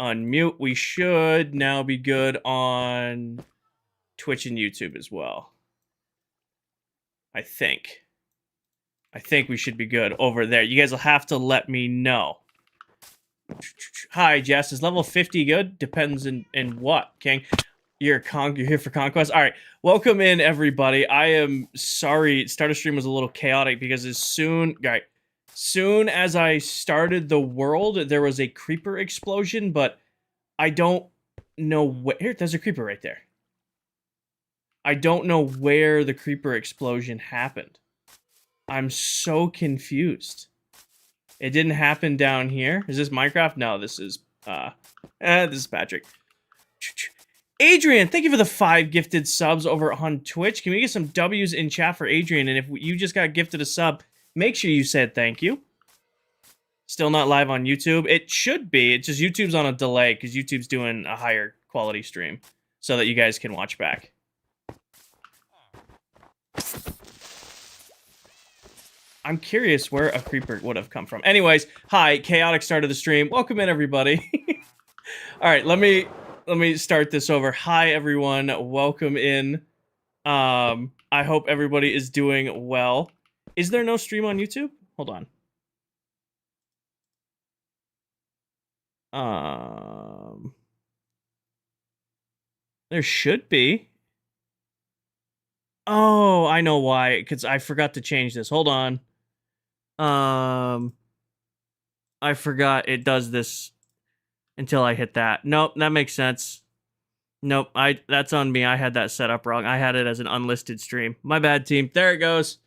unmute. We should now be good on Twitch and YouTube as well. I think we should be good over there. You guys will have to let me know. Hi, Jess. Is level 50 good? Depends in what, King? You're here for Conquest? All right. Welcome in, everybody. I am sorry. Starter stream was a little chaotic because as soon as I started the world, there was a creeper explosion, but I don't know where. Here, there's a creeper right there. I don't know where the creeper explosion happened. I'm so confused. It didn't happen down here. Is this Minecraft? No, this is this is Patrick. Adrian, thank you for the 5 gifted subs over on Twitch. Can we get some W's in chat for Adrian? And if you just got gifted a sub, make sure you said thank you. Still not live on YouTube. It should be. It's just YouTube's on a delay because YouTube's doing a higher quality stream so that you guys can watch back. I'm curious where a creeper would have come from. Anyways, hi, chaotic start of the stream. Welcome in, everybody. All right, let me start this over. Hi, everyone. Welcome in. I hope everybody is doing well. Is there no stream on YouTube? Hold on. There should be. Oh, I know why. Because I forgot to change this. Hold on. I forgot it does this until I hit that. Nope, that makes sense. Nope, that's on me. I had that set up wrong. I had it as an unlisted stream. My bad, team. There it goes.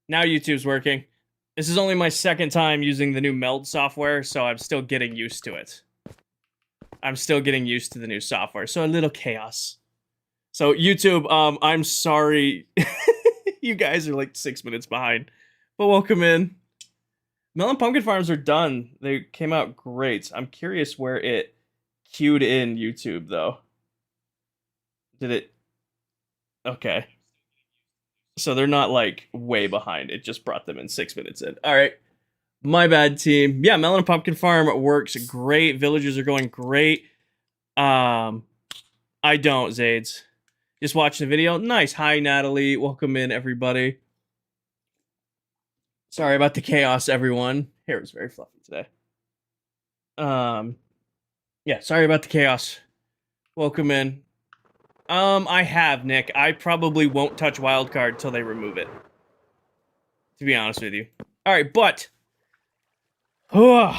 Now YouTube's working. This is only my second time using the new Meld software, so I'm still getting used to it. I'm still getting used to the new software, so a little chaos. So YouTube, I'm sorry. You guys are like 6 minutes behind, but welcome in. Melon Pumpkin Farms are done. They came out great. I'm curious where it queued in YouTube, though. Did it? Okay. So they're not, like, way behind. It just brought them in 6 minutes in. All right. My bad, team. Yeah, Melon Pumpkin Farm works great. Villagers are going great. I don't, Zades. Just watching the video. Nice. Hi, Natalie. Welcome in, everybody. Sorry about the chaos, everyone. Hair is very fluffy today. Yeah, sorry about the chaos. Welcome in. I have, Nick. I probably won't touch wildcard till they remove it. To be honest with you. All right, but... Hi.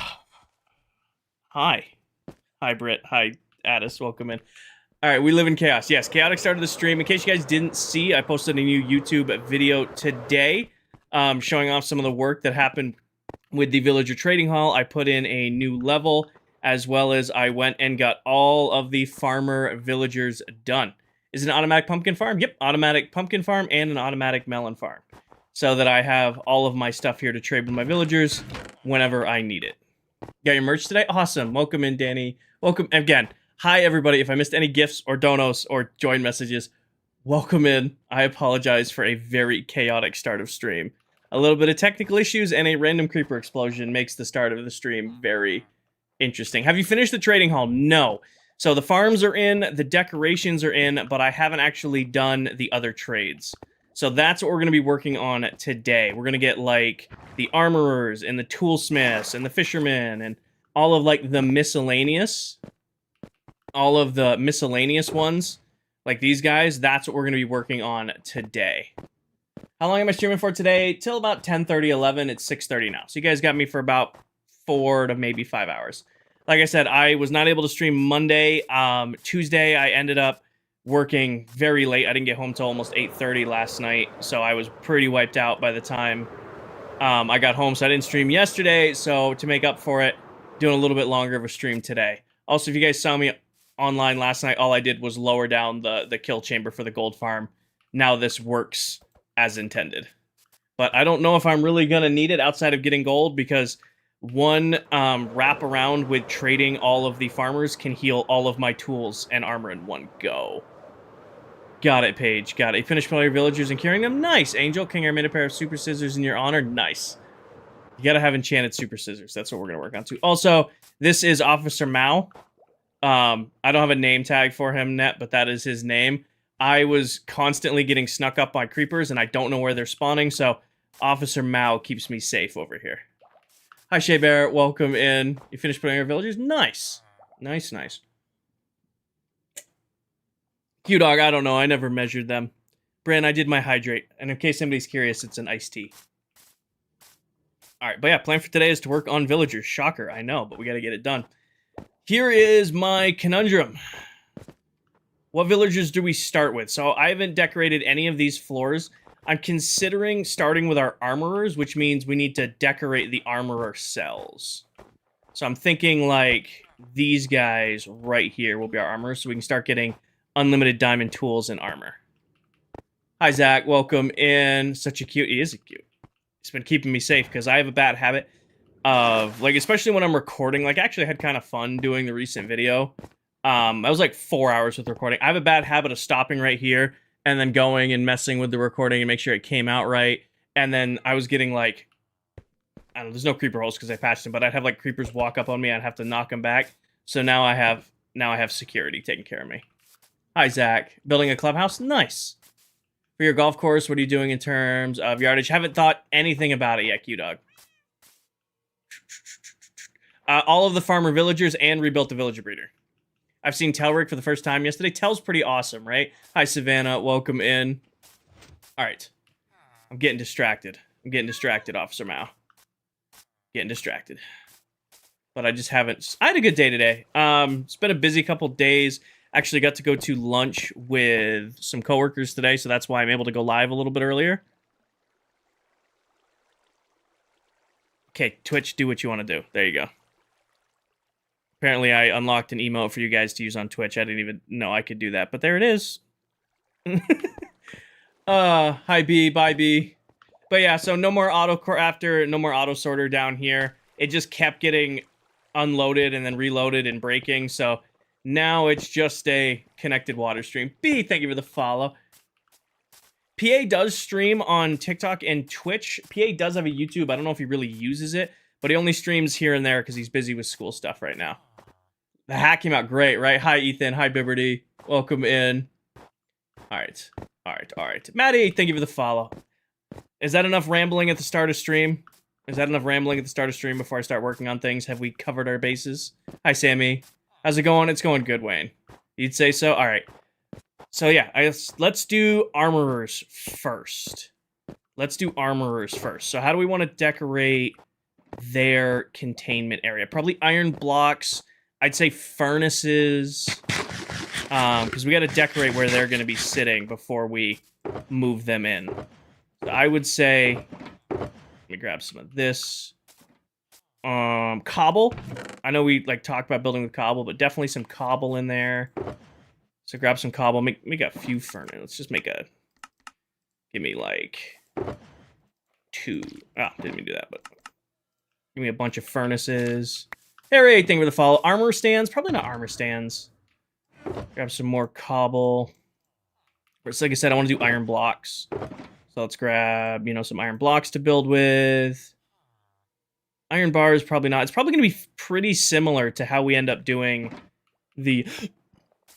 Hi, Britt. Hi, Addis. Welcome in. All right, we live in chaos. Yes, chaotic started the stream. In case you guys didn't see, I posted a new YouTube video today showing off some of the work that happened with the Villager Trading Hall. I put in a new level, as well as I went and got all of the farmer villagers done. Is it an automatic pumpkin farm? Yep, automatic pumpkin farm and an automatic melon farm. So that I have all of my stuff here to trade with my villagers whenever I need it. Got your merch today? Awesome. Welcome in, Danny. Welcome again. Hi, everybody. If I missed any gifts or donos or join messages, welcome in. I apologize for a very chaotic start of stream. A little bit of technical issues and a random creeper explosion makes the start of the stream very interesting. Have you finished the trading hall? No. So the farms are in, the decorations are in, but I haven't actually done the other trades. So that's what we're going to be working on today. We're going to get, like, the armorers and the toolsmiths and the fishermen and all of, like, the miscellaneous. All of the miscellaneous ones, like these guys, that's what we're going to be working on today. How long am I streaming for today? Till about 10:30, 11. It's 6:30 now. So you guys got me for about 4 to maybe 5 hours. Like I said, I was not able to stream Monday. Tuesday, I ended up working very late. I didn't get home till almost 8:30 last night, so I was pretty wiped out by the time I got home. So I didn't stream yesterday, so to make up for it, doing a little bit longer of a stream today. Also, if you guys saw me online last night, all I did was lower down the kill chamber for the gold farm. Now this works as intended. But I don't know if I'm really going to need it outside of getting gold, because one wrap around with trading all of the farmers can heal all of my tools and armor in one go. Got it, Paige. Got it. You finished all your villagers and carrying them? Nice. Angel, King, I made a pair of super scissors in your honor. Nice. You gotta have enchanted super scissors. That's what we're gonna work on too. Also, this is Officer Mao. I don't have a name tag for him, Net, but that is his name. I was constantly getting snuck up by creepers, and I don't know where they're spawning, so Officer Mao keeps me safe over here. Hi, Shea Bear. Welcome in. You finished putting your villagers? Nice. Nice, nice. Q-Dog, I don't know. I never measured them. Bran, I did my hydrate. And in case anybody's curious, it's an iced tea. Alright, but yeah, plan for today is to work on villagers. Shocker, I know, but we gotta get it done. Here is my conundrum. What villagers do we start with? So I haven't decorated any of these floors. I'm considering starting with our armorers, which means we need to decorate the armorer cells. So I'm thinking like these guys right here will be our armorers, so we can start getting unlimited diamond tools and armor. Hi, Zach. Welcome in. Such a cute... He is cute. He's been keeping me safe because I have a bad habit of, like, especially when I'm recording. Like, I actually had kind of fun doing the recent video. I was like 4 hours with recording. I have a bad habit of stopping right here and then going and messing with the recording and make sure it came out right. And then I was getting like, I don't know, there's no creeper holes because I patched them, but I'd have like creepers walk up on me and I'd have to knock them back. So now I have security taking care of me. Hi, Zach. Building a clubhouse? Nice. For your golf course, what are you doing in terms of yardage? Haven't thought anything about it yet, Q-Dog. All of the farmer villagers and rebuilt the villager breeder. I've seen Telric for the first time yesterday. Tel's pretty awesome, right? Hi, Savannah. Welcome in. All right. I'm getting distracted. Officer Mao. Getting distracted. But I just haven't... I had a good day today. It's been a busy couple days. Actually got to go to lunch with some coworkers today, so that's why I'm able to go live a little bit earlier. Okay, Twitch, do what you want to do. There you go. Apparently, I unlocked an emote for you guys to use on Twitch. I didn't even know I could do that, but there it is. Hi, B. Bye, B. But yeah, so no more auto-crafter, no more auto-sorter down here. It just kept getting unloaded and then reloaded and breaking, so now it's just a connected water stream. B, thank you for the follow. PA does stream on TikTok and Twitch. PA does have a YouTube. I don't know if he really uses it, but he only streams here and there because he's busy with school stuff right now. The hack came out great, right? Hi, Ethan. Hi, Bibberty. Welcome in. All right. Maddie, thank you for the follow. Is that enough rambling at the start of stream? Before I start working on things? Have we covered our bases? Hi, Sammy. How's it going? It's going good, Wayne. You'd say so? All right. So, yeah, let's do armorers first. So how do we want to decorate their containment area? Probably iron blocks. I'd say furnaces. Because we got to decorate where they're going to be sitting before we move them in. So I would say... Let me grab some of this. Cobble. I know we like talked about building with cobble, but definitely some cobble in there. So grab some cobble. Make a few furnaces. Let's just make a... Give me like... 2. Didn't mean to do that, but... Give me a bunch of furnaces. Harry, thank you for the follow. Armor stands? Probably not armor stands. Grab some more cobble. So like I said, I want to do iron blocks. So let's grab, some iron blocks to build with. Iron bars, probably not. It's probably going to be pretty similar to how we end up doing the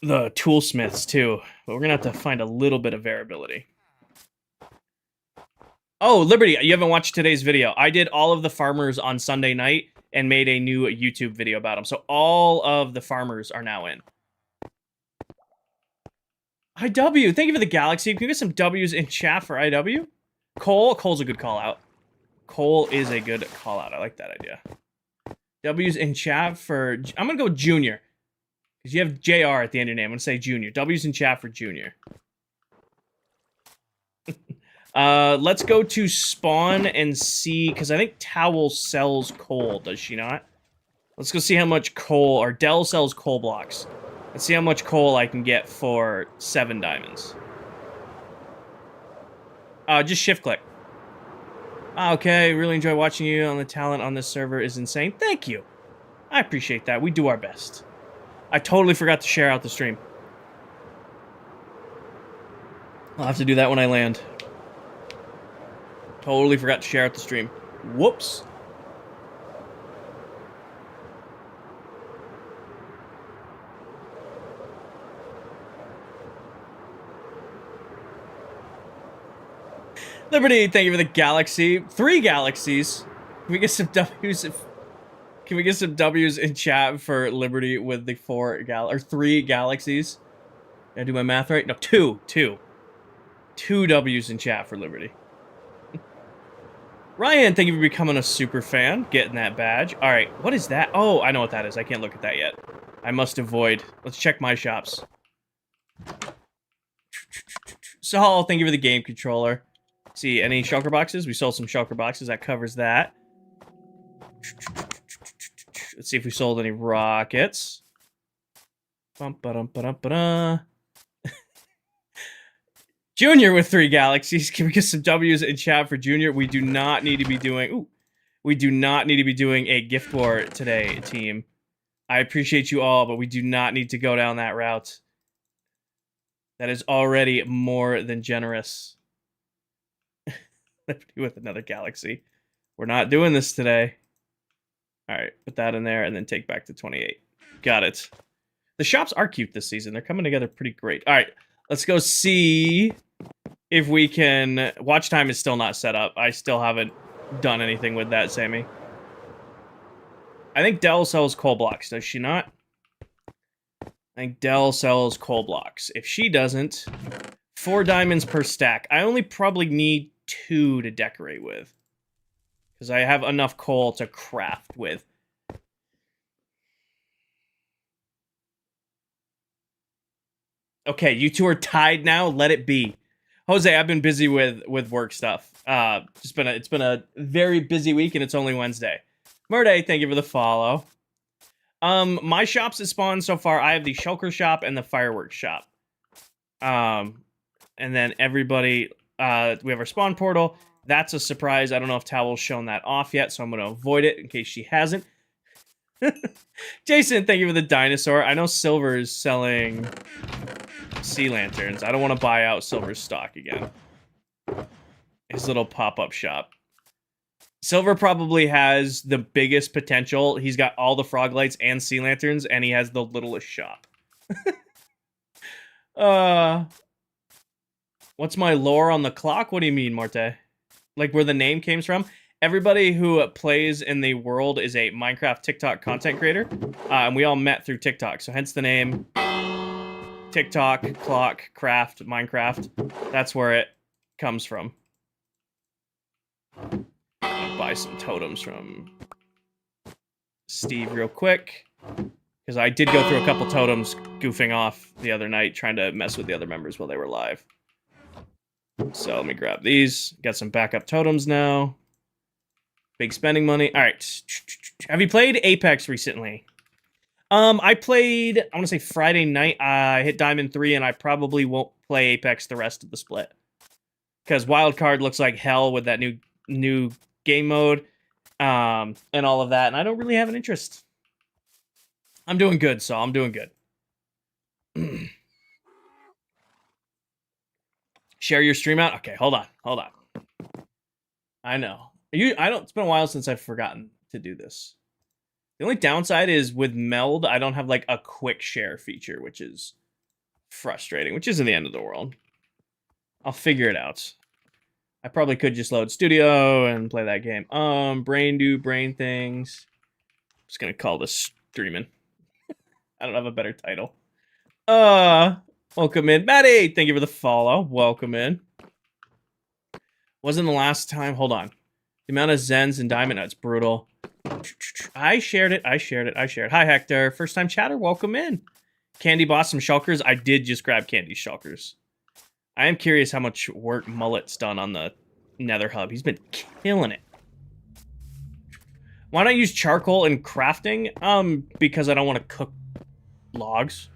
toolsmiths, too. But we're going to have to find a little bit of variability. Oh, Liberty, you haven't watched today's video. I did all of the farmers on Sunday night and made a new YouTube video about them. So all of the farmers are now in. IW, thank you for the galaxy. Can we get some W's in chat for IW? Cole's a good call out. Cole is a good call out. I like that idea. W's in chat for... I'm going to go with Junior. Because you have JR at the end of your name. I'm going to say Junior. W's in chat for Junior. Let's go to spawn and see... Because I think Towel sells coal, does she not? Let's go see how much coal... Or Dell sells coal blocks. Let's see how much coal I can get for 7 diamonds. Just shift click. Okay, really enjoy watching you. On the talent on this server is insane. Thank you. I appreciate that. We do our best. I totally forgot to share out the stream. I'll have to do that when I land. Totally forgot to share out the stream. Whoops. Liberty, thank you for the galaxy. 3 galaxies. Can we get some W's? Can we get some W's in chat for Liberty with the 3 galaxies? Did I do my math right? No, 2. 2 W's in chat for Liberty. Ryan, thank you for becoming a super fan. Getting that badge. All right, what is that? Oh, I know what that is. I can't look at that yet. I must avoid. Let's check my shops. Saul, thank you for the game controller. See, any shulker boxes? We sold some shulker boxes. That covers that. Let's see if we sold any rockets. Junior with 3 galaxies. Can we get some W's in chat for Junior? We do not need to be doing... Ooh. We do not need to be doing a gift war today, team. I appreciate you all, but we do not need to go down that route. That is already more than generous. With another galaxy. We're not doing this today. Alright, put that in there and then take back to 28. Got it. The shops are cute this season. They're coming together pretty great. Alright, let's go see if we can... Watch time is still not set up. I still haven't done anything with that, Sammy. I think Dell sells coal blocks, does she not? I think Dell sells coal blocks. If she doesn't, 4 diamonds per stack. I only probably need 2 to decorate with. Because I have enough coal to craft with. Okay, you two are tied now. Let it be. Jose, I've been busy with work stuff. It's been a very busy week, and it's only Wednesday. Murday, thank you for the follow. My shops that spawned so far, I have the shulker shop and the fireworks shop. And then everybody, we have our spawn portal. That's a surprise. I don't know if Towel's shown that off yet, so I'm going to avoid it in case she hasn't. Jason, thank you for the dinosaur. I know Silver is selling sea lanterns. I don't want to buy out Silver's stock again. His little pop-up shop. Silver probably has the biggest potential. He's got all the frog lights and sea lanterns, and he has the littlest shop. What's my lore on the clock? What do you mean, Marte? Like where the name came from? Everybody who plays in the world is a Minecraft TikTok content creator, and we all met through TikTok, so hence the name TikTok, ClockCraft, Minecraft. That's where it comes from. I'm gonna buy some totems from Steve real quick, because I did go through a couple totems goofing off the other night, trying to mess with the other members while they were live. So let me grab these. Got some backup totems now. Big spending money. All right. Have you played Apex recently? I played, I want to say Friday night. I hit Diamond 3, and I probably won't play Apex the rest of the split. Because Wildcard looks like hell with that new game mode, and all of that, and I don't really have an interest. I'm doing good, so I'm doing good. Share your stream out? Okay, hold on. I know. It's been a while since I've forgotten to do this. The only downside is with Meld, I don't have like a quick share feature, which is frustrating, which isn't the end of the world. I'll figure it out. I probably could just load Studio and play that game. Brain things. I'm just gonna call this streaming. I don't have a better title. Welcome in. Maddie, thank you for the follow. Welcome in. Wasn't the last time. Hold on. The amount of Zens and Diamond Nuts, brutal. I shared it. Hi, Hector. First time chatter, welcome in. Candy bought some shulkers. I did just grab Candy's shulkers. I am curious how much work Mullet's done on the Nether Hub. He's been killing it. Why not use charcoal in crafting? Because I don't want to cook logs.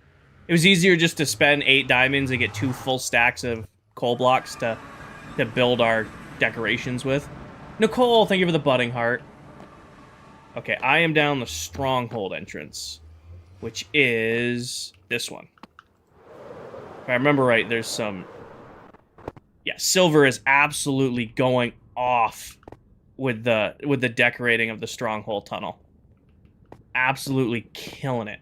It was easier just to spend 8 diamonds and get 2 full stacks of coal blocks to build our decorations with. Nicole, thank you for the budding heart. Okay, I am down the Stronghold entrance, which is this one. If I remember right, there's some... Yeah, Silver is absolutely going off with the decorating of the Stronghold tunnel. Absolutely killing it.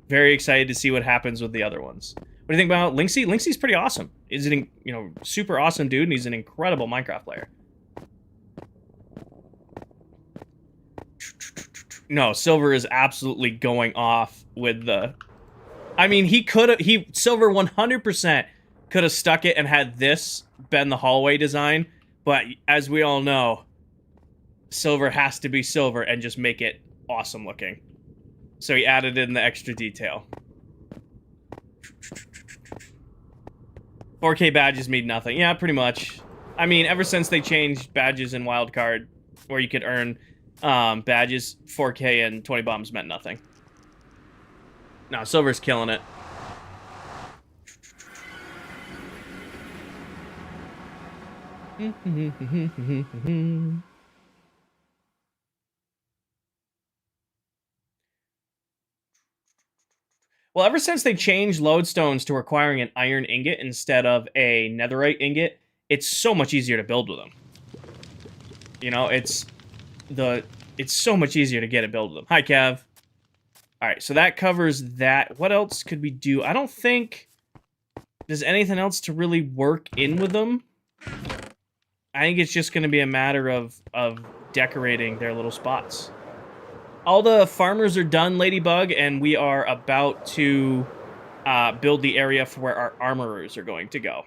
Very excited to see what happens with the other ones. What do you think about Linksy? Linksy's pretty awesome. He's an, you know, super awesome dude, and he's an incredible Minecraft player. No, Silver is absolutely going off with the... I mean, Silver 100% could have stuck it and had this been the hallway design, but as we all know, Silver has to be Silver and just make it awesome looking. So he added in the extra detail. 4K badges mean nothing. Yeah, pretty much. I mean, ever since they changed badges in Wildcard, where you could earn badges, 4K and 20 bombs meant nothing. No, Silver's killing it. Well, ever since they changed lodestones to requiring an iron ingot instead of a netherite ingot, it's so much easier to build with them. You know, it's so much easier to get a build with them. Hi, Kev. All right, so that covers that. What else could we do? I don't think there's anything else to really work in with them. I think it's just going to be a matter of decorating their little spots. All the farmers are done, Ladybug, and we are about to build the area for where our armorers are going to go.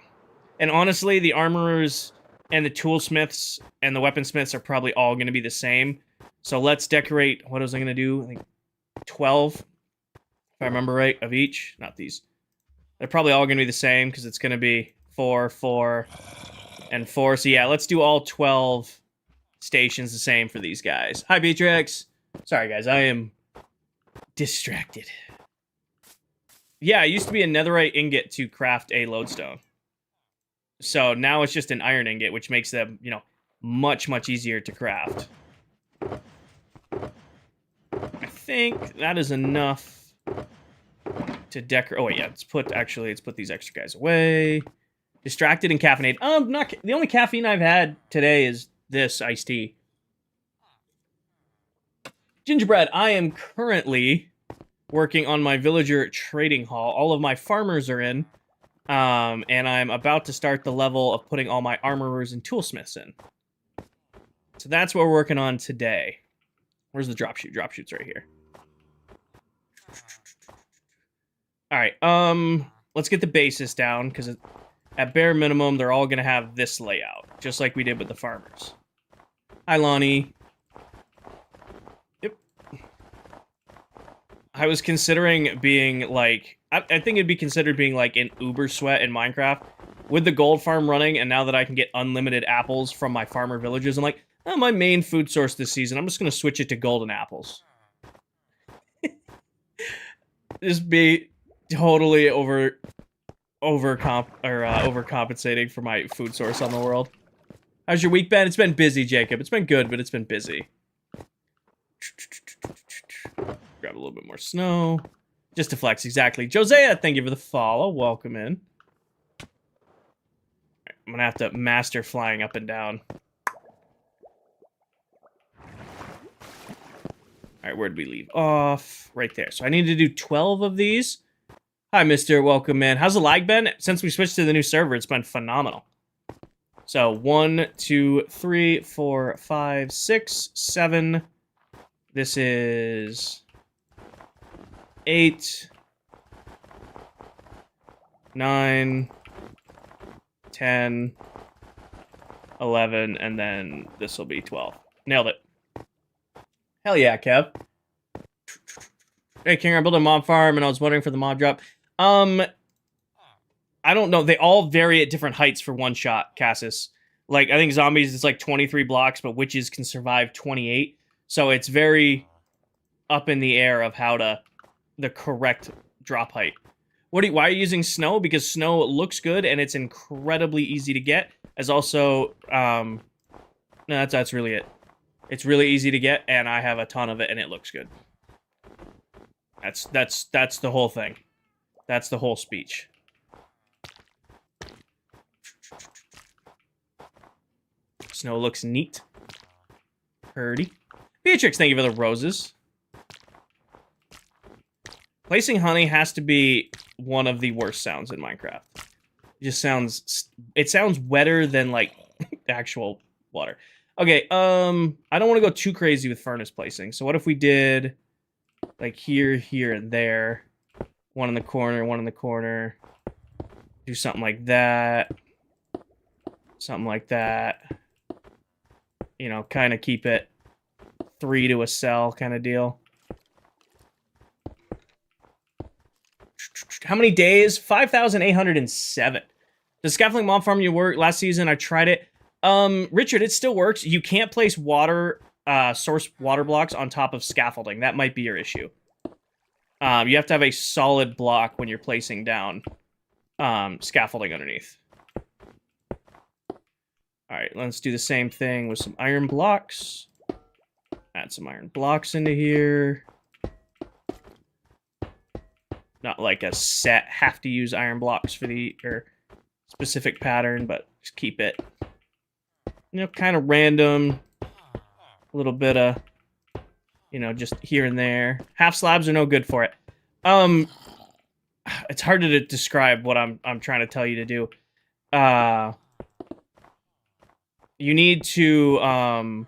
And honestly, the armorers and the toolsmiths and the weaponsmiths are probably all going to be the same. So let's decorate, what was I going to do? I think 12, if I remember right, of each. Not these. They're probably all going to be the same, because it's going to be 4, 4, and 4. So yeah, let's do all 12 stations the same for these guys. Hi, Beatrix. Sorry, guys, I am distracted. Yeah, it used to be a netherite ingot to craft a lodestone. So now it's just an iron ingot, which makes them, you know, much, much easier to craft. I think that is enough to decorate. Oh, wait, yeah, let's put these extra guys away. Distracted and caffeinated. Not the only caffeine I've had today is this iced tea. Gingerbread, I am currently working on my villager trading hall. All of my farmers are in, and I'm about to start the level of putting all my armorers and toolsmiths in. So that's what we're working on today. Where's the drop chute? Drop chute's right here. All right, let's get the basis down, because at bare minimum, they're all going to have this layout, just like we did with the farmers. Hi, Lonnie. I was considering being like, I think it'd be considered being like an uber sweat in Minecraft with the gold farm running, and now that I can get unlimited apples from my farmer villages, I'm like, oh, my main food source this season, I'm just going to switch it to golden apples. Just be totally overcompensating for my food source on the world. How's your week been? It's been busy, Jacob. It's been good, but it's been busy. Grab a little bit more snow. Just to flex, exactly. Josiah, thank you for the follow. Welcome in. Right, I'm gonna have to master flying up and down. Alright, where did we leave off? Right there. So I need to do 12 of these. Hi, mister. Welcome in. How's the lag been? Since we switched to the new server, it's been phenomenal. So 1, 2, 3, 4, 5, 6, 7. This is 8, 9, 10, 11, and then this will be 12. Nailed it. Hell yeah, Kev. Hey, King, I built a mob farm, and I was wondering for the mob drop. I don't know. They all vary at different heights for one shot, Cassis. Like, I think zombies is like 23 blocks, but witches can survive 28. So it's very up in the air of how to the correct drop height. Why are you using snow? Because snow looks good and it's incredibly easy to get. As also, no, that's really it. It's really easy to get, and I have a ton of it, and it looks good. That's the whole thing. That's the whole speech. Snow looks neat. Purdy. Beatrix, thank you for the roses. Placing honey has to be one of the worst sounds in Minecraft. It just sounds... It sounds wetter than, like, actual water. Okay, I don't want to go too crazy with furnace placing. So what if we did, like, here, here, and there. One in the corner, one in the corner. Do something like that. Something like that. You know, kind of keep it 3 to a cell kind of deal. How many days? 5,807. Does scaffolding mob farm you work? Last season I tried it. Richard, it still works. You can't place water, source water blocks on top of scaffolding. That might be your issue. You have to have a solid block when you're placing down scaffolding underneath. Alright, let's do the same thing with some iron blocks. Add some iron blocks into here. Not like a set, have to use iron blocks for the specific pattern, but just keep it, you know, kind of random. A little bit of, you know, just here and there. Half slabs are no good for it. It's hard to describe what I'm trying to tell you to do. You need to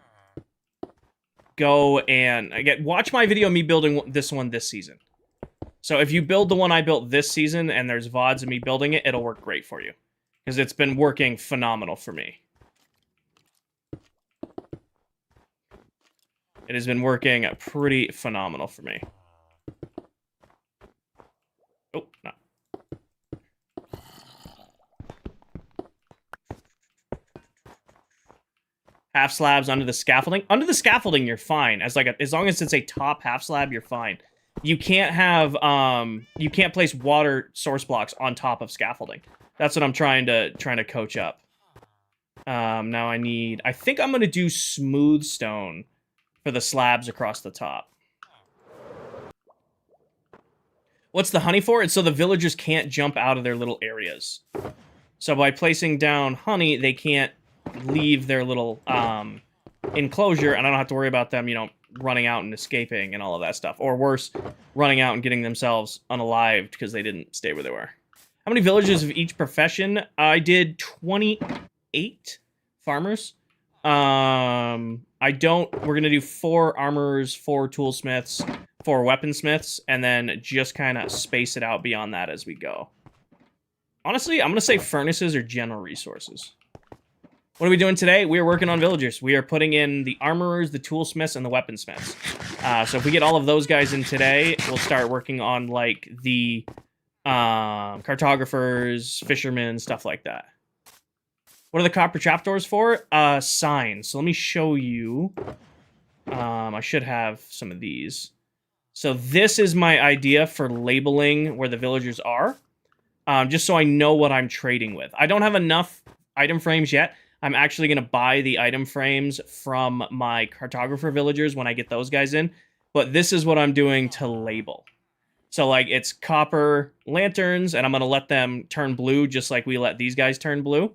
go and watch my video of me building this one this season. So if you build the one I built this season and there's VODs of me building it, it'll work great for you. Because it's been working phenomenal for me. It has been working pretty phenomenal for me. Oh, no. Half slabs under the scaffolding. Under the scaffolding, you're fine. As long as it's a top half slab, you're fine. You can't have you can't place water source blocks on top of scaffolding. That's what I'm trying to coach up. Now I think I'm gonna do smooth stone for the slabs across the top. What's the honey for? It's so the villagers can't jump out of their little areas. So by placing down honey, they can't leave their little enclosure, and I don't have to worry about them, you know, running out and escaping and all of that stuff. Or worse, running out and getting themselves unalived because they didn't stay where they were. How many villagers of each profession? I did 28 farmers. We're going to do 4 armorers, 4 toolsmiths, 4 weaponsmiths, and then just kind of space it out beyond that as we go. Honestly, I'm going to say furnaces or general resources. What are we doing today? We are working on villagers. We are putting in the armorers, the toolsmiths, and the weaponsmiths. So if we get all of those guys in today, we'll start working on, like, the cartographers, fishermen, stuff like that. What are the copper trapdoors for? Signs. So let me show you. I should have some of these. So this is my idea for labeling where the villagers are. Just so I know what I'm trading with. I don't have enough item frames yet. I'm actually going to buy the item frames from my cartographer villagers when I get those guys in. But this is what I'm doing to label. So, like, it's copper lanterns, and I'm going to let them turn blue just like we let these guys turn blue.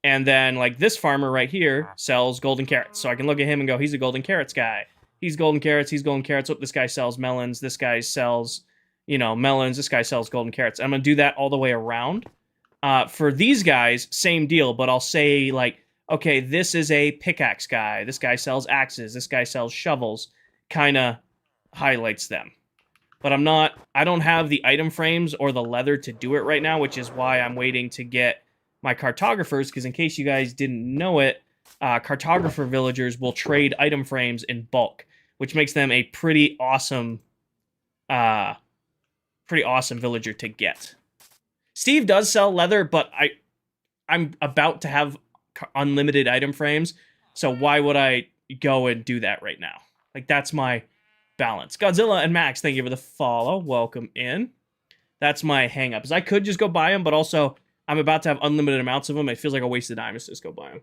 And then, like, this farmer right here sells golden carrots. So I can look at him and go, he's a golden carrots guy. He's golden carrots, he's golden carrots. Oh, this guy sells melons. This guy sells, you know, melons. This guy sells golden carrots. I'm going to do that all the way around. For these guys, same deal, but I'll say, like, okay, this is a pickaxe guy. This guy sells axes. This guy sells shovels. Kind of highlights them. But I don't have the item frames or the leather to do it right now, which is why I'm waiting to get my cartographers, because in case you guys didn't know it, cartographer villagers will trade item frames in bulk, which makes them a pretty awesome villager to get. Steve does sell leather, but I'm about to have unlimited item frames, so why would I go and do that right now? Like, that's my balance. Godzilla and Max, thank you for the follow. Welcome in. That's my hang-up. Is I could just go buy them, but also I'm about to have unlimited amounts of them. It feels like a waste of time to just go buy them.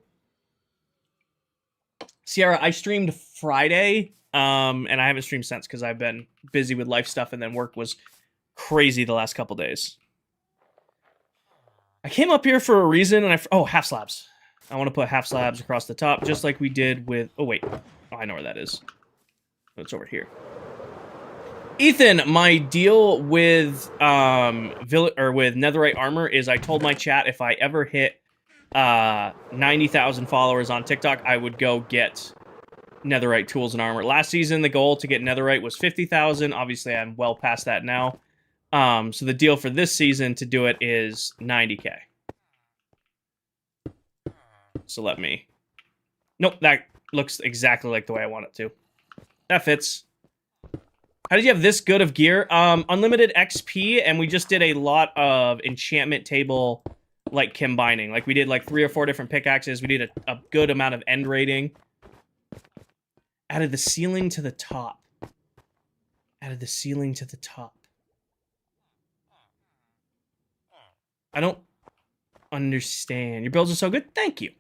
Sierra, I streamed Friday, and I haven't streamed since because I've been busy with life stuff, and then work was crazy the last couple days. I came up here for a reason, and half slabs. I want to put half slabs across the top, just like we did with... Oh, wait. Oh, I know where that is. It's over here. Ethan, my deal with with netherite armor is I told my chat if I ever hit 90,000 followers on TikTok, I would go get netherite tools and armor. Last season, the goal to get netherite was 50,000. Obviously, I'm well past that now. So the deal for this season to do it is 90k. So let me... Nope, that looks exactly like the way I want it to. That fits. How did you have this good of gear? Unlimited XP, and we just did a lot of enchantment table, like, combining. Like, we did, like, 3 or 4 different pickaxes. We did a good amount of end rating. Added the ceiling to the top. Added the ceiling to the top. I don't understand. Your builds are so good? Thank you.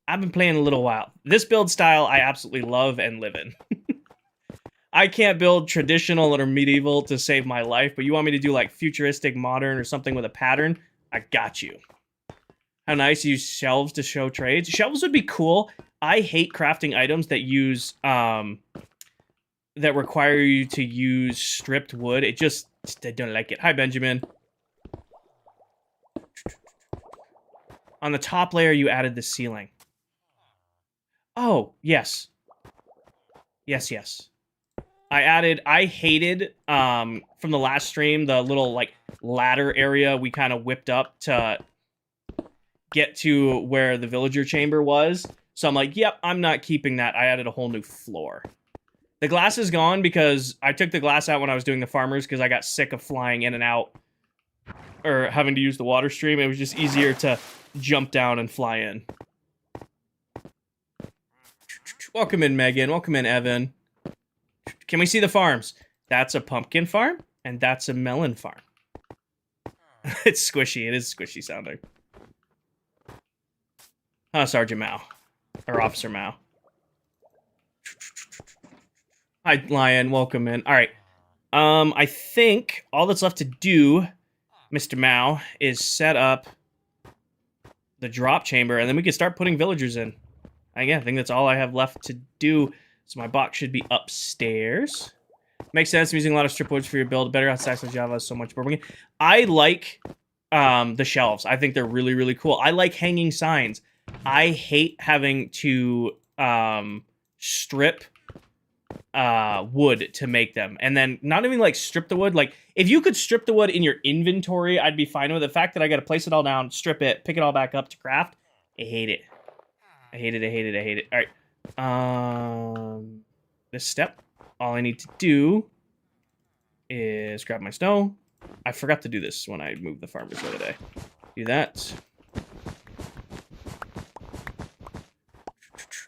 I've been playing a little while. This build style I absolutely love and live in. I can't build traditional or medieval to save my life, but you want me to do like futuristic, modern, or something with a pattern? I got you. How nice, use shelves to show trades. Shelves would be cool. I hate crafting items that use, that require you to use stripped wood. I don't like it. Hi, Benjamin. On the top layer, you added the ceiling. Oh, yes. Yes. I hated, from the last stream, the little, like, ladder area we kind of whipped up to get to where the villager chamber was. So I'm like, yep, I'm not keeping that. I added a whole new floor. The glass is gone because I took the glass out when I was doing the farmers because I got sick of flying in and out or having to use the water stream. It was just easier to jump down and fly in. Welcome in, Megan. Welcome in, Evan. Can we see the farms? That's a pumpkin farm, and that's a melon farm. It's squishy. It is squishy sounding. Sergeant Mao. Or Officer Mao. Hi, Lion. Welcome in. All right. I think all that's left to do, Mr. Mao, is set up the drop chamber, and then we can start putting villagers in. I think that's all I have left to do. So my box should be upstairs. Makes sense. I'm using a lot of strip woods for your build. Better outside so Java is so much more. I like the shelves. I think they're really, really cool. I like hanging signs. I hate having to strip wood to make them. And then not even like strip the wood. Like if you could strip the wood in your inventory, I'd be fine with it. The fact that I got to place it all down, strip it, pick it all back up to craft. I hate it. I hate it. All right. This step, all I need to do is grab my snow. I forgot to do this when I moved the farmers the other day. Do that.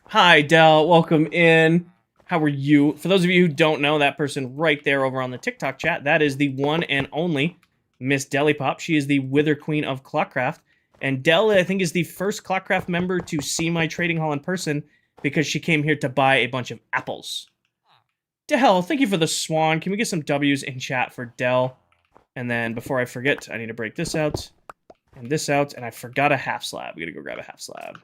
Hi, Del. Welcome in. How are you? For those of you who don't know, that person right there over on the TikTok chat, that is the one and only Miss Delipop. She is the Wither Queen of ClockCraft. And Del, I think, is the first ClockCraft member to see my trading hall in person because she came here to buy a bunch of apples. Del, thank you for the swan. Can we get some W's in chat for Del? And then before I forget, I need to break this out and this out. And I forgot a half slab. We gotta go grab a half slab.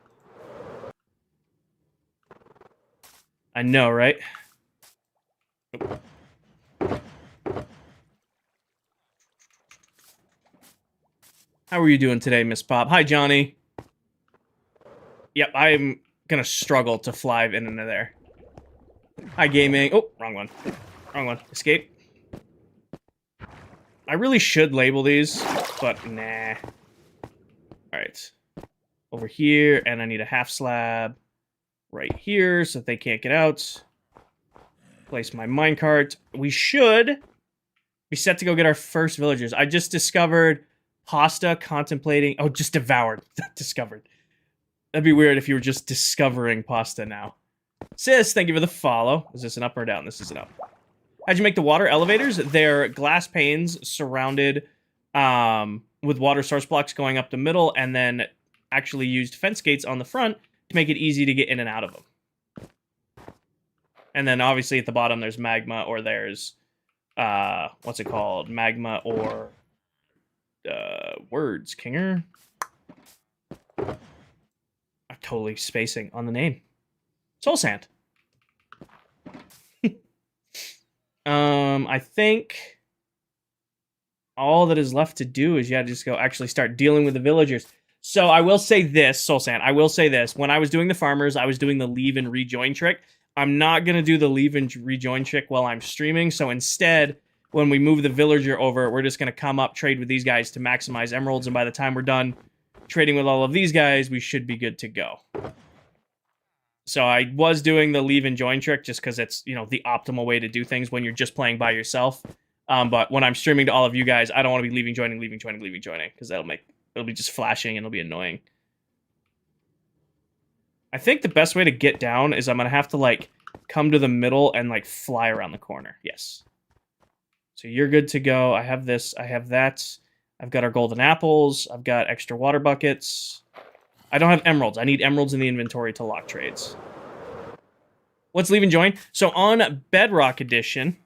I know, right? How are you doing today, Miss Pop? Hi, Johnny. Yep, I'm gonna struggle to fly in and there. Hi, gaming. Oh, wrong one. Wrong one. Escape. I really should label these, but nah. Alright. Over here, and I need a half slab right here so that they can't get out. Place my minecart. We should be set to go get our first villagers. I just discovered pasta contemplating... Oh, just devoured. Discovered. That'd be weird if you were just discovering pasta now. Sis, thank you for the follow. Is this an up or down? This is an up. How'd you make the water elevators? They're glass panes surrounded with water source blocks going up the middle, and then actually used fence gates on the front to make it easy to get in and out of them. And then obviously at the bottom there's magma, or there's what's it called? Magma or words, Kinger. I'm totally spacing on the name. Soul sand. I think all that is left to do is just go actually start dealing with the villagers. So I will say this, Soulsand, I will say this. When I was doing the farmers, I was doing the leave and rejoin trick. I'm not going to do the leave and rejoin trick while I'm streaming. So instead, when we move the villager over, we're just going to come up, trade with these guys to maximize emeralds. And by the time we're done trading with all of these guys, we should be good to go. So I was doing the leave and join trick just because it's, you know, the optimal way to do things when you're just playing by yourself. But when I'm streaming to all of you guys, I don't want to be leaving, joining, because it'll be just flashing and it'll be annoying. I think the best way to get down is I'm going to have to, like, come to the middle and, like, fly around the corner. Yes. So you're good to go. I have this. I have that. I've got our golden apples. I've got extra water buckets. I don't have emeralds. I need emeralds in the inventory to lock trades. What's leave and join? So on Bedrock Edition,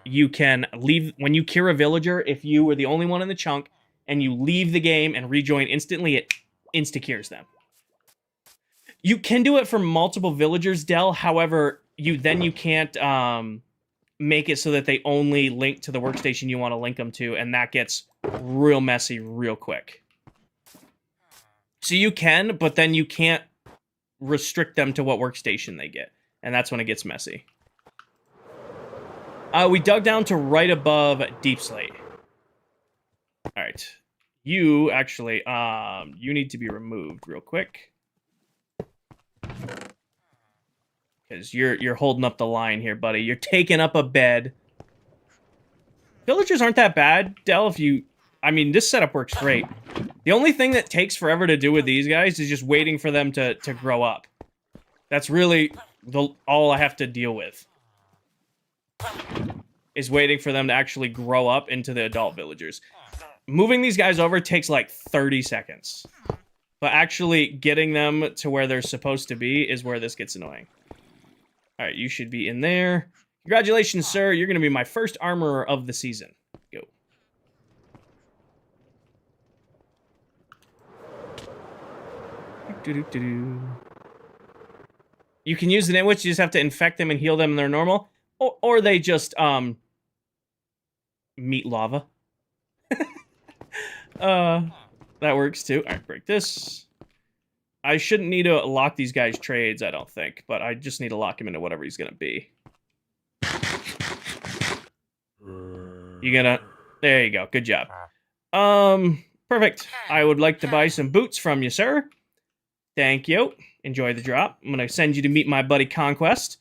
you can leave when you cure a villager. If you were the only one in the chunk and you leave the game and rejoin instantly, it insta-cures them. You can do it for multiple villagers, Del. However, you can't make it so that they only link to the workstation you want to link them to, and that gets real messy real quick. So you can, but then you can't restrict them to what workstation they get, and that's when it gets messy. We dug down to right above Deep Slate. All right. You, actually, you need to be removed real quick. Because you're holding up the line here, buddy. You're taking up a bed. Villagers aren't that bad, Del, I mean, this setup works great. The only thing that takes forever to do with these guys is just waiting for them to grow up. That's really all I have to deal with. Is waiting for them to actually grow up into the adult villagers. Moving these guys over takes like 30 seconds. But actually getting them to where they're supposed to be is where this gets annoying. Alright, you should be in there. Congratulations, sir. You're going to be my first armorer of the season. Go. You can use the Nitwitch, you just have to infect them and heal them and they're normal. Or they just, meet lava. That works too. Alright, break this. I shouldn't need to lock these guys' trades, I don't think. But I just need to lock him into whatever he's gonna be. There you go, good job. Perfect. I would like to buy some boots from you, sir. Thank you. Enjoy the drop. I'm gonna send you to meet my buddy Conquest.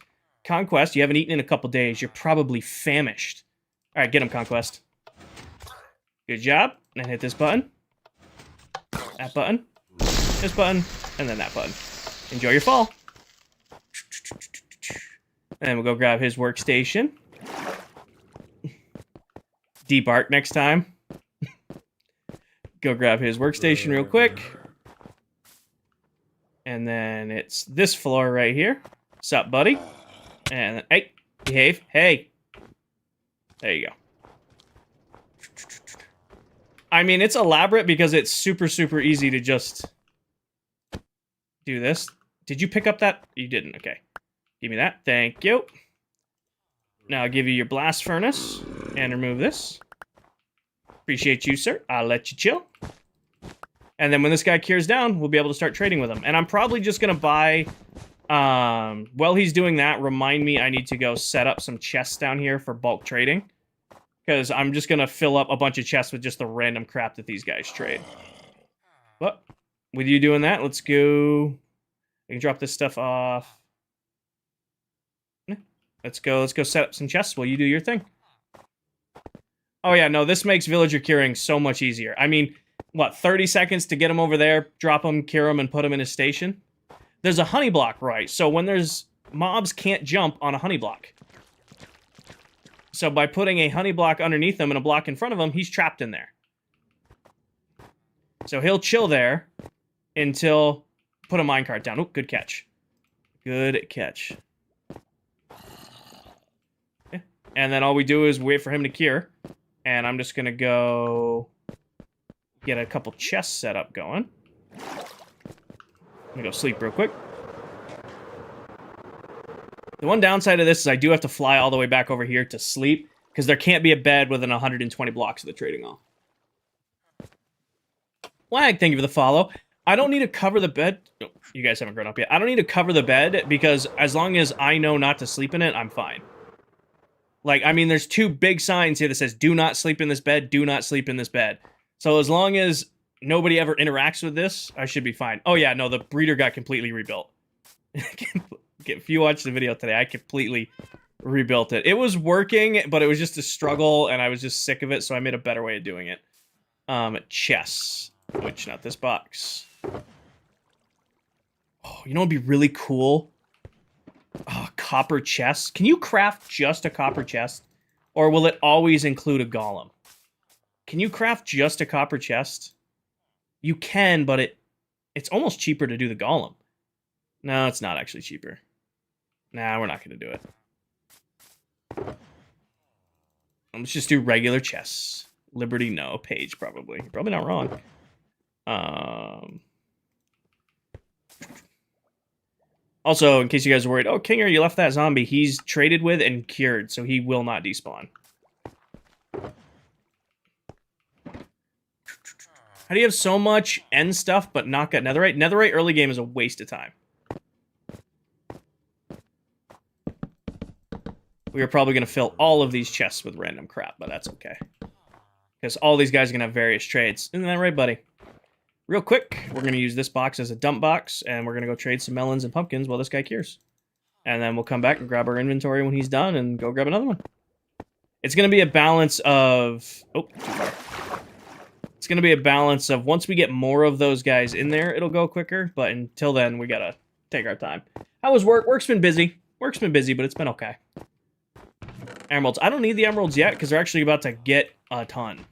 Conquest, you haven't eaten in a couple days. You're probably famished. Alright, get him, Conquest. Good job. And hit this button. That button. This button. And then that button. Enjoy your fall. And then we'll go grab his workstation. Deep Arc next time. Go grab his workstation real quick. And then it's this floor right here. Sup, buddy? And then, hey, behave. Hey. There you go. I mean, it's elaborate because it's super, super easy to just do this. Did you pick up that? You didn't. Okay. Give me that. Thank you. Now I'll give you your blast furnace and remove this. Appreciate you, sir. I'll let you chill. And then when this guy cures down, we'll be able to start trading with him. And I'm probably just going to buy... while he's doing that, remind me I need to go set up some chests down here for bulk trading. Because I'm just going to fill up a bunch of chests with just the random crap that these guys trade. But with you doing that, let's go... I can drop this stuff off. Let's go set up some chests while you do your thing. Oh yeah, no, this makes villager curing so much easier. I mean, what, 30 seconds to get him over there, drop him, cure him, and put him in his station? There's a honey block, right? So when there's... mobs can't jump on a honey block. So by putting a honey block underneath him and a block in front of him, he's trapped in there. So he'll chill there until... put a minecart down. Oh, good catch. Good catch. Okay. And then all we do is wait for him to cure. And I'm just going to go... get a couple chests set up going. I'm going to go sleep real quick. The one downside of this is I do have to fly all the way back over here to sleep, because there can't be a bed within 120 blocks of the trading hall. Wag, thank you for the follow. I don't need to cover the bed. Oh, you guys haven't grown up yet. I don't need to cover the bed, because as long as I know not to sleep in it, I'm fine. Like, I mean, there's 2 big signs here that says, do not sleep in this bed, do not sleep in this bed. So as long as nobody ever interacts with this, I should be fine. Oh yeah, no, the breeder got completely rebuilt. If you watched the video today, I completely rebuilt it. It was working, but it was just a struggle, and I was just sick of it, so I made a better way of doing it. Chests. Which, not this box. Oh, you know what'd be really cool? Oh, copper chest. Can you craft just a copper chest? Or will it always include a golem? Can you craft just a copper chest? You can, but it's almost cheaper to do the golem. No, it's not actually cheaper. Nah, we're not going to do it. Let's just do regular chests. Liberty, no. Page, probably. You're probably not wrong. Also, in case you guys are worried, oh, Kinger, you left that zombie. He's traded with and cured, so he will not despawn. How do you have so much end stuff but not got netherite? Netherite early game is a waste of time. We are probably going to fill all of these chests with random crap, but that's okay. Because all these guys are going to have various trades. Isn't that right, buddy? Real quick, we're going to use this box as a dump box, and we're going to go trade some melons and pumpkins while this guy cures. And then we'll come back and grab our inventory when he's done and go grab another one. It's going to be a balance of... Oh, too far. It's going to be a balance of once we get more of those guys in there, it'll go quicker. But until then, we got to take our time. How was work? Work's been busy. Work's been busy, but it's been okay. Emeralds. I don't need the emeralds yet, because they're actually about to get a ton.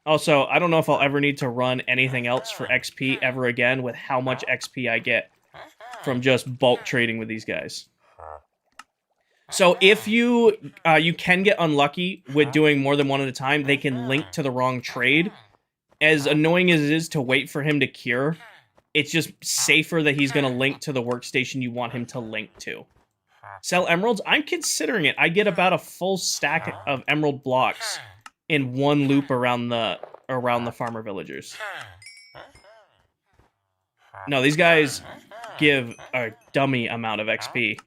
Also, I don't know if I'll ever need to run anything else for XP ever again with how much XP I get from just bulk trading with these guys. So if you can get unlucky with doing more than one at a time, they can link to the wrong trade. As annoying as it is to wait for him to cure, it's just safer that he's going to link to the workstation you want him to link to. Sell emeralds? I'm considering it. I get about a full stack of emerald blocks in one loop around the farmer villagers. No, these guys give a dummy amount of XP,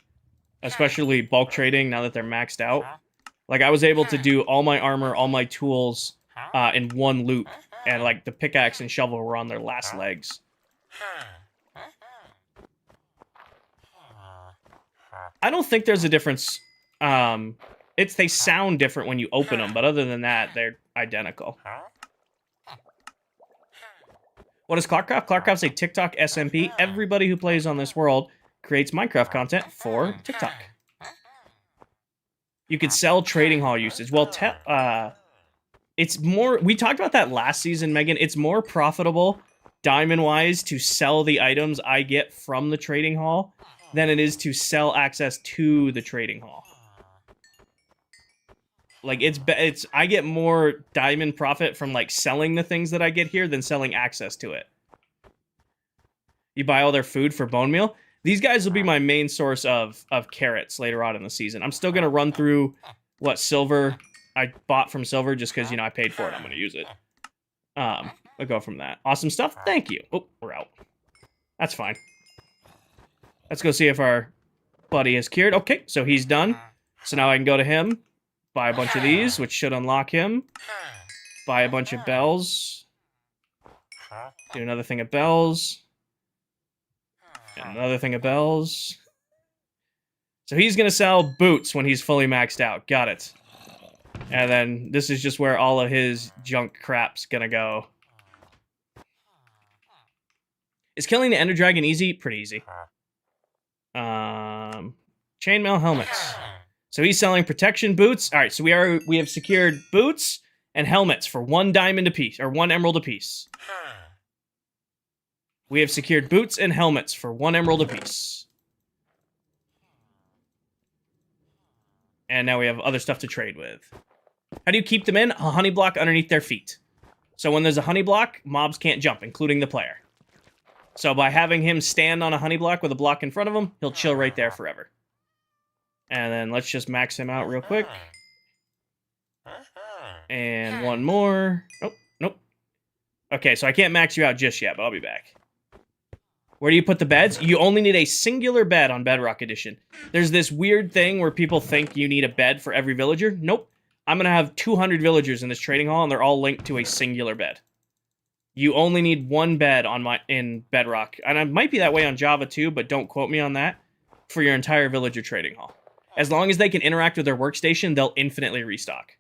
especially bulk trading now that they're maxed out. Like, I was able to do all my armor, all my tools in one loop, and like the pickaxe and shovel were on their last legs. I don't think there's a difference. They sound different when you open them, but other than that, they're identical. What is ClockCraft? ClockCraft's a TikTok SMP. Everybody who plays on this world creates Minecraft content for TikTok. You could sell trading hall usage. Well, it's more... We talked about that last season, Megan. It's more profitable, diamond-wise, to sell the items I get from the trading hall than it is to sell access to the trading hall. Like, I get more diamond profit from, like, selling the things that I get here than selling access to it. You buy all their food for bone meal? These guys will be my main source of carrots later on in the season. I'm still going to run through what silver I bought from silver just because, you know, I paid for it. I'm going to use it. I'll go from that. Awesome stuff. Thank you. Oh, we're out. That's fine. Let's go see if our buddy is cured. Okay, so he's done. So now I can go to him. Buy a bunch of these, which should unlock him. Buy a bunch of bells. Do another thing of bells. And another thing of bells. So he's going to sell boots when he's fully maxed out. Got it. And then this is just where all of his junk crap's going to go. Is killing the Ender Dragon easy? Pretty easy. Chainmail helmets. So he's selling protection boots. All right, so we have secured boots and helmets for 1 diamond apiece, or 1 emerald apiece. We have secured boots and helmets for 1 emerald apiece. And now we have other stuff to trade with. How do you keep them in? A honey block underneath their feet. So when there's a honey block, mobs can't jump, including the player. So by having him stand on a honey block with a block in front of him, he'll chill right there forever. And then let's just max him out real quick. And one more. Oh, nope. Okay, so I can't max you out just yet, but I'll be back. Where do you put the beds? You only need a singular bed on Bedrock Edition. There's this weird thing where people think you need a bed for every villager. Nope. I'm going to have 200 villagers in this trading hall, and they're all linked to a singular bed. You only need one bed in Bedrock. And it might be that way on Java too, but don't quote me on that. For your entire villager trading hall. As long as they can interact with their workstation, they'll infinitely restock.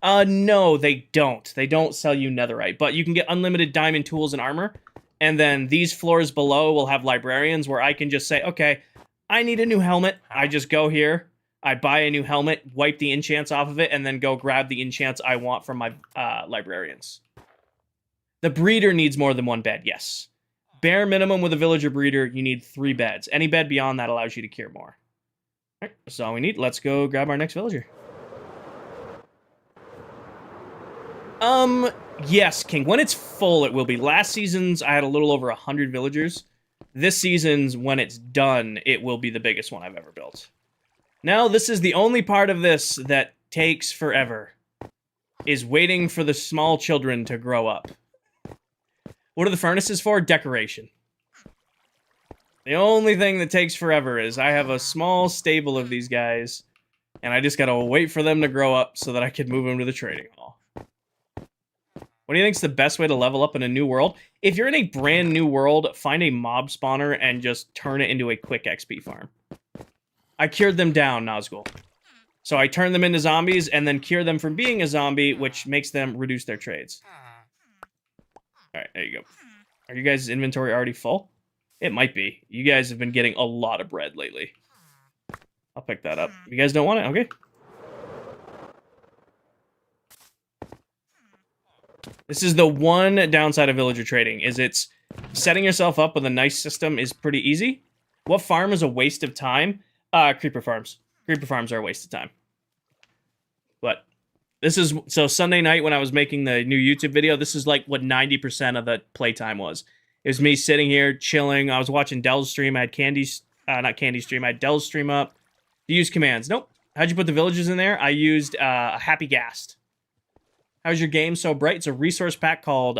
No, they don't. They don't sell you netherite, but you can get unlimited diamond tools and armor, and then these floors below will have librarians where I can just say, okay, I need a new helmet. I just go here, I buy a new helmet, wipe the enchants off of it, and then go grab the enchants I want from my librarians. The breeder needs more than one bed, yes. Bare minimum with a villager breeder, you need 3 beds. Any bed beyond that allows you to cure more. All right, that's all we need. Let's go grab our next villager. Yes, King. When it's full, it will be. Last season's, I had a little over 100 villagers. This season's, when it's done, it will be the biggest one I've ever built. Now, this is the only part of this that takes forever. Is waiting for the small children to grow up. What are the furnaces for? Decoration. The only thing that takes forever is I have a small stable of these guys, and I just gotta wait for them to grow up so that I can move them to the trading hall. What do you think is the best way to level up in a new world? If you're in a brand new world, find a mob spawner and just turn it into a quick XP farm. I cured them down, Nazgul. So I turn them into zombies and then cure them from being a zombie, which makes them reduce their trades. Alright, there you go. Are you guys' inventory already full? It might be. You guys have been getting a lot of bread lately. I'll pick that up. You guys don't want it? Okay. This is the one downside of villager trading, is it's setting yourself up with a nice system is pretty easy. What farm is a waste of time? Creeper farms. Creeper farms are a waste of time. But this is, so Sunday night when I was making the new YouTube video, this is like what 90% of the playtime was. It was me sitting here, chilling. I was watching Dell's stream. I had not Candy's stream. I had Dell's stream up. You use commands. Nope. How'd you put the villagers in there? I used a Happy Ghast. How's your game so bright? It's a resource pack called,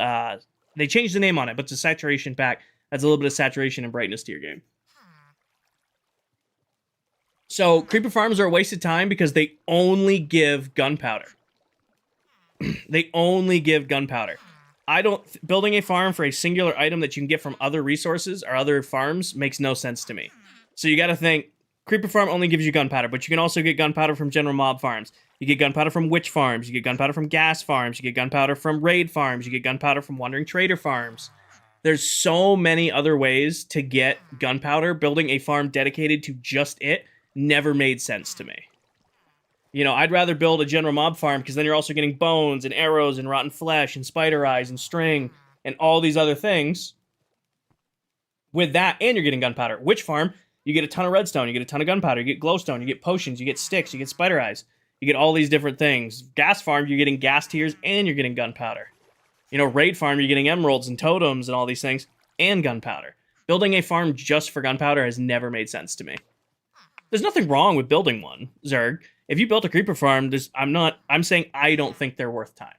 they changed the name on it, but it's a saturation pack. Adds a little bit of saturation and brightness to your game. So, creeper farms are a waste of time because they only give gunpowder. They only give gunpowder. Building a farm for a singular item that you can get from other resources or other farms makes no sense to me. So you gotta think, creeper farm only gives you gunpowder, but you can also get gunpowder from general mob farms. You get gunpowder from witch farms, you get gunpowder from gas farms, you get gunpowder from raid farms, you get gunpowder from wandering trader farms. There's so many other ways to get gunpowder. Building a farm dedicated to just it never made sense to me. You know, I'd rather build a general mob farm because then you're also getting bones and arrows and rotten flesh and spider eyes and string and all these other things. With that, and you're getting gunpowder. Witch farm, you get a ton of redstone, you get a ton of gunpowder, you get glowstone, you get potions, you get sticks, you get spider eyes. You get all these different things. Gas farm, you're getting gas tiers and you're getting gunpowder. You know, raid farm, you're getting emeralds and totems and all these things and gunpowder. Building a farm just for gunpowder has never made sense to me. There's nothing wrong with building one, Zerg. If you built a creeper farm, I'm saying I don't think they're worth time.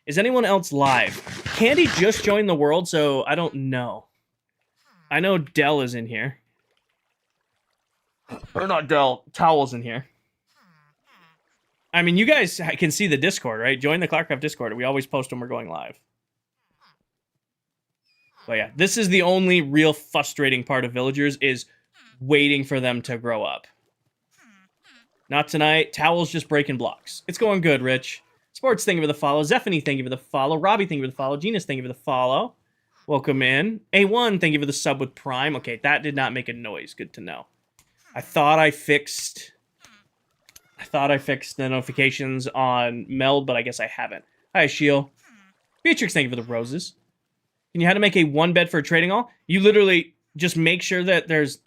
Is anyone else live? Candy just joined the world, so I don't know. I know Dell is in here. Or not Dell, Towel's in here. I mean, you guys can see the Discord, right? Join the ClockCraft Discord. We always post when we're going live. But yeah, this is the only real frustrating part of villagers is waiting for them to grow up. Not tonight. Towel's just breaking blocks. It's going good, Rich. Sports, thank you for the follow. Zephany, thank you for the follow. Robbie, thank you for the follow. Genus, thank you for the follow. Welcome in. A1, thank you for the sub with Prime. Okay, that did not make a noise. Good to know. I thought I fixed the notifications on Meld, but I guess I haven't. Hi, Shield. Beatrix, thank you for the roses. Can you how to make a one bed for a trading hall? You literally just make sure that there's...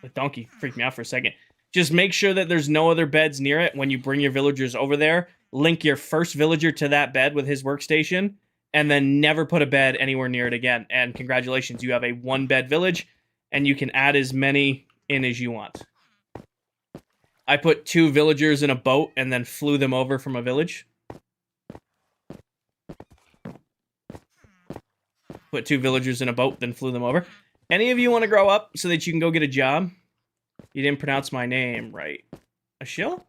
The donkey freaked me out for a second. Just make sure that there's no other beds near it when you bring your villagers over there. Link your first villager to that bed with his workstation, and then never put a bed anywhere near it again. And congratulations, you have a one-bed village, and you can add as many in as you want. I put 2 villagers in a boat and then flew them over from a village. Put 2 villagers in a boat, then flew them over. Any of you want to grow up so that you can go get a job? You didn't pronounce my name right. A shill?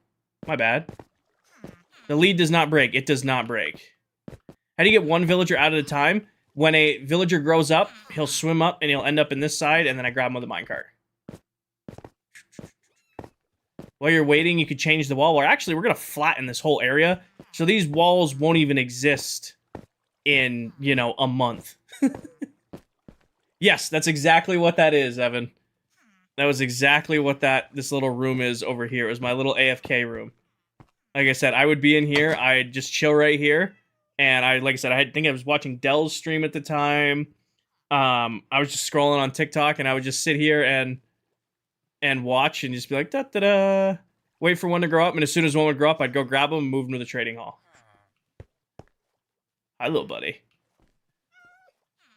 My bad. The lead does not break. It does not break. How do you get 1 villager out at a time? When a villager grows up, he'll swim up and he'll end up in this side, and then I grab him with a minecart. While you're waiting, you could change the wall. Or actually, we're going to flatten this whole area, so these walls won't even exist in, you know, a month. Yes, that's exactly what that is, Evan. That was exactly what this little room is over here. It was my little AFK room. Like I said, I would be in here. I'd just chill right here. And like I said, I think I was watching Dell's stream at the time. I was just scrolling on TikTok, and I would just sit here and watch and just be like, da-da-da. Wait for one to grow up, and as soon as one would grow up, I'd go grab them and move them to the trading hall. Hi, little buddy.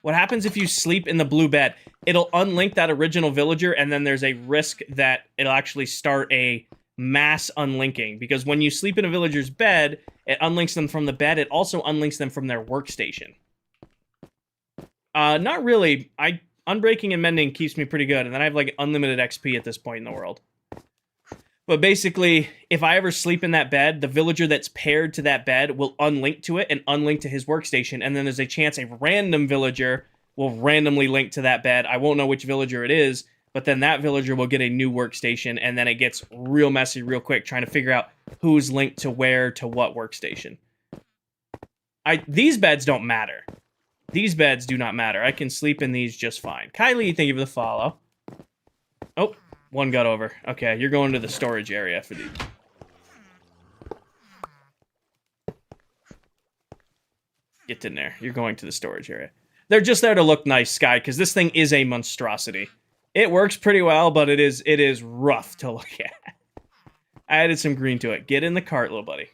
What happens if you sleep in the blue bed? It'll unlink that original villager, and then there's a risk that it'll actually start a mass unlinking. Because when you sleep in a villager's bed, it unlinks them from the bed. It also unlinks them from their workstation. Not really. Unbreaking and mending keeps me pretty good, and then I have like unlimited XP at this point in the world. But basically, if I ever sleep in that bed, the villager that's paired to that bed will unlink to it and unlink to his workstation, and then there's a chance a random villager will randomly link to that bed. I won't know which villager it is, but then that villager will get a new workstation, and then it gets real messy real quick trying to figure out who's linked to where to what workstation. These beds don't matter. These beds do not matter. I can sleep in these just fine. Kylie, thank you for the follow. Oh. One got over. Okay, you're going to the storage area for these. Get in there. You're going to the storage area. They're just there to look nice, Sky, because this thing is a monstrosity. It works pretty well, but it is rough to look at. I added some green to it. Get in the cart, little buddy.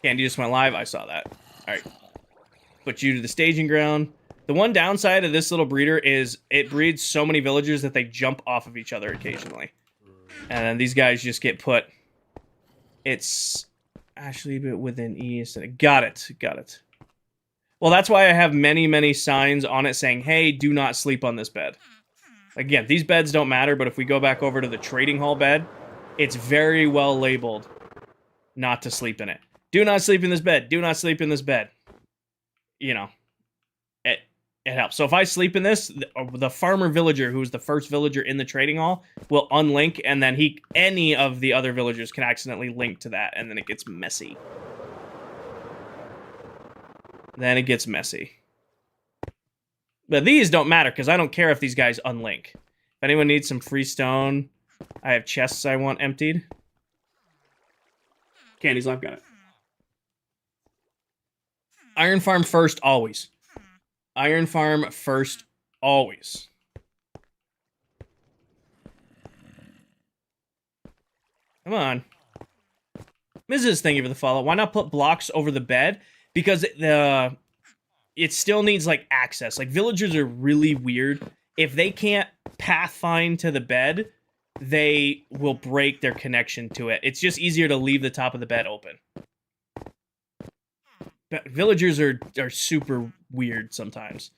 Candy just went live. I saw that. All right. Put you to the staging ground. The one downside of this little breeder is it breeds so many villagers that they jump off of each other occasionally. And then these guys just get put... It's actually within E. Got it. Got it. Well, that's why I have many, many signs on it saying, hey, do not sleep on this bed. Again, these beds don't matter, but if we go back over to the trading hall bed, it's very well labeled not to sleep in it. Do not sleep in this bed. Do not sleep in this bed. You know. It helps. So if I sleep in this, the farmer villager, who's the first villager in the trading hall, will unlink, and then any of the other villagers can accidentally link to that, and then it gets messy. Then it gets messy. But these don't matter, because I don't care if these guys unlink. If anyone needs some free stone, I have chests I want emptied. Candy's life, got it. Iron farm first, always. Iron farm first, always. Come on. Mrs. Thank you for the follow. Why not put blocks over the bed? Because it still needs, like, access. Like, villagers are really weird. If they can't pathfind to the bed, they will break their connection to it. It's just easier to leave the top of the bed open. But villagers are super weird sometimes.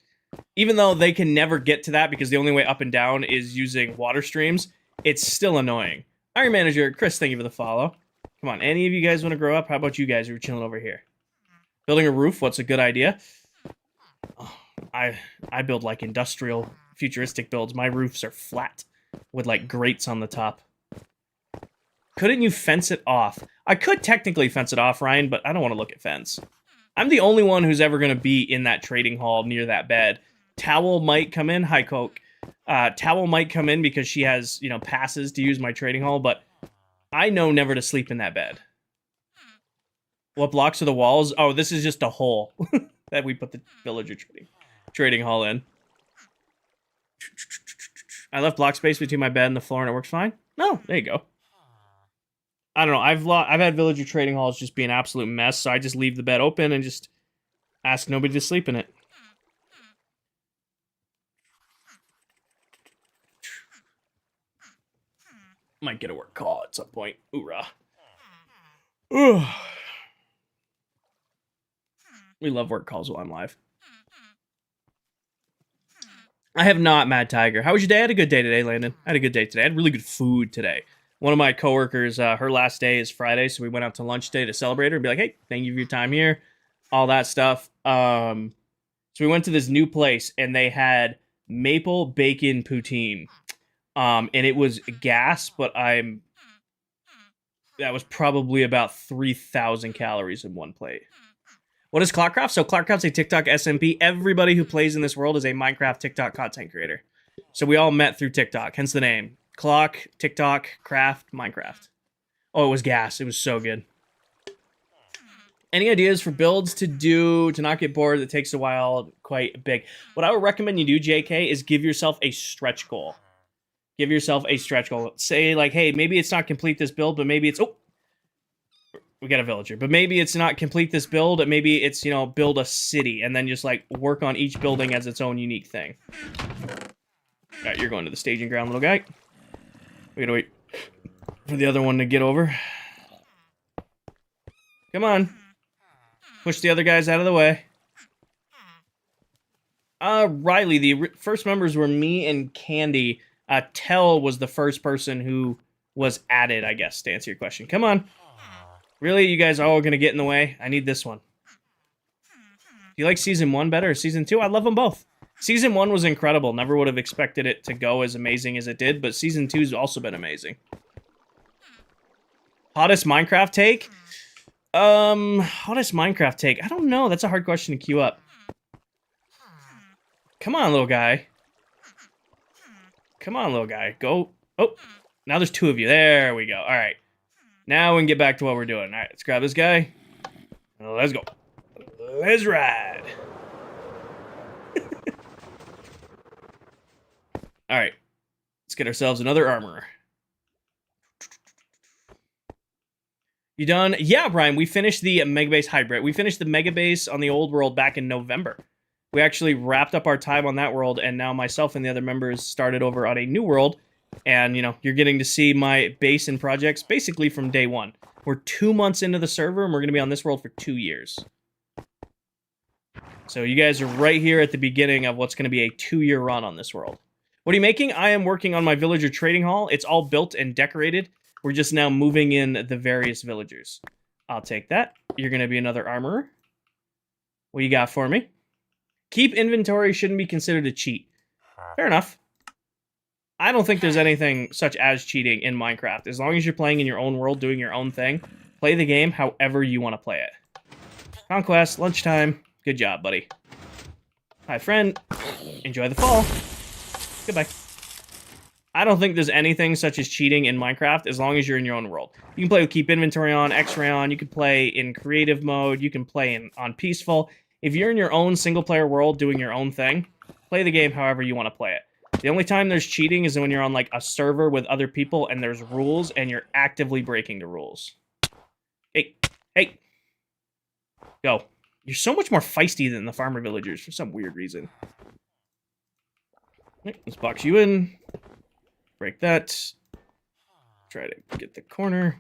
Even though they can never get to that because the only way up and down is using water streams, it's still annoying. Iron Manager, Chris, thank you for the follow. Come on, any of you guys want to grow up? How about you guys who are chilling over here? Building a roof, what's a good idea? Oh, I build like industrial, futuristic builds. My roofs are flat with like grates on the top. Couldn't you fence it off? I could technically fence it off, Ryan, but I don't want to look at fence. I'm the only one who's ever going to be in that trading hall near that bed. Towel might come in. Hi, Coke. Towel might come in because she has, you know, passes to use my trading hall, but I know never to sleep in that bed. What blocks are the walls? Oh, this is just a hole that we put the villager trading hall in. I left block space between my bed and the floor and it works fine? No, there you go. I don't know. I've had villager trading halls just be an absolute mess, so I just leave the bed open and just ask nobody to sleep in it. Might get a work call at some point. Hoorah. Ugh. We love work calls while I'm live. I have not, Mad Tiger. How was your day? I had a good day today, Landon. I had a good day today. I had really good food today. One of my coworkers, her last day is Friday, so we went out to lunch today to celebrate her and be like, hey, thank you for your time here. All that stuff. So we went to this new place, and they had maple bacon poutine. And it was gas, but that was probably about 3,000 calories in one plate. What is ClockCraft? So ClockCraft's a TikTok SMP. Everybody who plays in this world is a Minecraft TikTok content creator. So we all met through TikTok, hence the name. Clock, TikTok, Craft, Minecraft. Oh, it was gas. It was so good. Any ideas for builds to do to not get bored that takes a while? Quite big. What I would recommend you do, JK, is give yourself a stretch goal. Give yourself a stretch goal. Say, like, hey, maybe it's not complete this build, but maybe it's... Oh, we got a villager. But maybe it's not complete this build. Maybe it's, you know, build a city. And then just, like, work on each building as its own unique thing. All right, you're going to the staging ground, little guy. We gotta wait for the other one to get over. Come on. Push the other guys out of the way. Riley, the first members were me and Candy. Tell was the first person who was added, I guess, to answer your question. Come on. Really? You guys are all going to get in the way? I need this one. Do you like Season 1 better or Season 2? I love them both. Season 1 was incredible. Never would have expected it to go as amazing as it did, but Season 2's also been amazing. Hottest Minecraft take? Hottest Minecraft take? I don't know. That's a hard question to queue up. Come on, little guy. Come on, little guy. Go. Oh, now there's two of you. There we go. All right. Now we can get back to what we're doing. All right, let's grab this guy. Let's go. Let's ride. All right. Let's get ourselves another armorer. You done? Yeah, Brian, we finished the Megabase Hybrid. We finished the Megabase on the old world back in November. We actually wrapped up our time on that world, and now myself and the other members started over on a new world. And, you know, you're getting to see my base and projects basically from day one. We're 2 months into the server, and we're going to be on this world for 2 years. So you guys are right here at the beginning of what's going to be a 2-year run on this world. What are you making? I am working on my villager trading hall. It's all built and decorated. We're just now moving in the various villagers. I'll take that. You're going to be another armorer. What you got for me? Keep inventory shouldn't be considered a cheat. Fair enough. I don't think there's anything such as cheating in Minecraft. As long as you're playing in your own world, doing your own thing, play the game however you want to play it. Conquest, lunchtime. Good job, buddy. Hi, friend. Enjoy the fall. Goodbye. I don't think there's anything such as cheating in Minecraft as long as you're in your own world. You can play with Keep Inventory on, X-Ray on, you can play in creative mode, you can play on peaceful. If you're in your own single-player world doing your own thing, play the game however you want to play it. The only time there's cheating is when you're on, like, a server with other people and there's rules and you're actively breaking the rules. Hey, hey. Go. You're so much more feisty than the farmer villagers for some weird reason. Let's box you in. Break that. Try to get the corner.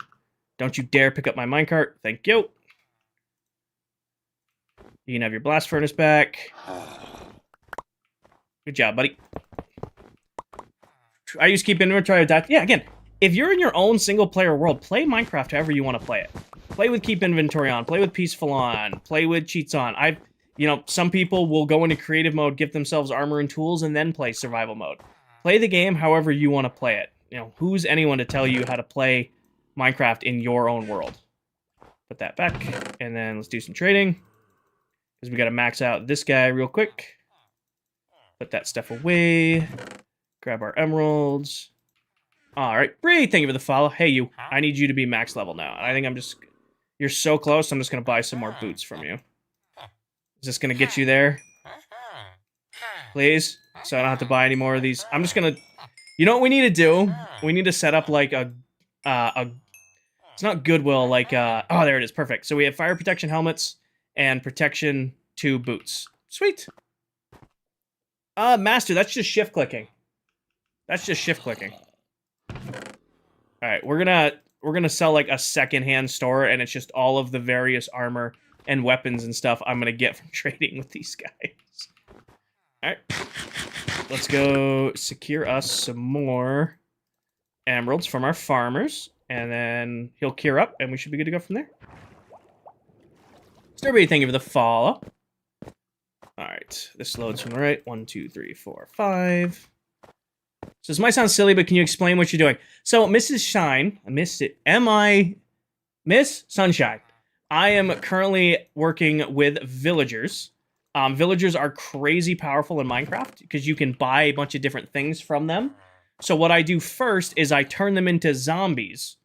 Don't you dare pick up my minecart. Thank you. You can have your blast furnace back. Good job, buddy. I use Keep Inventory. Yeah, again, if you're in your own single-player world, play Minecraft however you want to play it. Play with Keep Inventory on. Play with Peaceful on. Play with Cheats on. You know, some people will go into creative mode, give themselves armor and tools, and then play survival mode. Play the game however you want to play it. You know, who's anyone to tell you how to play Minecraft in your own world? Put that back, and then let's do some trading. Because we got to max out this guy real quick. Put that stuff away. Grab our emeralds. All right, Bree, thank you for the follow. Hey, you. I need you to be max level now. I think I'm just... You're so close, I'm just going to buy some more boots from you. Is this going to get you there? Please? So I don't have to buy any more of these. I'm just going to... You know what we need to do? We need to set up, like, a... It's not Goodwill, like... Oh, there it is. Perfect. So we have fire protection helmets and protection 2 boots. Sweet. Master, that's just shift clicking. That's just shift clicking. All right, we're gonna sell like a secondhand store, and it's just all of the various armor and weapons and stuff I'm gonna get from trading with these guys. All right, let's go secure us some more emeralds from our farmers, and then he'll cure up, and we should be good to go from there. Starbreed, thank you for the follow. All right, this loads from the right. 1, 2, 3, 4, 5. So this might sound silly, but can you explain what you're doing? So, Mrs. Shine, I missed it. Miss Sunshine? I am currently working with villagers. Villagers are crazy powerful in Minecraft because you can buy a bunch of different things from them. So what I do first is I turn them into zombies,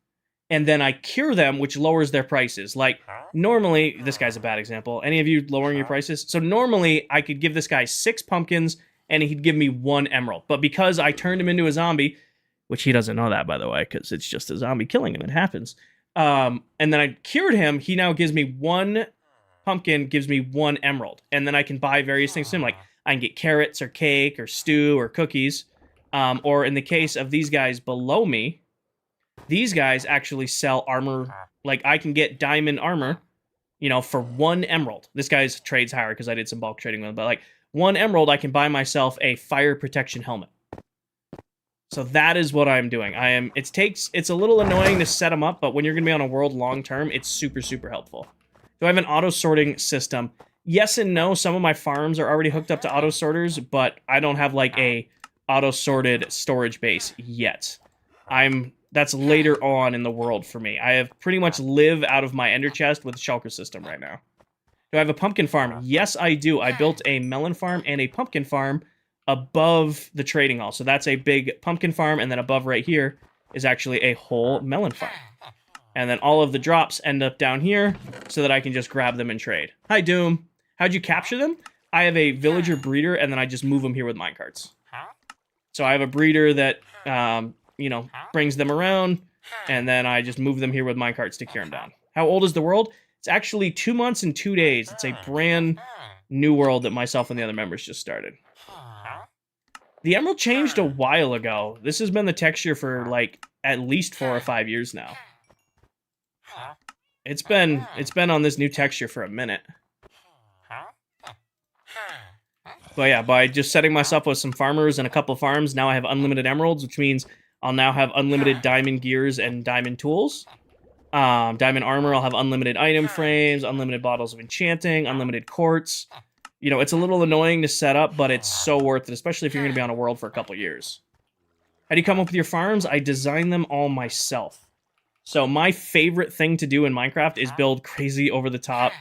and then I cure them, which lowers their prices. Like, normally, this guy's a bad example. Any of you lowering your prices? So normally, I could give this guy 6 pumpkins, and he'd give me 1 emerald. But because I turned him into a zombie, which he doesn't know that, by the way, because it's just a zombie killing him. It happens. And then I cured him. He now gives me 1 pumpkin, gives me 1 emerald. And then I can buy various things from him. Like, I can get carrots or cake or stew or cookies. Or in the case of these guys below me, these guys actually sell armor. Like, I can get diamond armor, you know, for 1 emerald. This guy's trades higher because I did some bulk trading with him. But, like, 1 emerald, I can buy myself a fire protection helmet. So that is what I'm doing. It's a little annoying to set them up, but when you're going to be on a world long term, it's super, super helpful. Do I have an auto-sorting system? Yes and no. Some of my farms are already hooked up to auto-sorters, but I don't have, like, a auto-sorted storage base yet. That's later on in the world for me. I have pretty much live out of my ender chest with the shulker system right now. Do I have a pumpkin farm? Yes, I do. I built a melon farm and a pumpkin farm above the trading hall. So that's a big pumpkin farm, and then above right here is actually a whole melon farm. And then all of the drops end up down here so that I can just grab them and trade. Hi, Doom. How'd you capture them? I have a villager breeder, and then I just move them here with minecarts. So I have a breeder that, you know, brings them around, and then I just move them here with minecarts to cure them down. How old is the world? It's actually 2 months and 2 days. It's a brand new world that myself and the other members just started. The emerald changed a while ago. This has been the texture for, like, at least 4 or 5 years now. It's been on this new texture for a minute. But yeah, by just setting myself with some farmers and a couple farms, now I have unlimited emeralds, which means I'll now have unlimited diamond gears and diamond tools. Diamond armor, I'll have unlimited item frames, unlimited bottles of enchanting, unlimited quartz. You know, it's a little annoying to set up, but it's so worth it, especially if you're going to be on a world for a couple years. How do you come up with your farms? I design them all myself. So my favorite thing to do in Minecraft is build crazy over-the-top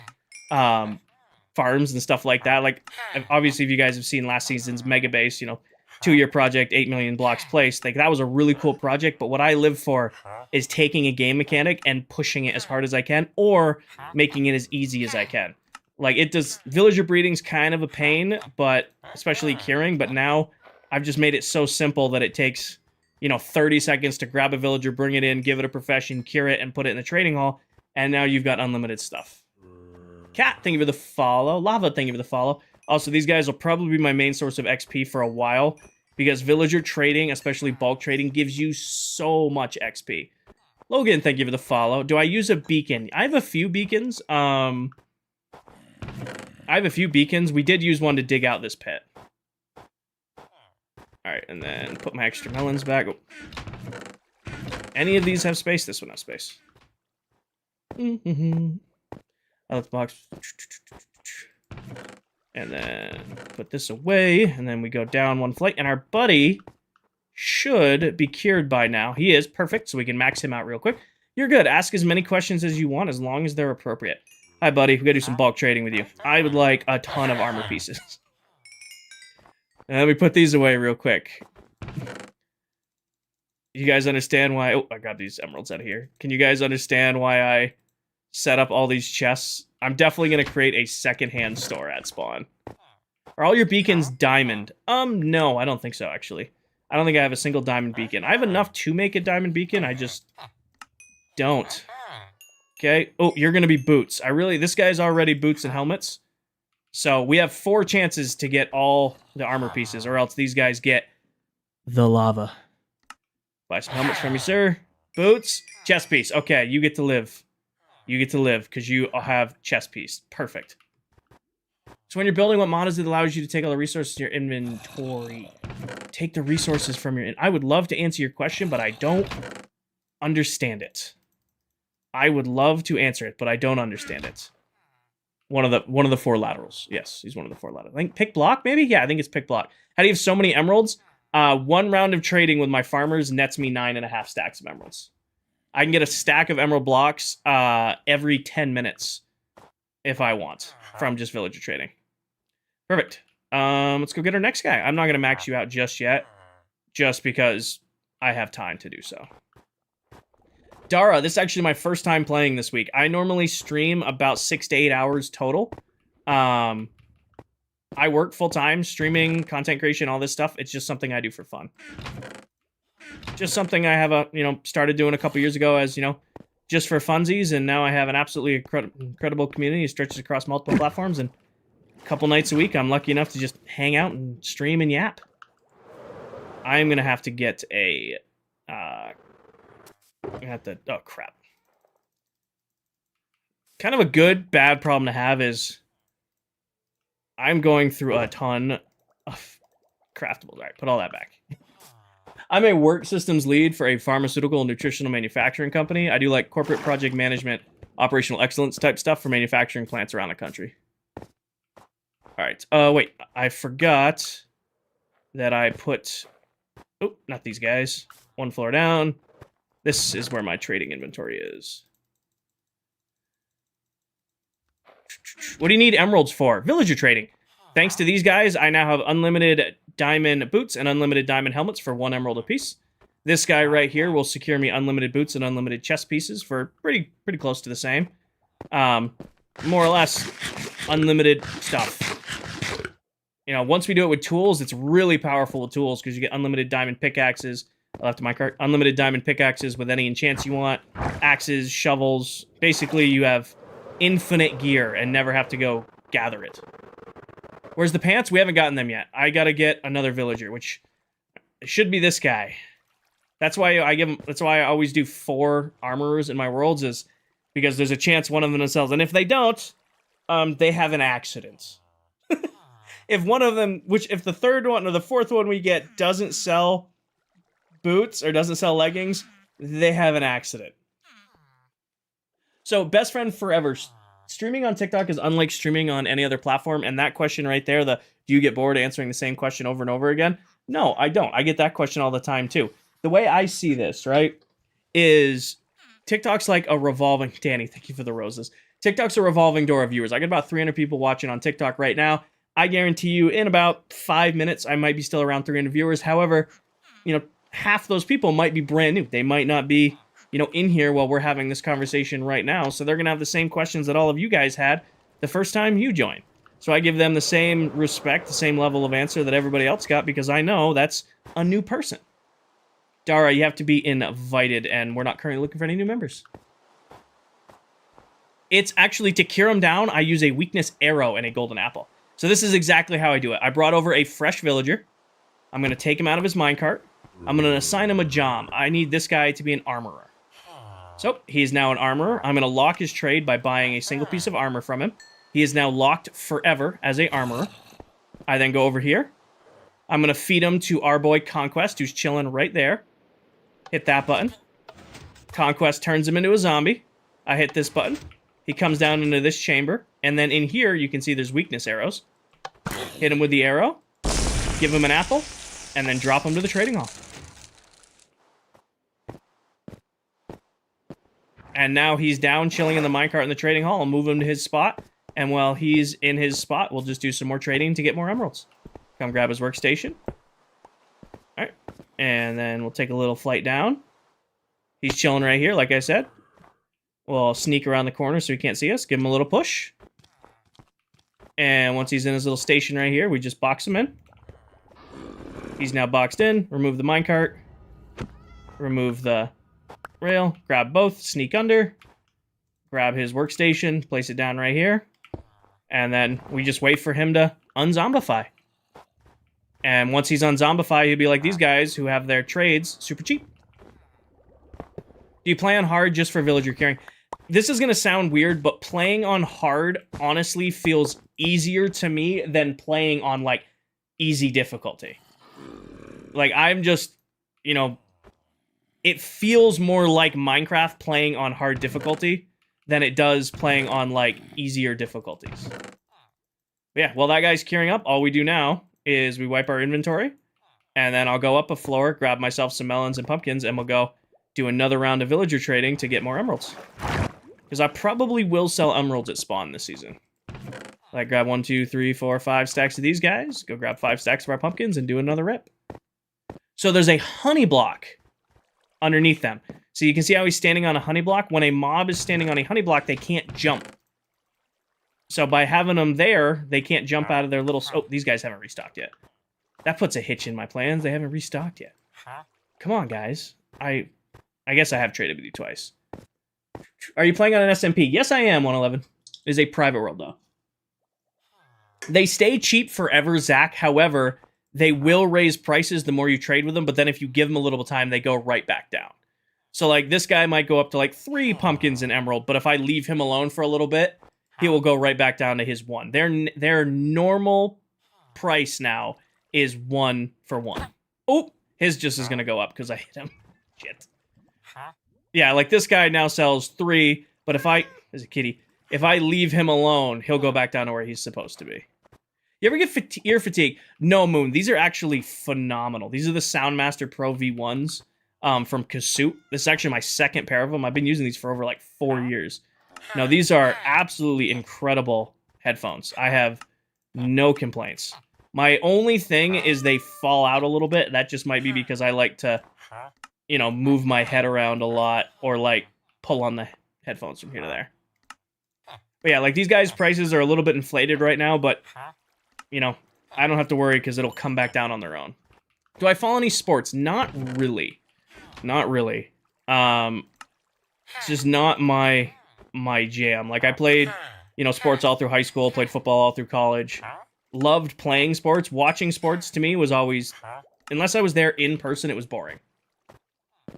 farms and stuff like that. Like, obviously, if you guys have seen last season's Mega Base, you know, 2-year project, 8 million blocks placed. Like, that was a really cool project, but what I live for is taking a game mechanic and pushing it as hard as I can, or making it as easy as I can. Like, villager breeding's kind of a pain, but especially curing, but now I've just made it so simple that it takes, you know, 30 seconds to grab a villager, bring it in, give it a profession, cure it, and put it in the trading hall, and now you've got unlimited stuff. Cat, thank you for the follow. Lava, thank you for the follow. Also, these guys will probably be my main source of XP for a while, because villager trading, especially bulk trading, gives you so much XP. Logan, thank you for the follow. Do I use a beacon? I have a few beacons. We did use one to dig out this pit. Alright, and then put my extra melons back. Oh. Any of these have space? This one has space. Out box. And then put this away, and then we go down 1 flight, and our buddy should be cured by now. He is perfect, so we can max him out real quick. You're good. Ask as many questions as you want, as long as they're appropriate. Hi, buddy. We gotta do some bulk trading with you. I would like a ton of armor pieces. And let me put these away real quick. You guys understand why... Oh, I got these emeralds out of here. Can you guys understand why I set up all these chests? I'm definitely going to create a secondhand store at spawn. Are all your beacons diamond? No, I don't think so, actually. I don't think I have a single diamond beacon. I have enough to make a diamond beacon, I just don't. Okay. Oh, you're going to be boots. This guy's already boots and helmets. So we have 4 chances to get all the armor pieces, or else these guys get the lava. Buy some helmets from me, sir. Boots, chest piece. Okay, you get to live. You get to live because you have chest piece. Perfect. So when you're building, what mod is it allows you to take all the resources in your inventory? Take the resources from your... I would love to answer your question, but I don't understand it. I would love to answer it, but I don't understand it. One of the 4 laterals. Yes, he's one of the 4 laterals. I think pick block, maybe? Yeah, I think it's pick block. How do you have so many emeralds? 1 round of trading with my farmers nets me 9.5 stacks of emeralds. I can get a stack of emerald blocks every 10 minutes if I want from just villager trading. Perfect. Let's go get our next guy. I'm not going to max you out just yet, just because I have time to do so. Dara, this is actually my first time playing this week. I normally stream about 6 to 8 hours total. I work full-time, streaming, content creation, all this stuff. It's just something I do for fun. Just something I have started doing a couple years ago as, just for funsies, and now I have an absolutely incredible community. It stretches across multiple platforms, and a couple nights a week, I'm lucky enough to just hang out and stream and yap. I'm gonna have to get a, oh crap. Kind of a good, bad problem to have is I'm going through a ton of craftables. All right, put all that back. I'm a work systems lead for a pharmaceutical and nutritional manufacturing company. I do like corporate project management, operational excellence type stuff for manufacturing plants around the country. All right. Wait, I forgot that I put... Oh, not these guys. 1 floor down. This is where my trading inventory is. What do you need emeralds for? Villager trading. Thanks to these guys, I now have unlimited diamond boots and unlimited diamond helmets for 1 emerald apiece. This guy right here will secure me unlimited boots and unlimited chest pieces for pretty close to the same. More or less unlimited stuff. Once we do it with tools, it's really powerful with tools because you get unlimited diamond pickaxes. I left my cart. Unlimited diamond pickaxes with any enchants you want. Axes, shovels. Basically, you have infinite gear and never have to go gather it. Where's the pants? We haven't gotten them yet. I gotta get another villager, which should be this guy. That's why I give him. That's why I always do 4 armorers in my worlds, is because there's a chance one of them sells, and if they don't, they have an accident. If one of them, if the 3rd one or the 4th one we get doesn't sell boots or doesn't sell leggings, they have an accident. So, best friend forever. Streaming on TikTok is unlike streaming on any other platform, and that question right there, do you get bored answering the same question over and over again? No, I don't. I get that question all the time, too. The way I see this, right, is TikTok's like a revolving... Danny, thank you for the roses. TikTok's a revolving door of viewers. I get about 300 people watching on TikTok right now. I guarantee you, in about 5 minutes, I might be still around 300 viewers. However, half those people might be brand new. They might not be... in here while we're having this conversation right now. So they're going to have the same questions that all of you guys had the first time you joined. So I give them the same respect, the same level of answer that everybody else got, because I know that's a new person. Dara, you have to be invited, and we're not currently looking for any new members. It's actually, to cure them down, I use a weakness arrow and a golden apple. So this is exactly how I do it. I brought over a fresh villager. I'm going to take him out of his minecart. I'm going to assign him a job. I need this guy to be an armorer. So, he's now an armorer. I'm going to lock his trade by buying a single piece of armor from him. He is now locked forever as a armorer. I then go over here. I'm going to feed him to our boy Conquest, who's chilling right there. Hit that button. Conquest turns him into a zombie. I hit this button. He comes down into this chamber. And then in here, you can see there's weakness arrows. Hit him with the arrow. Give him an apple. And then drop him to the trading hall. And now he's down chilling in the minecart in the trading hall. I'll move him to his spot. And while he's in his spot, we'll just do some more trading to get more emeralds. Come grab his workstation. Alright. And then we'll take a little flight down. He's chilling right here, like I said. We'll sneak around the corner so he can't see us. Give him a little push. And once he's in his little station right here, we just box him in. He's now boxed in. Remove the minecart. Remove the rail. Grab both. Sneak under. Grab his workstation. Place it down right here. And then we just wait for him to unzombify. And once he's unzombified, he'll be like these guys who have their trades super cheap. Do you play on hard just for villager carrying? This is going to sound weird, but playing on hard honestly feels easier to me than playing on, like, easy difficulty. Like, I'm just, you know, it feels more like Minecraft playing on hard difficulty than it does playing on, like, easier difficulties. But yeah, well, that guy's curing up. All we do now is we wipe our inventory, and then I'll go up a floor, grab myself some melons and pumpkins, and we'll go do another round of villager trading to get more emeralds. Because I probably will sell emeralds at spawn this season. Like, grab 1, 2, 3, 4, 5 stacks of these guys, go grab 5 stacks of our pumpkins, and do another rip. So there's a honey block underneath them. So you can see how he's standing on a honey block. When a mob is standing on a honey block, they can't jump. So by having them there, they can't jump out of their little... Oh, these guys haven't restocked yet. That puts a hitch in my plans. They haven't restocked yet. Come on, guys. I guess I have traded with you twice. Are you playing on an SMP? Yes, I am, 111. It is a private world, though. They stay cheap forever, Zach. However, they will raise prices the more you trade with them, but then if you give them a little time, they go right back down. So, like, this guy might go up to, like, 3 pumpkins and emerald, but if I leave him alone for a little bit, he will go right back down to his 1. Their normal price now is 1 for 1. Oh, his just is going to go up because I hit him. Shit. Yeah, like, this guy now sells 3, but if I... There's a kitty. If I leave him alone, he'll go back down to where he's supposed to be. You ever get ear fatigue? No, Moon. These are actually phenomenal. These are the Soundmaster Pro V1s from Kasoot. This is actually my second pair of them. I've been using these for over, like, 4 years. No, these are absolutely incredible headphones. I have no complaints. My only thing is they fall out a little bit. That just might be because I like to, you know, move my head around a lot or, like, pull on the headphones from here to there. But yeah, like, these guys' prices are a little bit inflated right now, but, you know, I don't have to worry because it'll come back down on their own. Do I follow any sports? Not really. Not really. It's just not my jam. Like, I played, you know, sports all through high school, played football all through college. Loved playing sports. Watching sports, to me, was always... Unless I was there in person, it was boring.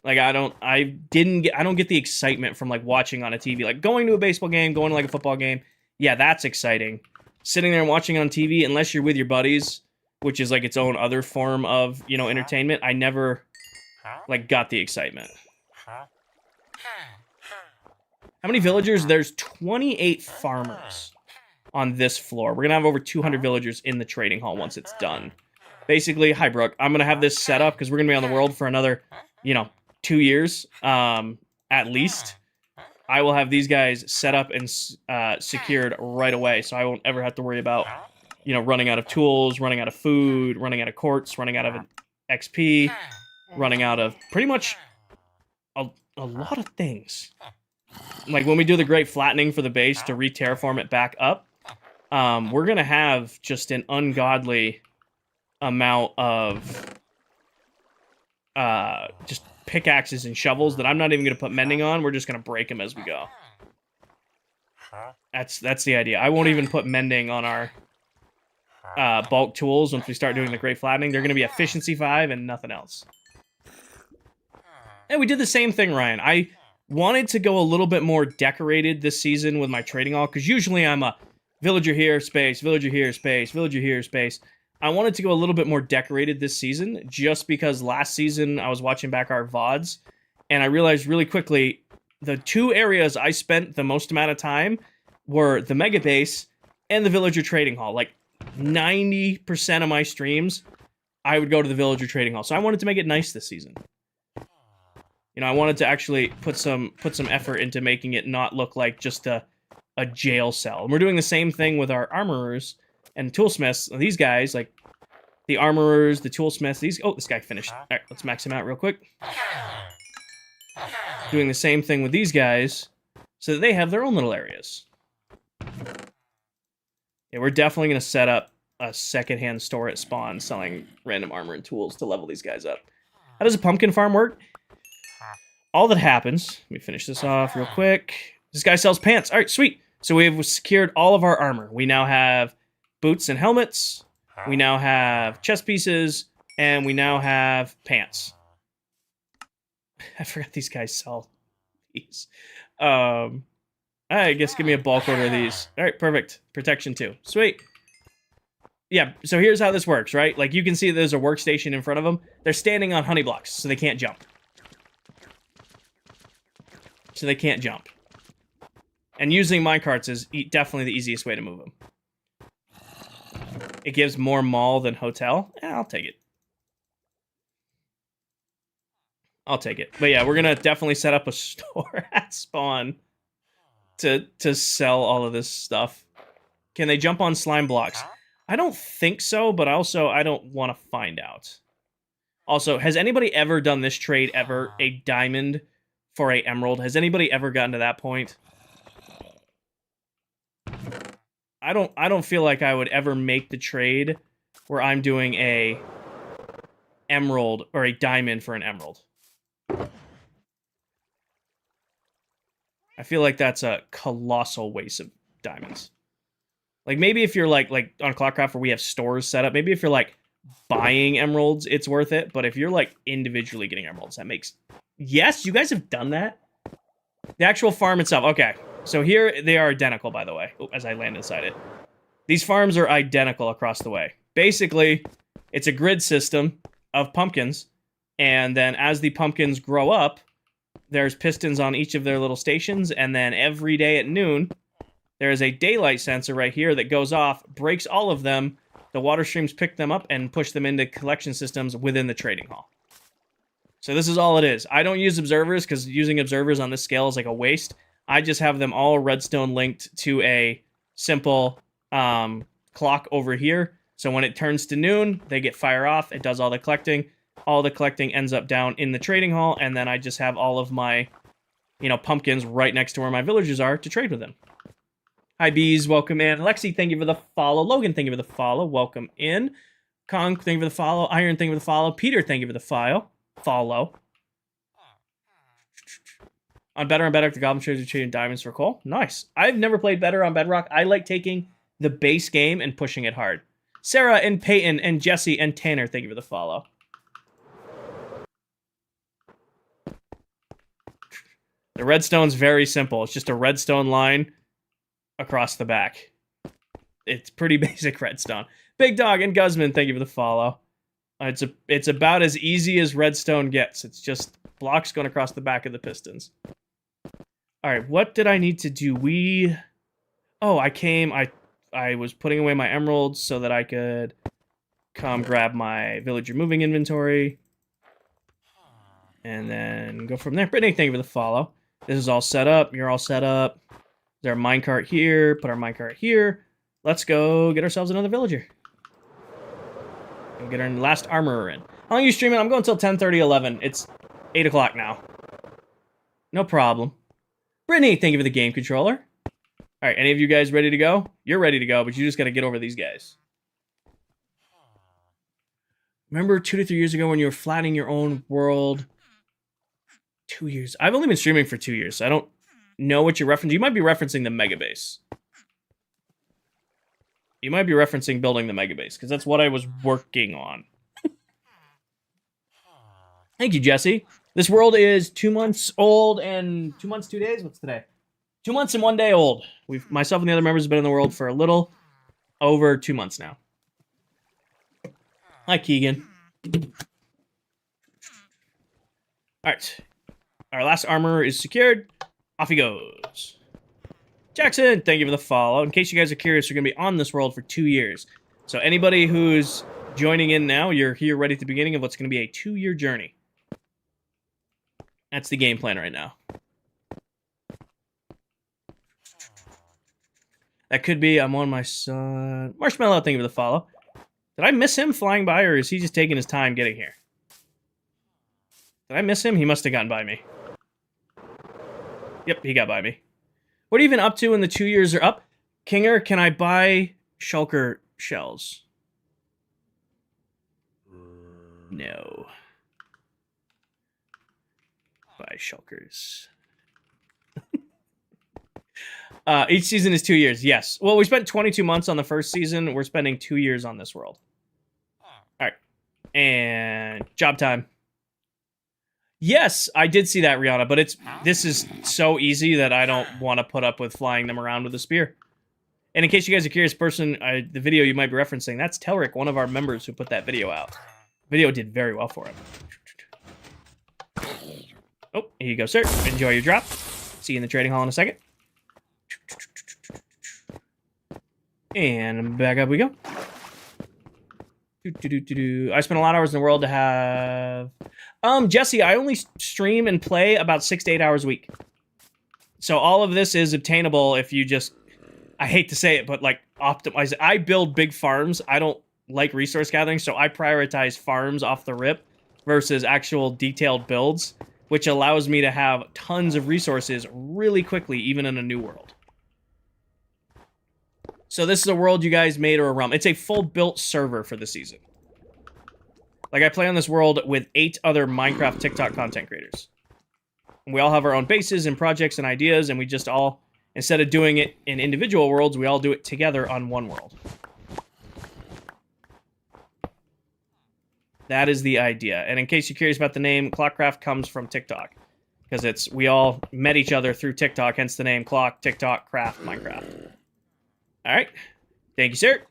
Like, I don't get the excitement from, like, watching on a TV. Like, going to a baseball game, going to, like, a football game, yeah, that's exciting. Sitting there and watching on TV, unless you're with your buddies, which is, like, its own other form of, you know, entertainment, I never, like, got the excitement. How many villagers? There's 28 farmers on this floor. We're going to have over 200 villagers in the trading hall once it's done. Basically, hi, Brooke. I'm going to have this set up because we're going to be on the world for another, you know, 2 years, at least. I will have these guys set up and secured right away, so I won't ever have to worry about, you know, running out of tools, running out of food, running out of quartz, running out of XP, running out of pretty much a lot of things. Like, when we do the great flattening for the base to re-terraform it back up, we're going to have just an ungodly amount of just pickaxes and shovels that I'm not even going to put mending on. We're just going to break them as we go. That's the idea. I won't even put mending on our bulk tools once we start doing the great flattening. They're going to be efficiency 5 and nothing else. And we did the same thing, Ryan. I wanted to go a little bit more decorated this season with my trading hall, because usually I'm a villager here, space, villager here, space, villager here, space. I wanted to go a little bit more decorated this season, just because last season I was watching back our VODs, and I realized really quickly the 2 areas I spent the most amount of time were the mega base and the villager trading hall. Like, 90% of my streams, I would go to the villager trading hall. So I wanted to make it nice this season. You know, I wanted to actually put some effort into making it not look like just a jail cell. And we're doing the same thing with our armorers and toolsmiths. These guys, like the armorers, the toolsmiths, these... Oh, this guy finished. All right, let's max him out real quick. Doing the same thing with these guys so that they have their own little areas. Yeah, we're definitely going to set up a secondhand store at spawn selling random armor and tools to level these guys up. How does a pumpkin farm work? All that happens... Let me finish this off real quick. This guy sells pants. All right, sweet. So we have secured all of our armor. We now have boots and helmets. We now have chest pieces. And we now have pants. I forgot these guys sell these. I guess give me a bulk order of these. All right, perfect. Protection 2. Sweet. Yeah, so here's how this works, right? Like, you can see there's a workstation in front of them. They're standing on honey blocks, so they can't jump. So they can't jump. And using minecarts is definitely the easiest way to move them. It gives more mall than hotel. I'll take it. I'll take it. But yeah, we're going to definitely set up a store at spawn to sell all of this stuff. Can they jump on slime blocks? I don't think so, but also I don't want to find out. Also, has anybody ever done this trade ever? A diamond for a emerald? Has anybody ever gotten to that point? I don't feel like I would ever make the trade where I'm doing a emerald or a diamond for an emerald. I feel like that's a colossal waste of diamonds. Like, maybe if you're like on ClockCraft where we have stores set up, maybe if you're like buying emeralds, it's worth it. But if you're like individually getting emeralds, that makes... Yes, you guys have done that? The actual farm itself. Okay. So here they are identical, by the way, as I land inside it. These farms are identical across the way. Basically, it's a grid system of pumpkins. And then as the pumpkins grow up, there's pistons on each of their little stations. And then every day at noon, there is a daylight sensor right here that goes off, breaks all of them. The water streams pick them up and push them into collection systems within the trading hall. So this is all it is. I don't use observers because using observers on this scale is like a waste. I just have them all redstone linked to a simple clock over here. So when it turns to noon, they get fire off. It does all the collecting. All the collecting ends up down in the trading hall. And then I just have all of my, pumpkins right next to where my villagers are to trade with them. Hi, Bees. Welcome in. Lexi, thank you for the follow. Logan, thank you for the follow. Welcome in. Kong, thank you for the follow. Iron, thank you for the follow. Peter, thank you for the follow. On Better on Bedrock, the Goblin Traders are trading diamonds for coal. Nice. I've never played Better on Bedrock. I like taking the base game and pushing it hard. Sarah and Peyton and Jesse and Tanner, thank you for the follow. The redstone's very simple. It's just a redstone line across the back. It's pretty basic redstone. Big Dog and Guzman, thank you for the follow. It's about as easy as redstone gets. It's just blocks going across the back of the pistons. All right, what did I need to do? I was putting away my emeralds so that I could come grab my villager moving inventory. And then go from there. Brittany, thank you for the follow. This is all set up. You're all set up. There's our minecart here. Put our minecart here. Let's go get ourselves another villager. And get our last armorer in. How long are you streaming? I'm going until 10:30, 11. It's 8 o'clock now. No problem. Brittany, thank you for the game controller. All right, any of you guys ready to go? You're ready to go, but you just got to get over these guys. Remember 2 to 3 years ago when you were flattening your own world? 2 years. I've only been streaming for 2 years, so I don't know what you're referencing. You might be referencing the mega base. You might be referencing building the mega base, because that's what I was working on. Thank you, Jesse. This world is 2 months old and 2 months, 2 days. What's today? 2 months and 1 day old. Myself and the other members have been in the world for a little over 2 months now. Hi, Keegan. All right. Our last armor is secured. Off he goes. Jackson, thank you for the follow. In case you guys are curious, you're going to be on this world for 2 years. So anybody who's joining in now, you're here right at the beginning of what's going to be a 2-year journey. That's the game plan right now. That could be, I'm on my son. Marshmallow, thank you for the follow. Did I miss him flying by, or is he just taking his time getting here? Did I miss him? He must have gotten by me. Yep, he got by me. What are you even up to when the 2 years are up? Kinger, can I buy shulker shells? No. Buy shulkers. Each season is 2 years. Yes. Well, we spent 22 months on the first season. We're spending 2 years on this world. All right. And job time. Yes, I did see that, Rihanna, but this is so easy that I don't want to put up with flying them around with a spear. And in case you guys are curious, the video you might be referencing, that's Telric, one of our members who put that video out. Video did very well for him. Oh, here you go, sir. Enjoy your drop. See you in the trading hall in a second. And back up we go. I spent a lot of hours in the world to have... Jesse, I only stream and play about 6 to 8 hours a week. So all of this is obtainable if you just... I hate to say it, but like optimize it. I build big farms. I don't like resource gathering, so I prioritize farms off the rip versus actual detailed builds, which allows me to have tons of resources really quickly, even in a new world. So this is a world you guys made or a realm. It's a full built server for the season. Like, I play on this world with 8 other Minecraft TikTok content creators. And we all have our own bases and projects and ideas, and we just all, instead of doing it in individual worlds, we all do it together on one world. That is the idea. And in case you're curious about the name, ClockCraft comes from TikTok. Because we all met each other through TikTok, hence the name Clock, TikTok, Craft, Minecraft. Alright. Thank you, sir.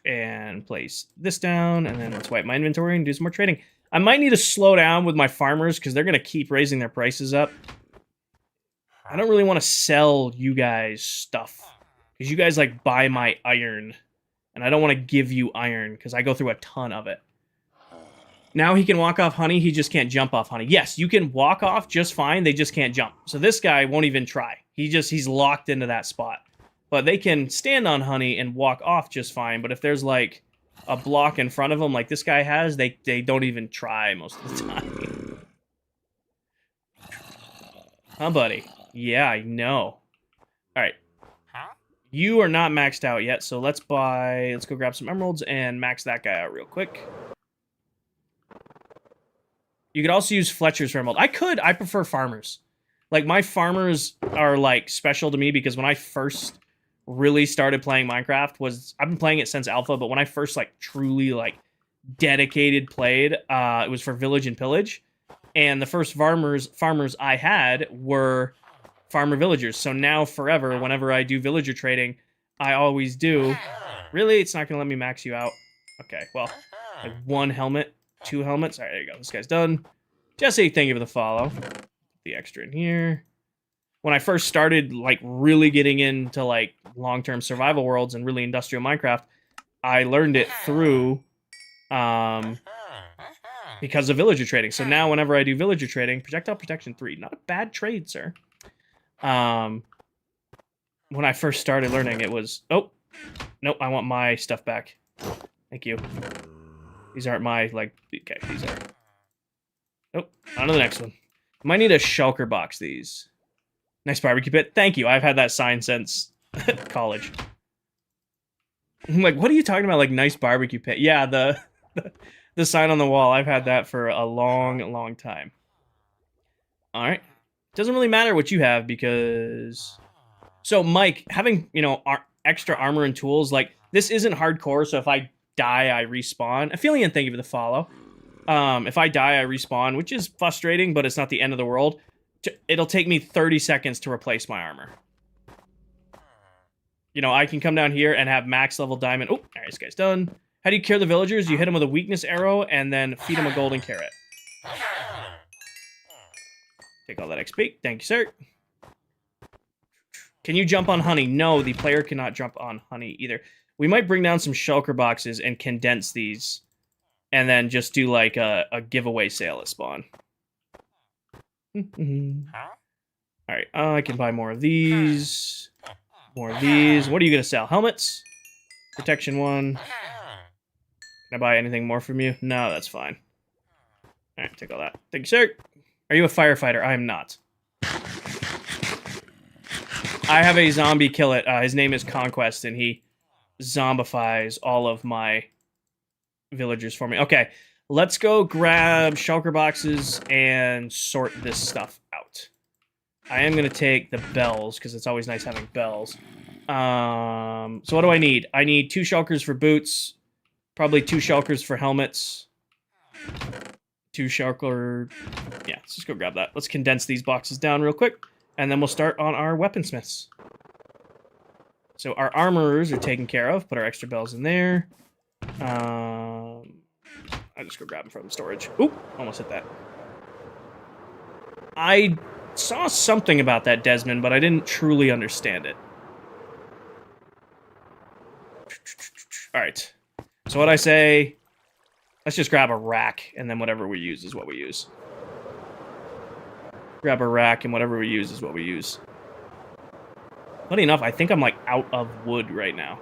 And place this down, and then let's wipe my inventory and do some more trading. I might need to slow down with my farmers, because they're going to keep raising their prices up. I don't really want to sell you guys stuff, because you guys, like, buy my iron. And I don't want to give you iron, because I go through a ton of it. Now he can walk off honey, he just can't jump off honey. Yes, you can walk off just fine, they just can't jump. So this guy won't even try. He's locked into that spot. But they can stand on honey and walk off just fine, but if there's, like, a block in front of them like this guy has, they don't even try most of the time. Huh, buddy? Yeah, I know. Alright. You are not maxed out yet, so let's go grab some emeralds and max that guy out real quick. You could also use Fletchers for emerald. I prefer farmers. Like, my farmers are, like, special to me because when I first really started playing Minecraft I've been playing it since alpha, but when I first, like, truly, like, dedicated played, it was for Village and Pillage. And the first farmers I had were farmer villagers. So now forever, whenever I do villager trading, I always do. Really? It's not going to let me max you out? Okay, well, like 1 helmet, 2 helmets. All right, there you go. This guy's done. Jesse, thank you for the follow. The extra in here. When I first started, like, really getting into, like, long-term survival worlds and really industrial Minecraft, I learned it through, because of villager trading. So now whenever I do villager trading, projectile protection 3, not a bad trade, sir. When I first started learning, it was... Oh! Nope, I want my stuff back. Thank you. These aren't my, like... Okay, these are... Nope, on to the next one. Might need a shulker box, these. Nice barbecue pit. Thank you, I've had that sign since college. I'm like, what are you talking about, like, nice barbecue pit? Yeah, the sign on the wall, I've had that for a long, long time. Alright. Doesn't really matter what you have, because... So, Mike, having, you know, extra armor and tools, like, this isn't hardcore, so if I die, I respawn. Aphelion, thank you for the follow. If I die, I respawn, which is frustrating, but it's not the end of the world. It'll take me 30 seconds to replace my armor. You know, I can come down here and have max level diamond. Oh, alright, this guy's done. How do you cure the villagers? You hit them with a weakness arrow, and then feed them a golden carrot. Take all that XP. Thank you, sir. Can you jump on honey? No, the player cannot jump on honey either. We might bring down some shulker boxes and condense these. And then just do, like, a giveaway sale at spawn. Alright, I can buy more of these. More of these. What are you going to sell? Helmets? Protection 1. Can I buy anything more from you? No, that's fine. Alright, take all that. Thank you, sir. Are you a firefighter? I am not. I have a zombie kill it. His name is Conquest, and he zombifies all of my villagers for me. Okay, let's go grab shulker boxes and sort this stuff out. I am going to take the bells, because it's always nice having bells. So what do I need? I need 2 shulkers for boots, probably 2 shulkers for helmets. 2 shulker. Yeah, let's just go grab that. Let's condense these boxes down real quick, and then we'll start on our weaponsmiths. So our armorers are taken care of. Put our extra bells in there. I just go grab them from storage. Oop, almost hit that. I saw something about that, Desmond, but I didn't truly understand it. All right. So what I say, let's just grab a rack, and then whatever we use is what we use. Grab a rack, and whatever we use is what we use. Funny enough, I think I'm, like, out of wood right now.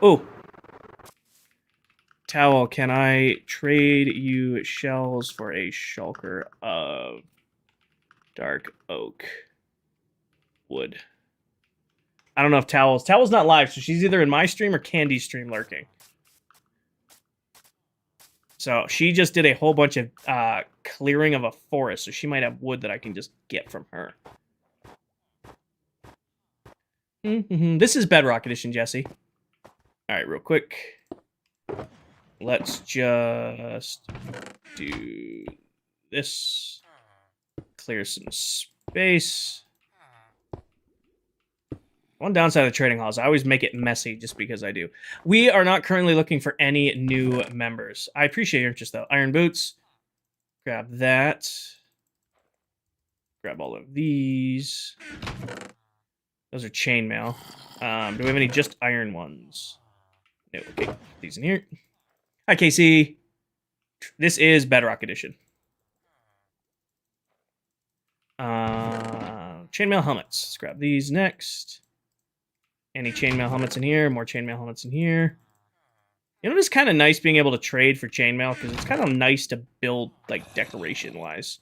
Oh. Towel, can I trade you shells for a shulker of dark oak wood? I don't know if Towel's not live, so she's either in my stream or Candy's stream lurking. So she just did a whole bunch of clearing of a forest, so she might have wood that I can just get from her. This is Bedrock Edition, Jesse. All right, real quick. Let's just do this. Clear some space. One downside of the trading halls, I always make it messy just because I do. We are not currently looking for any new members. I appreciate your interest, though. Iron boots. Grab that. Grab all of these. Those are chainmail. Do we have any just iron ones? No. Okay, put these in here. Hi, Casey. This is Bedrock Edition. Chainmail helmets. Let's grab these next. Any chainmail helmets in here? More chainmail helmets in here. You know, it's kind of nice being able to trade for chainmail because it's kind of nice to build, like, decoration-wise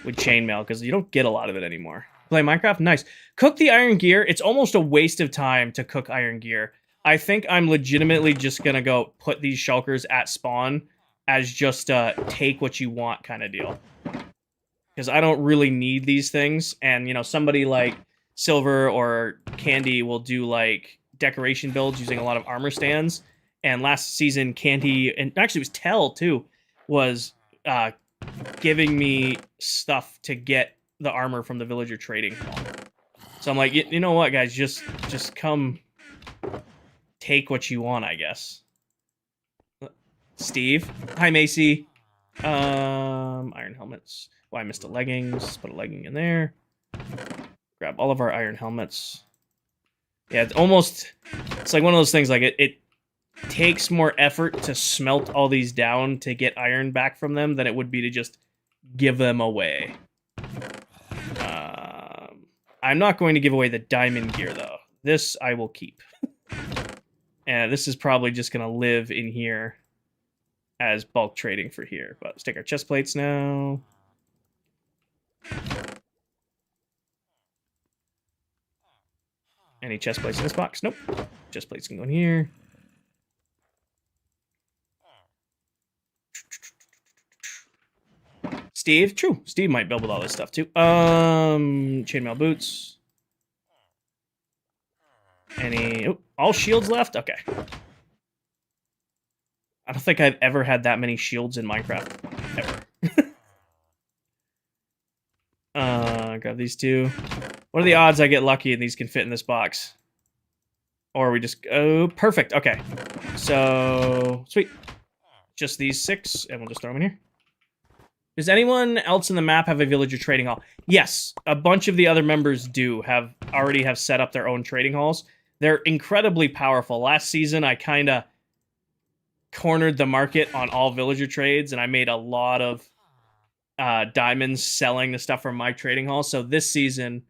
with chainmail because you don't get a lot of it anymore. Play Minecraft? Nice. Cook the iron gear. It's almost a waste of time to cook iron gear. I think I'm legitimately just going to go put these shulkers at spawn as just a take what you want kind of deal. Because I don't really need these things. And, you know, somebody like Silver or Candy will do, like, decoration builds using a lot of armor stands. And last season, Candy, and actually it was Tell, too, was giving me stuff to get the armor from the villager trading hall. So I'm like, you know what, guys? Just come take what you want, I guess. Steve. Hi, Macy. Iron helmets. Oh, I missed a leggings. Put a legging in there. Grab all of our iron helmets. Yeah, it's like one of those things, like it takes more effort to smelt all these down to get iron back from them than it would be to just give them away. I'm not going to give away the diamond gear, though. This I will keep. And this is probably just going to live in here as bulk trading for here. But let's take our chest plates now. Any chest plates in this box? Nope. Chest plates can go in here. Steve? True. Steve might build with all this stuff, too. Chainmail boots. Any... Oh, all shields left? Okay. I don't think I've ever had that many shields in Minecraft. Ever. Grab these two. What are the odds I get lucky and these can fit in this box? Or we just... Oh, perfect. Okay. So, sweet. Just these 6, and we'll just throw them in here. Does anyone else in the map have a villager trading hall? Yes, a bunch of the other members do already have set up their own trading halls. They're incredibly powerful. Last season, I kind of cornered the market on all villager trades, and I made a lot of diamonds selling the stuff from my trading hall. So this season,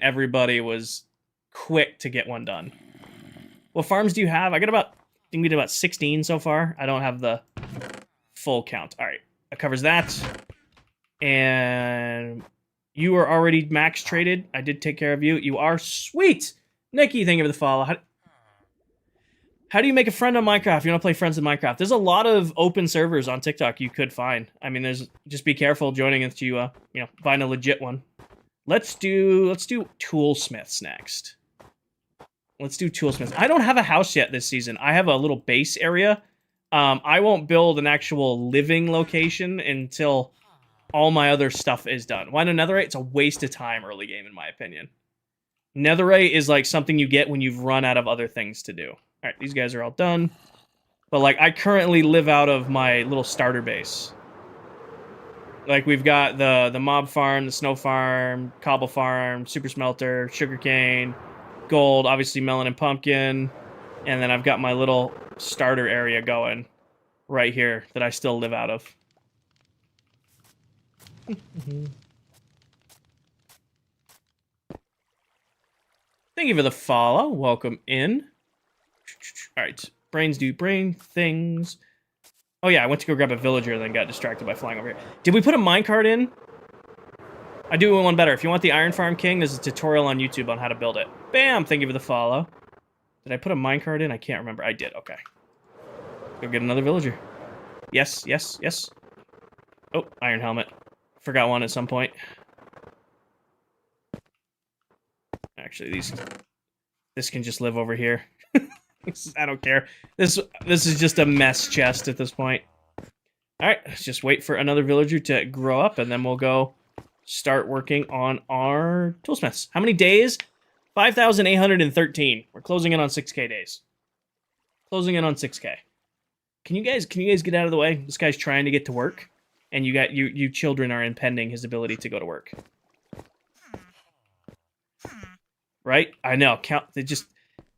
everybody was quick to get one done. What farms do you have? I think we did about 16 so far. I don't have the full count. All right, that covers that. And you are already max traded. I did take care of you. You are sweet. Nikki, thank you for the follow. How do you make a friend on Minecraft? If you want to play friends in Minecraft, there's a lot of open servers on TikTok you could find. I mean, just be careful joining if you find a legit one. Let's do toolsmiths next. Let's do toolsmiths. I don't have a house yet this season. I have a little base area I won't build an actual living location until all my other stuff is done. Why no netherite? It's a waste of time early game, in my opinion. Netherite is like something you get when you've run out of other things to do. All right, these guys are all done. But like, I currently live out of my little starter base. Like, we've got the mob farm, the snow farm, cobble farm, super smelter, sugarcane, gold, obviously melon and pumpkin. And then I've got my little starter area going right here that I still live out of. Thank you for the follow. Welcome in. All right, brains do brain things. Oh yeah, I went to go grab a villager and then got distracted by flying over here. Did we put a minecart in? I do one better. If you want the Iron Farm King, there's a tutorial on YouTube on how to build it. Bam! Thank you for the follow. Did I put a minecart in? I can't remember. I did. Okay. Go get another villager. Yes, yes, yes. Oh, iron helmet. Forgot one at some point. Actually, this can just live over here. I don't care. This is just a mess chest at this point. All right, let's just wait for another villager to grow up, and then we'll go start working on our toolsmiths. How many days? 5,813. We're closing in on 6K days. Closing in on 6K. Can you guys get out of the way? This guy's trying to get to work, and you children are impeding his ability to go to work. Right? I know.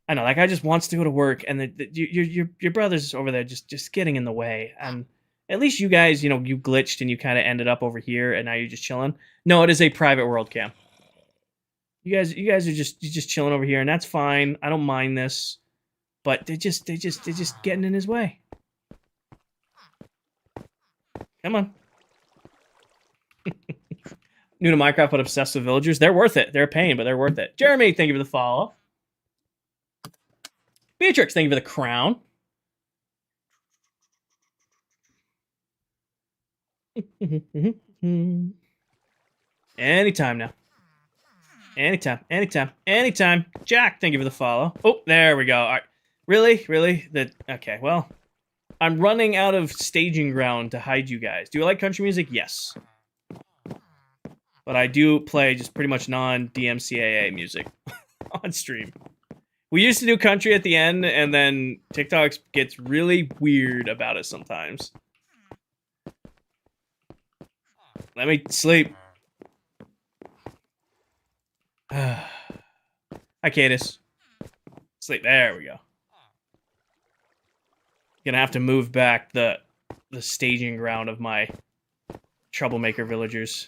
I know. That guy just wants to go to work, and your brother's over there just getting in the way. And at least you guys, you glitched and you kind of ended up over here, and now you're just chilling. No, it is a private world, Cam. You guys are just chilling over here, and that's fine. I don't mind this, but they're just getting in his way. Come on. New to Minecraft, but obsessed with villagers. They're worth it. They're a pain, but they're worth it. Jeremy, thank you for the follow. Beatrix, thank you for the crown. Anytime now. Anytime. Jack, thank you for the follow. Oh, there we go. All right. Really? Okay, well, I'm running out of staging ground to hide you guys. Do you like country music? Yes. But I do play just pretty much non-DMCAA music on stream. We used to do country at the end, and then TikTok gets really weird about it sometimes. Let me sleep. Hi, Cadis. Sleep. There we go. Gonna have to move back the staging ground of my troublemaker villagers.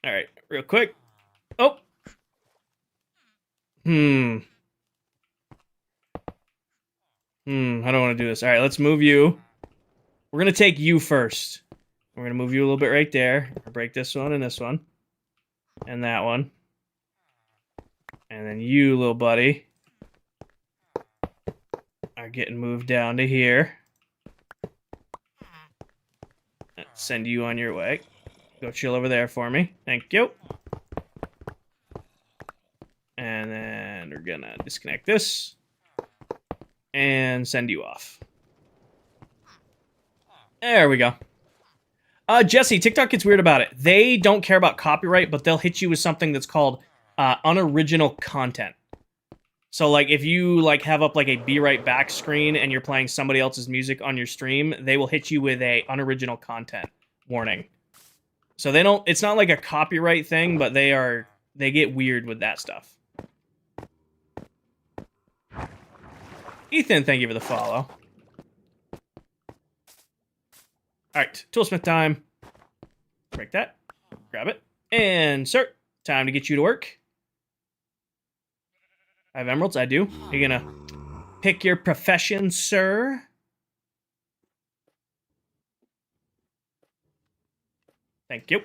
All right, real quick. Oh. I don't want to do this. All right, let's move you. We're gonna take you first. We're gonna move you a little bit right there. Break this one and this one. And that one. And then you, little buddy, are getting moved down to here. Let's send you on your way. Go chill over there for me. Thank you. And then we're gonna disconnect this. And send you off. There we go. Jesse, TikTok gets weird about it. They don't care about copyright, but they'll hit you with something that's called unoriginal content. So, like, if you, like, have up, like, a Be Right Back screen and you're playing somebody else's music on your stream, they will hit you with a unoriginal content warning. So they don't, it's not like a copyright thing, but they get weird with that stuff. Ethan, thank you for the follow. Alright, toolsmith time. Break that. Grab it. And, sir, time to get you to work. I have emeralds, I do. You're gonna pick your profession, sir. Thank you.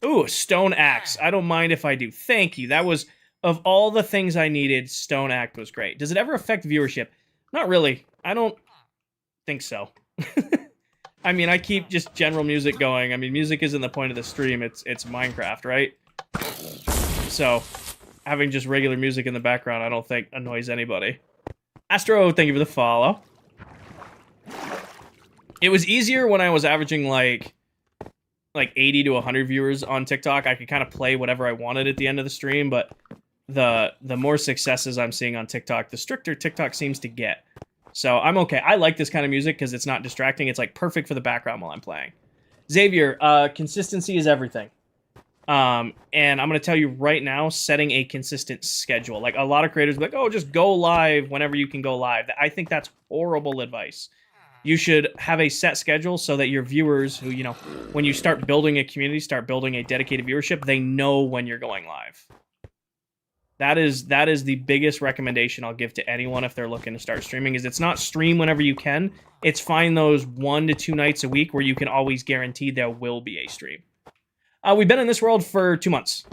Ooh, stone axe. I don't mind if I do. Thank you. That was, of all the things I needed, stone axe was great. Does it ever affect viewership? Not really. I don't think so. I mean, I keep just general music going. I mean, music isn't the point of the stream. It's Minecraft, right? So, having just regular music in the background, I don't think annoys anybody. Astro, thank you for the follow. It was easier when I was averaging like 80 to 100 viewers on TikTok. I could kind of play whatever I wanted at the end of the stream, but the more successes I'm seeing on TikTok, the stricter TikTok seems to get. So I'm okay. I like this kind of music because it's not distracting. It's like perfect for the background while I'm playing. Xavier, consistency is everything. And I'm going to tell you right now, setting a consistent schedule. Like a lot of creators are like, oh, just go live whenever you can go live. I think that's horrible advice. You should have a set schedule so that your viewers who, you know, when you start building a community, start building a dedicated viewership, they know when you're going live. That is the biggest recommendation I'll give to anyone if they're looking to start streaming, is it's not stream whenever you can. It's find those 1 to 2 nights a week where you can always guarantee there will be a stream. We've been in this world for 2 months.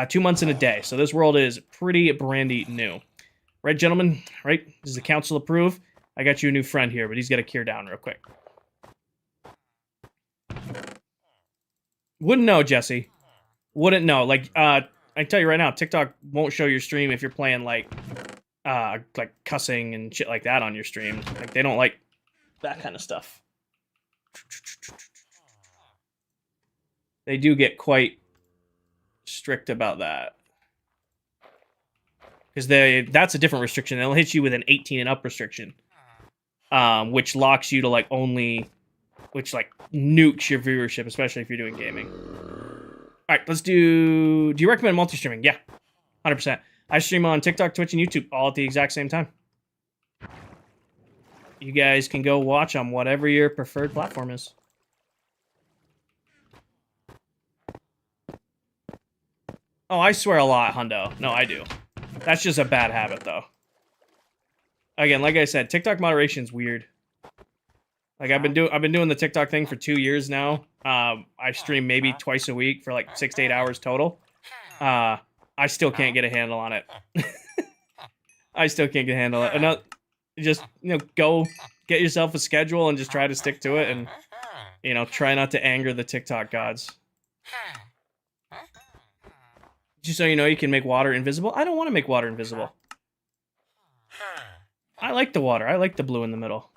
2 months and a day. So this world is pretty brandy new. Right, gentlemen? Right? Does the council approve? I got you a new friend here, but he's got to cure down real quick. Wouldn't know, Jesse. Wouldn't know. Like, I tell you right now, TikTok won't show your stream if you're playing like cussing and shit like that on your stream. Like, they don't like that kind of stuff. They do get quite strict about that. Because that's a different restriction. They'll hit you with an 18 and up restriction. Which locks you to like which like nukes your viewership, especially if you're doing gaming. Alright, let's do you recommend multi-streaming? Yeah, 100%. I stream on TikTok, Twitch, and YouTube all at the exact same time. You guys can go watch on whatever your preferred platform is. Oh, I swear a lot, Hundo. No, I do. That's just a bad habit, though. Again, like I said, TikTok moderation is weird. Like I've been doing the TikTok thing for 2 years now. I stream maybe twice a week for like 6 to 8 hours total. I still can't get a handle on it. I still can't get a handle on it. Just, you know, go get yourself a schedule and just try to stick to it, and, you know, try not to anger the TikTok gods. Just so you know, you can make water invisible. I don't want to make water invisible. I like the water. I like the blue in the middle.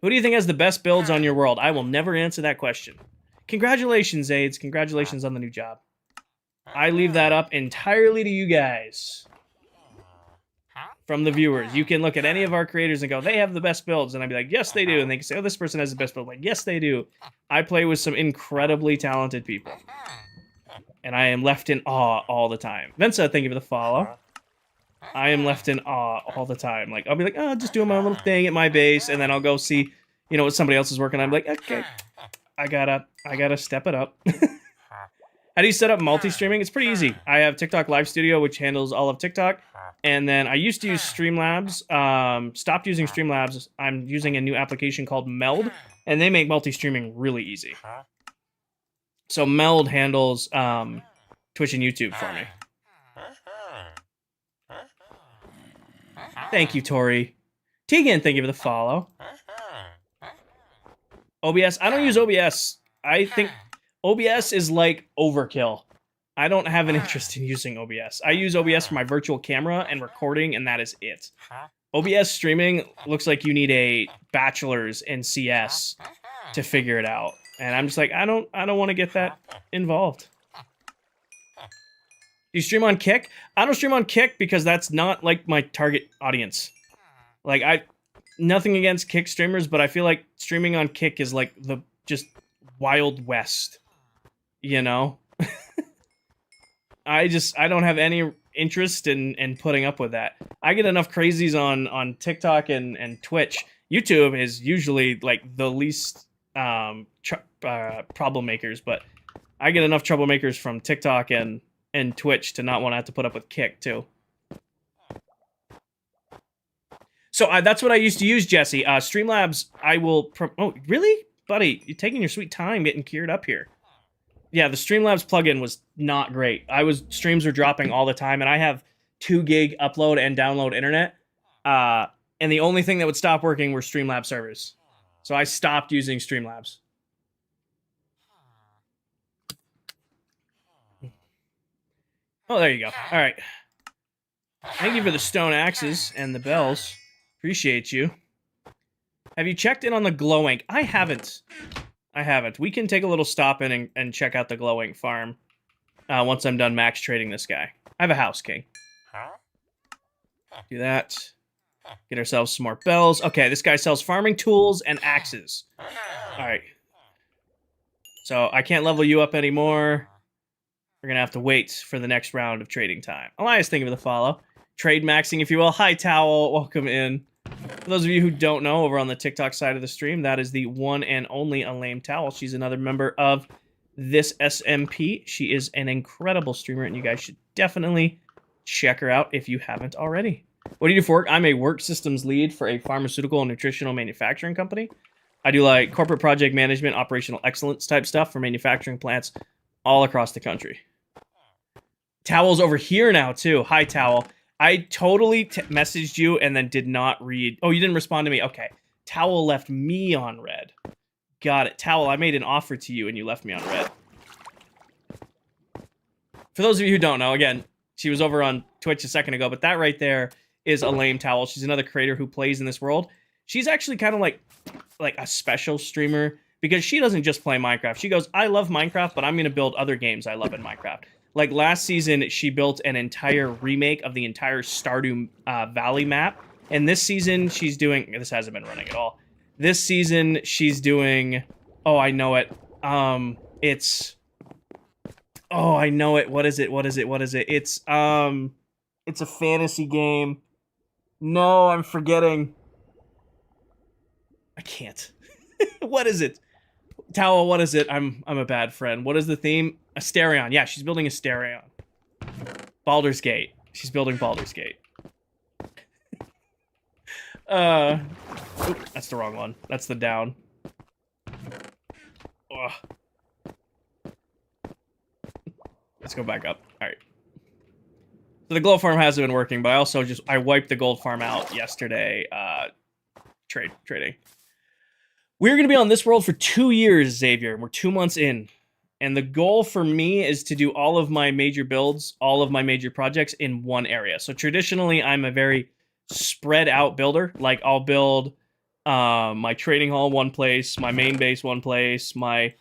Who do you think has the best builds on your world? I will never answer that question. Congratulations, Aids. Congratulations on the new job. I leave that up entirely to you guys. From the viewers. You can look at any of our creators and go, they have the best builds. And I'd be like, yes, they do. And they can say, oh, this person has the best build. I'm like, yes, they do. I play with some incredibly talented people. And I am left in awe all the time. Vensa, thank you for the follow. I am left in awe all the time. Like, I'll be like, oh, just doing my little thing at my base, and then I'll go see, you know, what somebody else is working on. I'm like, okay, I gotta step it up. How do you set up multi-streaming? It's pretty easy. I have TikTok Live Studio, which handles all of TikTok, and then I used to use Streamlabs. Stopped using Streamlabs. I'm using a new application called Meld, and they make multi-streaming really easy. So Meld handles Twitch and YouTube for me. Thank you, Tori. Tegan, thank you for the follow. OBS. I don't use OBS. I think OBS is like overkill. I don't have an interest in using OBS. I use OBS for my virtual camera and recording, and that is it. OBS streaming looks like you need a bachelor's in CS to figure it out. And I'm just like, I don't want to get that involved. Do you stream on Kick? I don't stream on Kick because that's not like my target audience. Like, nothing against Kick streamers, but I feel like streaming on Kick is like the just Wild West, you know? I don't have any interest in putting up with that. I get enough crazies on TikTok and Twitch. YouTube is usually like the least problem makers, but I get enough troublemakers from TikTok and Twitch to not want to have to put up with Kick too. So that's what I used to use, Jesse. Streamlabs, I will... Oh, really? Buddy, you're taking your sweet time getting geared up here. Yeah, the Streamlabs plugin was not great. Streams were dropping all the time, and I have 2 gig upload and download internet. And the only thing that would stop working were Streamlabs servers. So I stopped using Streamlabs. Oh, there you go. All right. Thank you for the stone axes and the bells. Appreciate you. Have you checked in on the glow ink? I haven't. I haven't. We can take a little stop in and check out the glow ink farm once I'm done max trading this guy. I have a house, King. Do that. Get ourselves some more bells. Okay, this guy sells farming tools and axes. All right. So I can't level you up anymore. We're going to have to wait for the next round of trading time. Elias, thank you for the follow. Trade maxing, if you will. Hi, Towel. Welcome in. For those of you who don't know, over on the TikTok side of the stream, that is the one and only Unlame Towel. She's another member of this SMP. She is an incredible streamer, and you guys should definitely check her out if you haven't already. What do you do for work? I'm a work systems lead for a pharmaceutical and nutritional manufacturing company. I do like corporate project management, operational excellence type stuff for manufacturing plants all across the country. Towel's over here now, too. Hi, Towel. I totally messaged you and then did not read. Oh, you didn't respond to me. Okay. Towel left me on red. Got it. Towel, I made an offer to you and you left me on red. For those of you who don't know, again, she was over on Twitch a second ago, but that right there is Unlame Towel. She's another creator who plays in this world. She's actually kind of like a special streamer because she doesn't just play Minecraft. She goes, I love Minecraft, but I'm going to build other games I love in Minecraft. Like last season, she built an entire remake of the entire Stardew Valley map. And this season, she's doing... This hasn't been running at all. This season, she's doing... Oh, I know it. It's... Oh, I know it. What is it? What is it? What is it? It's a fantasy game. No, I'm forgetting. I can't. What is it? Towel, what is it? I'm a bad friend. What is the theme? Asterion. Yeah, she's building Asterion. Baldur's Gate. She's building Baldur's Gate. Oop, that's the wrong one. That's the down. Ugh. Let's go back up. All right. So the glow farm hasn't been working, but I wiped the gold farm out yesterday. Trading. We're going to be on this world for 2 years, Xavier. We're 2 months in. And the goal for me is to do all of my major builds, all of my major projects in one area. So traditionally, I'm a very spread out builder. Like I'll build my trading hall one place, my main base one place, my,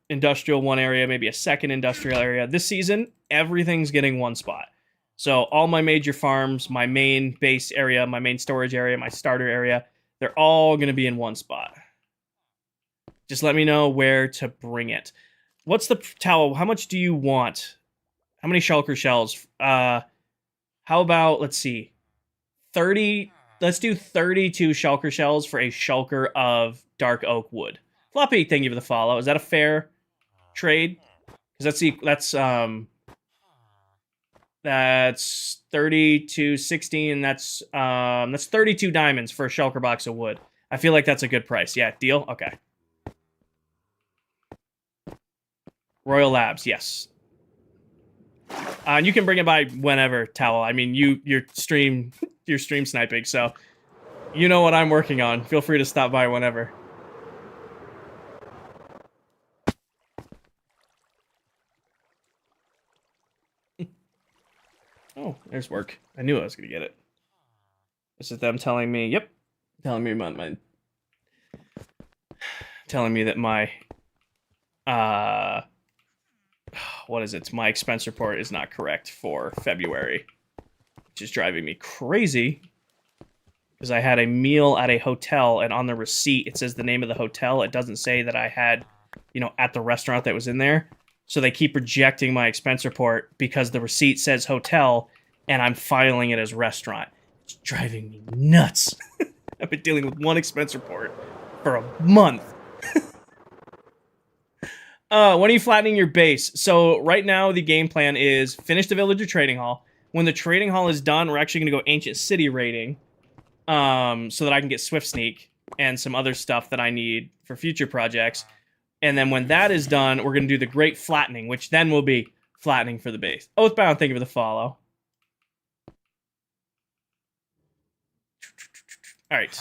industrial one area, maybe a second industrial area. This season, everything's getting one spot. So all my major farms, my main base area, my main storage area, my starter area, they're all going to be in one spot. Just let me know where to bring it. What's the towel? How much do you want? How many shulker shells? How about, let's see, 30. Let's do 32 shulker shells for a shulker of dark oak wood. Floppy, thank you for the follow. Is that a fair trade? Because that's 32, 16. That's 32 diamonds for a shulker box of wood. I feel like that's a good price. Yeah, deal? Okay. Royal Labs, yes. And you can bring it by whenever, Towel. I mean, you're stream sniping, so you know what I'm working on. Feel free to stop by whenever. Oh, there's work. I knew I was gonna get it. This is them telling me, yep, telling me that my what is it? My expense report is not correct for February, which is driving me crazy because I had a meal at a hotel and on the receipt it says the name of the hotel. It doesn't say that I had, at the restaurant that was in there. So they keep rejecting my expense report because the receipt says hotel and I'm filing it as restaurant. It's driving me nuts. I've been dealing with one expense report for a month. When are you flattening your base? So right now the game plan is finish the villager trading hall. When the trading hall is done, we're actually going to go ancient city raiding, so that I can get swift sneak and some other stuff that I need for future projects. And then when that is done, we're going to do the great flattening, which then will be flattening for the base. Oathbound, thank you for the follow. All right.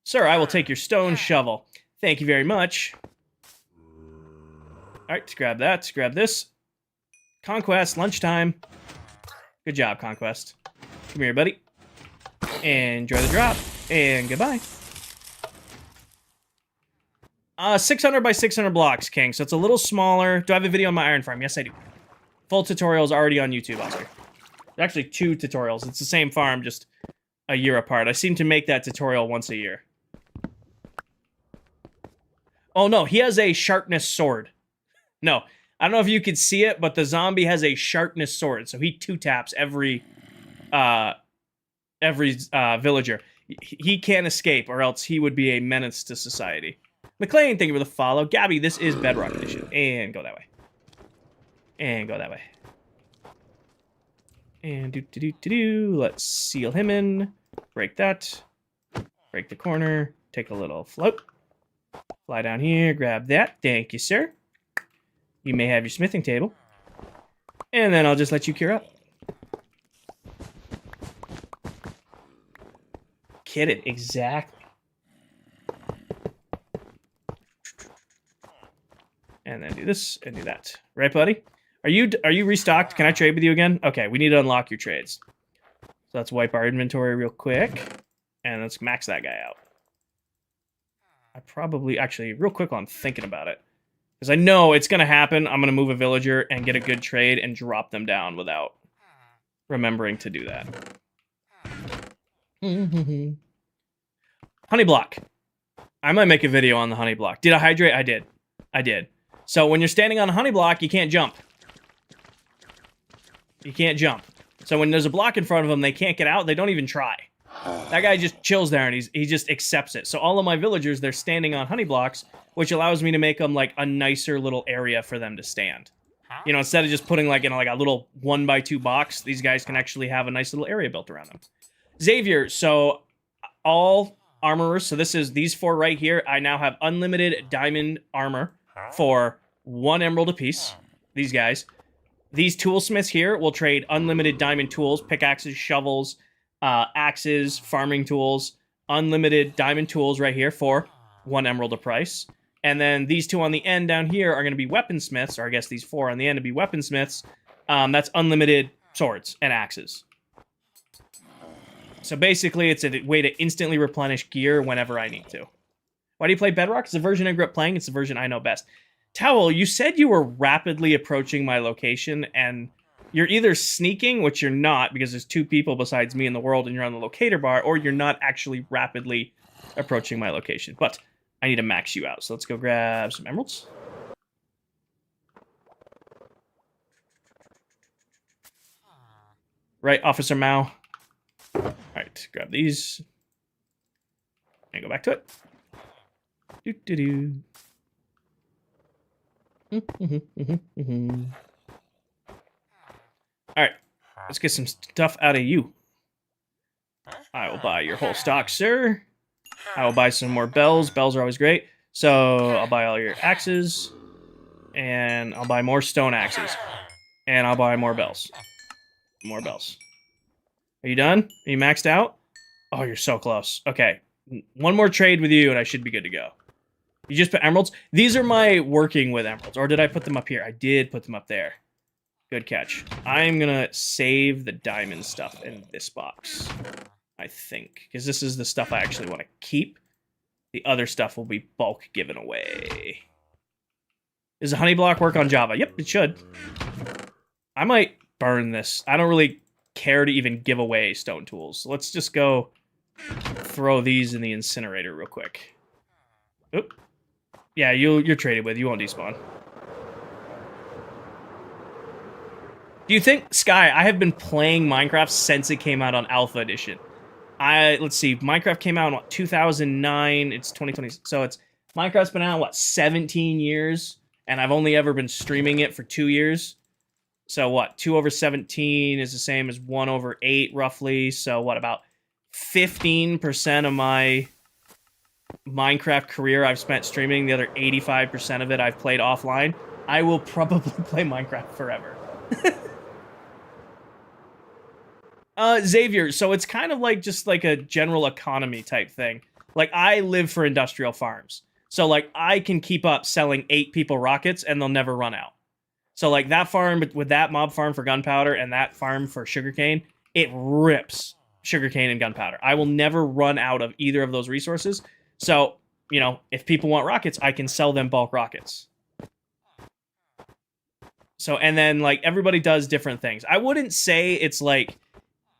Sir, I will take your stone shovel. Thank you very much. All right, let's grab that. Let's grab this. Conquest, lunchtime. Good job, Conquest. Come here, buddy. Enjoy the drop. And goodbye. 600 by 600 blocks, King. So it's a little smaller. Do I have a video on my iron farm? Yes, I do. Full tutorial is already on YouTube, Oscar. Actually, 2 tutorials. It's the same farm, just a year apart. I seem to make that tutorial once a year. Oh, no. He has a sharpness sword. No. I don't know if you could see it, but the zombie has a sharpness sword. So he 2-taps every villager. He can't escape, or else he would be a menace to society. McLean, thank you for the follow. Gabby, this is Bedrock Edition. And go that way. And go that way. And do. Let's seal him in. Break that. Break the corner. Take a little float. Fly down here. Grab that. Thank you, sir. You may have your smithing table. And then I'll just let you cure up. Get it. Exactly. And then do this and do that. Right, buddy? Are you restocked? Can I trade with you again? Okay, we need to unlock your trades. So let's wipe our inventory real quick. And let's max that guy out. I probably, actually, real quick while I'm thinking about it. Because I know it's going to happen. I'm going to move a villager and get a good trade and drop them down without remembering to do that. Honey block. I might make a video on the honey block. Did I hydrate? I did. I did. So when you're standing on a honey block, you can't jump. You can't jump. So when there's a block in front of them, they can't get out. They don't even try. That guy just chills there and he just accepts it. So all of my villagers, they're standing on honey blocks, which allows me to make them like a nicer little area for them to stand. You know, instead of just putting like in like a little 1x2 box, these guys can actually have a nice little area built around them. Xavier, so all armorers, so this is these 4 right here. I now have unlimited diamond armor for 1 emerald apiece. These guys. These toolsmiths here will trade unlimited diamond tools, pickaxes, shovels, axes, farming tools, unlimited diamond tools right here for 1 emerald a price. And then these 2 on the end down here are going to be weaponsmiths, or I guess these 4 on the end to be weaponsmiths. That's unlimited swords and axes. So basically, it's a way to instantly replenish gear whenever I need to. Why do you play Bedrock? It's the version I grew up playing. It's the version I know best. Towel, you said you were rapidly approaching my location, and you're either sneaking, which you're not, because there's 2 people besides me in the world, and you're on the locator bar, or you're not actually rapidly approaching my location. But I need to max you out, so let's go grab some emeralds. Right, Officer Mao. Alright, grab these. And go back to it. Alright, let's get some stuff out of you. I will buy your whole stock, sir. I will buy some more bells. Bells are always great. So I'll buy all your axes. And I'll buy more stone axes. And I'll buy more bells. More bells. Are you done? Are you maxed out? Oh, you're so close. Okay. 1 more trade with you and I should be good to go. You just put emeralds? These are my working with emeralds. Or did I put them up here? I did put them up there. Good catch. I'm going to save the diamond stuff in this box. I think. Because this is the stuff I actually want to keep. The other stuff will be bulk given away. Does the honey block work on Java? Yep, it should. I might burn this. I don't really care to even give away stone tools. So let's just go throw these in the incinerator real quick. Oop. Yeah, you're traded with. You won't despawn. Do you think, Sky, I have been playing Minecraft since it came out on Alpha Edition. Let's see, Minecraft came out in, what, 2009, it's 2020, so it's, Minecraft's been out, what, 17 years? And I've only ever been streaming it for 2 years. So what, 2 over 17 is the same as 1 over 8, roughly. So what, about 15% of my Minecraft career I've spent streaming. The other 85% of it I've played offline. I will probably play Minecraft forever. Xavier, so it's kind of like just like a general economy type thing. Like, I live for industrial farms. So, like, I can keep up selling 8 people rockets and they'll never run out. So, like, that farm with that mob farm for gunpowder and that farm for sugarcane, it rips. sugarcane, and gunpowder. I will never run out of either of those resources. So, you know, if people want rockets, I can sell them bulk rockets. So, and then like everybody does different things. I wouldn't say it's like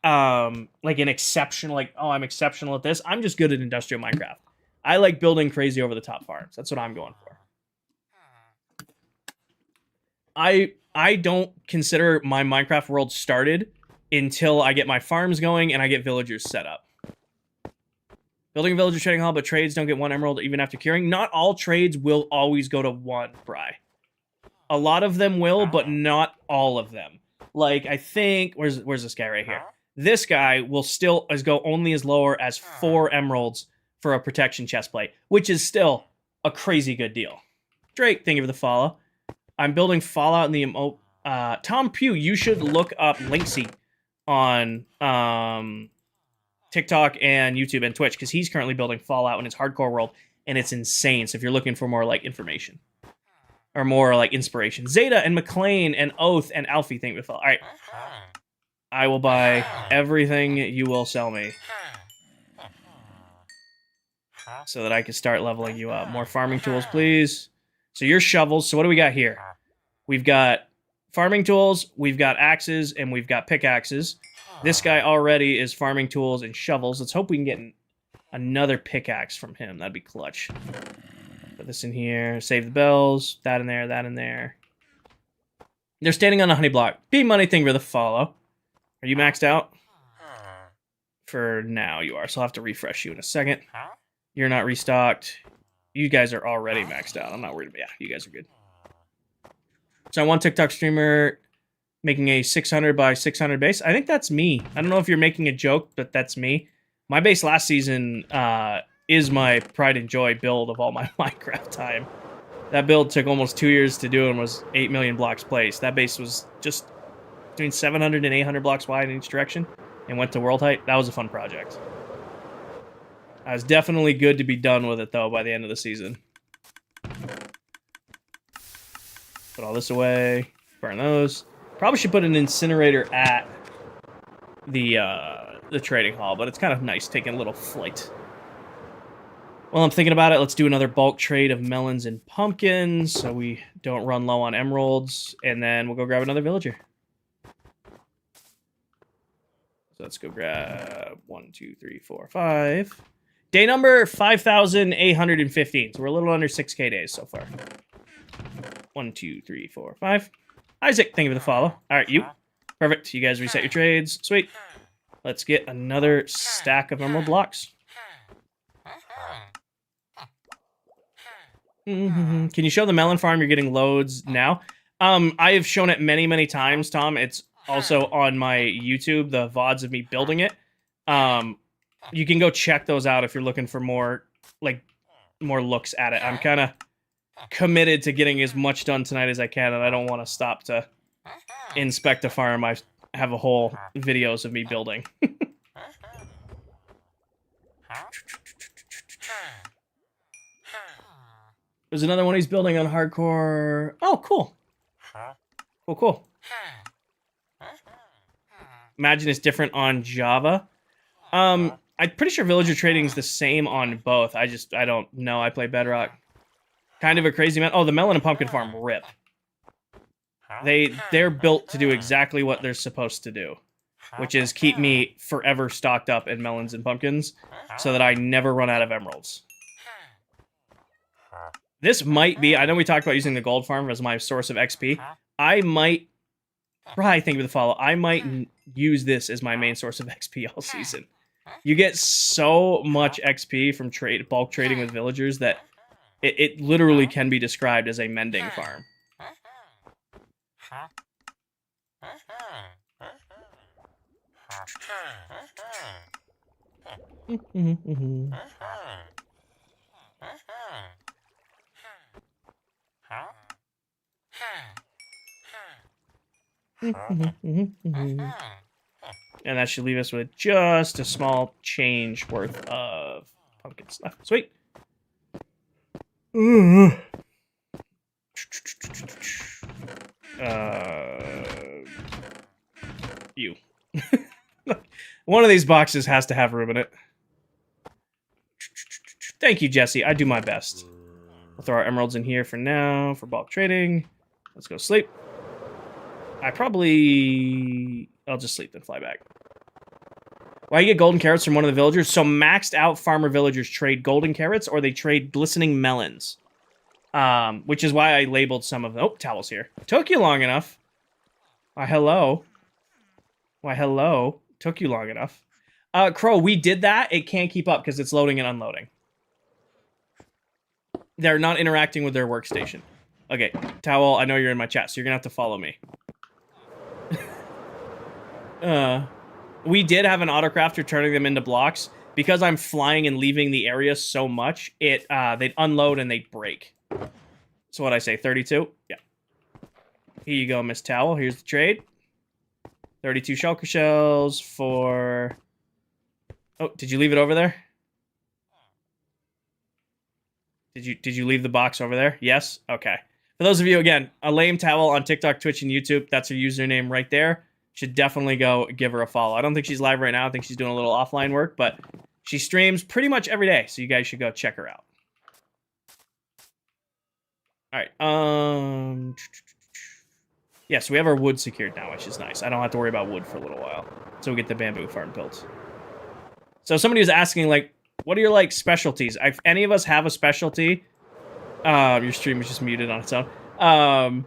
an exceptional, like, oh, I'm exceptional at this. I'm just good at industrial Minecraft. I like building crazy over the top farms. That's what I'm going for. I don't consider my Minecraft world started until I get my farms going and I get villagers set up. Building a villager trading hall, but trades don't get 1 emerald even after curing. Not all trades will always go to 1, Bri. A lot of them will, but not all of them. Like, I think... Where's this guy right here? This guy will still go only as lower as 4 emeralds for a protection chestplate, which is still a crazy good deal. Drake, thank you for the follow. I'm building Fallout in the emote. Tom Pugh, you should look up Linksy on TikTok and YouTube and Twitch, because he's currently building Fallout in his hardcore world, and it's insane. So if you're looking for more like information or more like inspiration, Zeta and McLean and Oath and Alfie, thank you for the follow. All right, I will buy everything you will sell me, so that I can start leveling you up. More farming tools, please. So your shovels. So what do we got here? We've got farming tools, we've got axes, and we've got pickaxes. This guy already is farming tools and shovels. Let's hope we can get another pickaxe from him. That'd be clutch. Put this in here. Save the bells. That in there, that in there. They're standing on a honey block. B-Money, thank you for the follow. Are you maxed out? For now, you are. So I'll have to refresh you in a second. You're not restocked. You guys are already maxed out. I'm not worried about... Yeah, you guys are good. So I want TikTok streamer making a 600 by 600 base. I think that's me. I don't know if you're making a joke, but that's me. My base last season is my pride and joy build of all my Minecraft time. That build took almost 2 years to do and was 8 million blocks placed. That base was just between 700 and 800 blocks wide in each direction and went to world height. That was a fun project. I was definitely good to be done with it, though, by the end of the season. Put all this away. Burn those. Probably should put an incinerator at the trading hall, but it's kind of nice taking a little flight. Well, I'm thinking about it. Let's do another bulk trade of melons and pumpkins so we don't run low on emeralds, and then we'll go grab another villager. So let's go grab 1, 2, 3, 4, 5. Day number 5,815. So we're a little under 6K days so far. 1, 2, 3, 4, 5. Isaac, thank you for the follow. All right, you. Perfect. You guys reset your trades. Sweet. Let's get another stack of emerald blocks. Can you show the melon farm? You're getting loads now. I have shown it many, many times, Tom. It's also on my YouTube, the VODs of me building it. You can go check those out if you're looking for more looks at it. I'm kind of committed to getting as much done tonight as I can, and I don't want to stop to inspect a farm. I have a whole videos of me building. There's another one he's building on hardcore. Oh, cool. Cool. Imagine it's different on Java. I'm pretty sure villager trading is the same on both. I don't know. I play Bedrock. Kind of a crazy man. Oh, the melon and pumpkin farm rip. They're built to do exactly what they're supposed to do, which is keep me forever stocked up in melons and pumpkins so that I never run out of emeralds. This might be... I know we talked about using the gold farm as my source of XP. I might... Right, thank you for the follow. I might use this as my main source of XP all season. You get so much XP from bulk trading with villagers that it literally can be described as a mending farm. And that should leave us with just a small change worth of pumpkins left. Sweet. You. One of these boxes has to have room in it. Thank you, Jesse. I do my best. We'll throw our emeralds in here for now, for bulk trading. Let's go sleep. I'll just sleep then fly back. Why you get golden carrots from one of the villagers? So maxed out farmer villagers trade golden carrots or they trade glistening melons. Which is why I labeled some of them. Oh, towel's here. Took you long enough. Why, hello. Why, hello. Took you long enough. Crow, we did that. It can't keep up because it's loading and unloading. They're not interacting with their workstation. Okay, Towel, I know you're in my chat, so you're gonna have to follow me. We did have an autocrafter turning them into blocks. Because I'm flying and leaving the area so much, they'd unload and they'd break. So what'd I say, 32? Yeah. Here you go, Miss Towel. Here's the trade. 32 shulker shells for... Oh, did you leave it over there? Did you leave the box over there? Yes? Okay. For those of you, again, a lame towel on TikTok, Twitch, and YouTube, that's her username right there. Should definitely go give her a follow. I don't think she's live right now. I think she's doing a little offline work, but she streams pretty much every day, so you guys should go check her out. All right. Yeah, so we have our wood secured now, which is nice. I don't have to worry about wood for a little while. So we get the bamboo farm built. So somebody was asking, like, what are your, like, specialties? If any of us have a specialty... your stream is just muted on its own.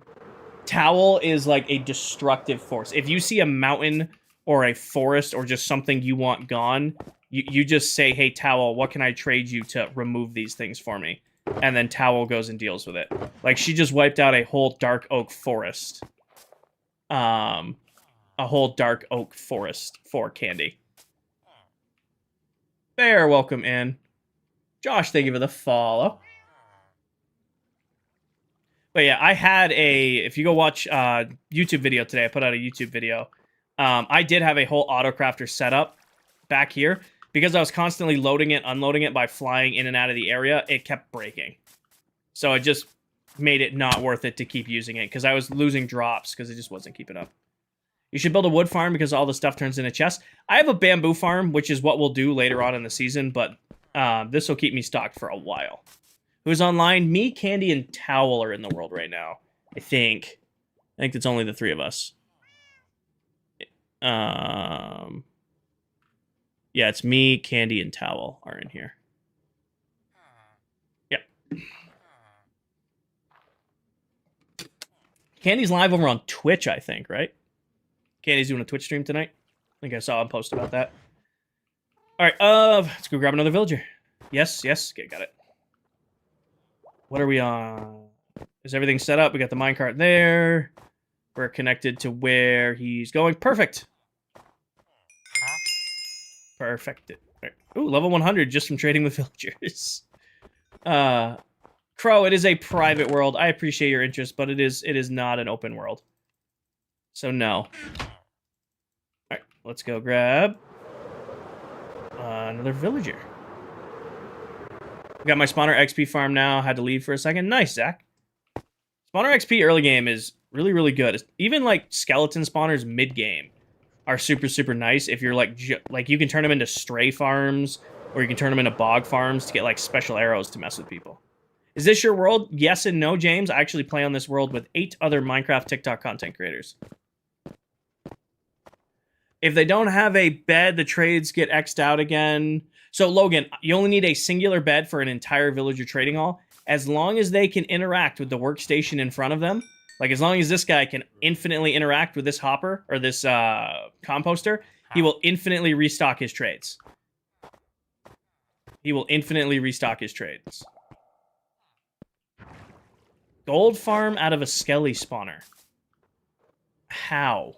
Towel is, like, a destructive force. If you see a mountain or a forest or just something you want gone, you just say, hey, Towel, what can I trade you to remove these things for me? And then Towel goes and deals with it. Like, she just wiped out a whole dark oak forest. A whole dark oak forest for Candy. Bear, welcome in. Josh, thank you for the follow. But yeah, I had if you go watch YouTube video today, I put out a YouTube video. I did have a whole autocrafter setup back here. Because I was constantly loading it, unloading it by flying in and out of the area, it kept breaking. So it just made it not worth it to keep using it, because I was losing drops, because it just wasn't keeping up. You should build a wood farm, because all the stuff turns into chests. I have a bamboo farm, which is what we'll do later on in the season, but this will keep me stocked for a while. Who's online? Me, Candy, and Towel are in the world right now. I think it's only the three of us. Yeah, it's me, Candy, and Towel are in here. Yep. Candy's live over on Twitch, I think, right? Candy's doing a Twitch stream tonight. I think I saw a post about that. All right, let's go grab another villager. Yes, okay, got it. What are we on? Is everything set up? We got the minecart there. We're connected to where he's going. Perfect. Perfect. Right. Ooh, level 100 just from trading with villagers. Crow, it is a private world. I appreciate your interest, but it is not an open world. So no. Alright, let's go grab another villager. Got my spawner XP farm now. Had to leave for a second. Nice, Zach. Spawner XP early game is really, really good. Even like skeleton spawners mid game are super, super nice. If you're like you can turn them into stray farms, or you can turn them into bog farms to get like special arrows to mess with people. Is this your world? Yes and no, James. I actually play on this world with 8 other Minecraft TikTok content creators. If they don't have a bed, the trades get X'd out again. So Logan, you only need a singular bed for an entire villager trading hall. As long as they can interact with the workstation in front of them, like as long as this guy can infinitely interact with this hopper or this composter, he will infinitely restock his trades. He will infinitely restock his trades. Gold farm out of a skelly spawner. How?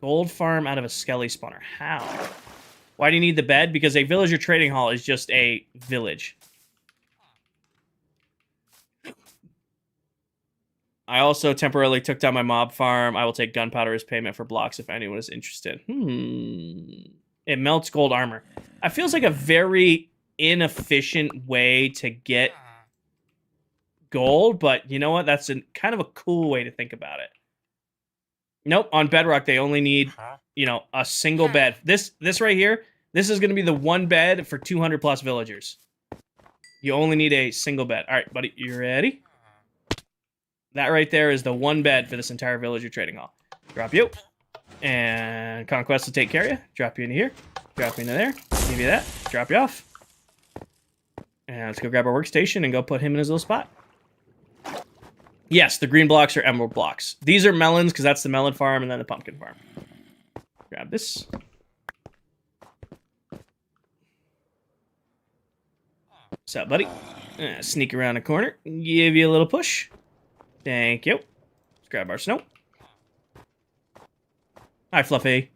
Gold farm out of a skelly spawner. How? Why do you need the bed? Because a villager trading hall is just a village. I also temporarily took down my mob farm. I will take gunpowder as payment for blocks if anyone is interested. It melts gold armor. It feels like a very inefficient way to get gold, but you know what? That's kind of a cool way to think about it. Nope, on Bedrock they only need, you know, a single bed. This right here, this is going to be the one bed for 200 plus villagers. You only need a single bed. All right, buddy, you ready? That right there is the one bed for this entire villager trading hall. Drop you. And Conquest will take care of you. Drop you into here. Drop you into there. Give you that. Drop you off. And let's go grab our workstation and go put him in his little spot. Yes, the green blocks are emerald blocks. These are melons because that's the melon farm and then the pumpkin farm. Grab this. What's up, buddy? Sneak around the corner. Give you a little push. Thank you. Let's grab our snow. Hi, Fluffy.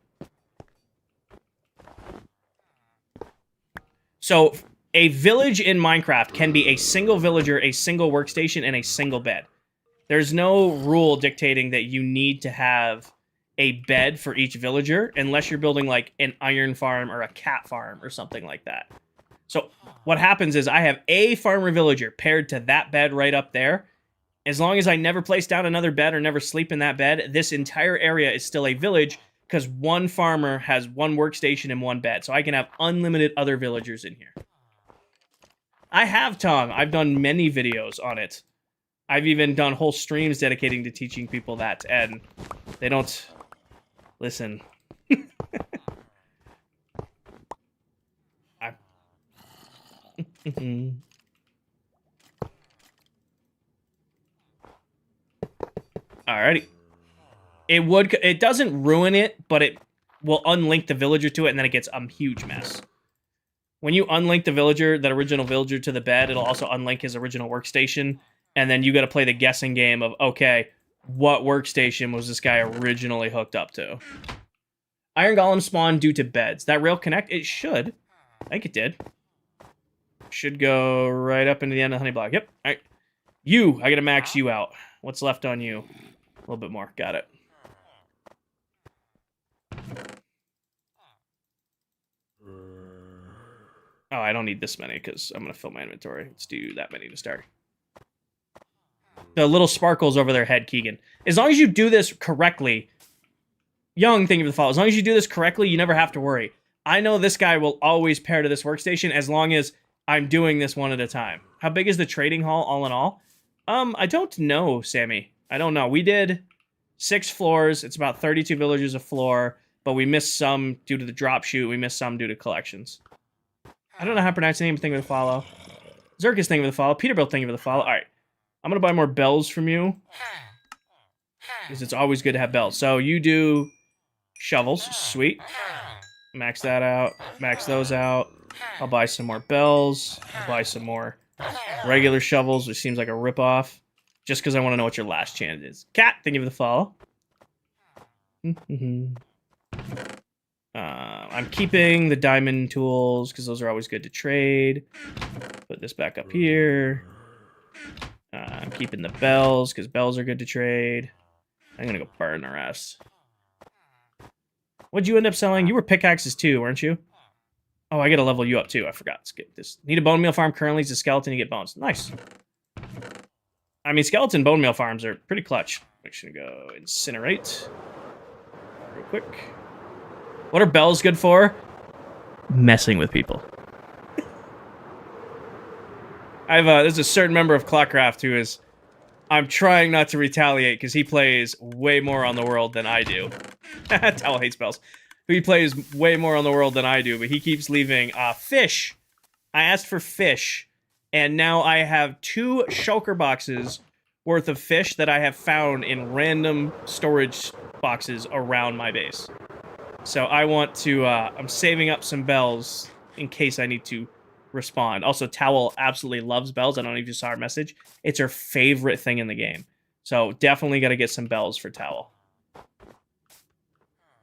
So, a village in Minecraft can be a single villager, a single workstation, and a single bed. There's no rule dictating that you need to have a bed for each villager unless you're building like an iron farm or a cat farm or something like that. So what happens is I have a farmer villager paired to that bed right up there. As long as I never place down another bed or never sleep in that bed, this entire area is still a village because one farmer has one workstation and one bed. So I can have unlimited other villagers in here. I have, Tom. I've done many videos on it. I've even done whole streams dedicating to teaching people that, and they don't listen. Alrighty. It doesn't ruin it, but it will unlink the villager to it, and then it gets a huge mess. When you unlink the villager, that original villager to the bed, it'll also unlink his original workstation. And then you got to play the guessing game of, okay, what workstation was this guy originally hooked up to? Iron Golem spawned due to beds. That rail connect? It should. I think it did. Should go right up into the end of the honey block. Yep. All right. I got to max you out. What's left on you? A little bit more. Got it. Oh, I don't need this many because I'm going to fill my inventory. Let's do that many to start. The little sparkles over their head, Keegan. As long as you do this correctly, Young, thank you for the follow. As long as you do this correctly, you never have to worry. I know this guy will always pair to this workstation as long as I'm doing this one at a time. How big is the trading hall all in all? I don't know, Sammy. I don't know. We did 6 floors. It's about 32 villagers a floor, but we missed some due to the drop shoot. We missed some due to collections. I don't know how to pronounce the name. Thank you for the follow. Zerkus, thank you for the follow. Peterbilt, thank you for the follow. All right. I'm going to buy more bells from you. Because it's always good to have bells. So you do shovels. Sweet. Max that out. Max those out. I'll buy some more bells. I'll buy some more regular shovels, which seems like a ripoff. Just because I want to know what your last chance is. Cat, thank you for the follow. I'm keeping the diamond tools because those are always good to trade. Put this back up here. I'm keeping the bells because bells are good to trade. I'm going to go burn the rest. What'd you end up selling? You were pickaxes too, weren't you? Oh, I got to level you up too. I forgot. Let's get this. Need a bone meal farm. Currently, it's a skeleton. You get bones. Nice. I mean, skeleton bone meal farms are pretty clutch. I'm just going to go incinerate. Real quick. What are bells good for? Messing with people. There's a certain member of ClockCraft who is... I'm trying not to retaliate because he plays way more on the world than I do. Towel hates bells. He plays way more on the world than I do, but he keeps leaving fish. I asked for fish, and now I have 2 shulker boxes worth of fish that I have found in random storage boxes around my base. So I want to, I'm saving up some bells in case I need to respond. Also, Towel absolutely loves bells. I don't know if you saw her message. It's her favorite thing in the game. So definitely got to get some bells for Towel.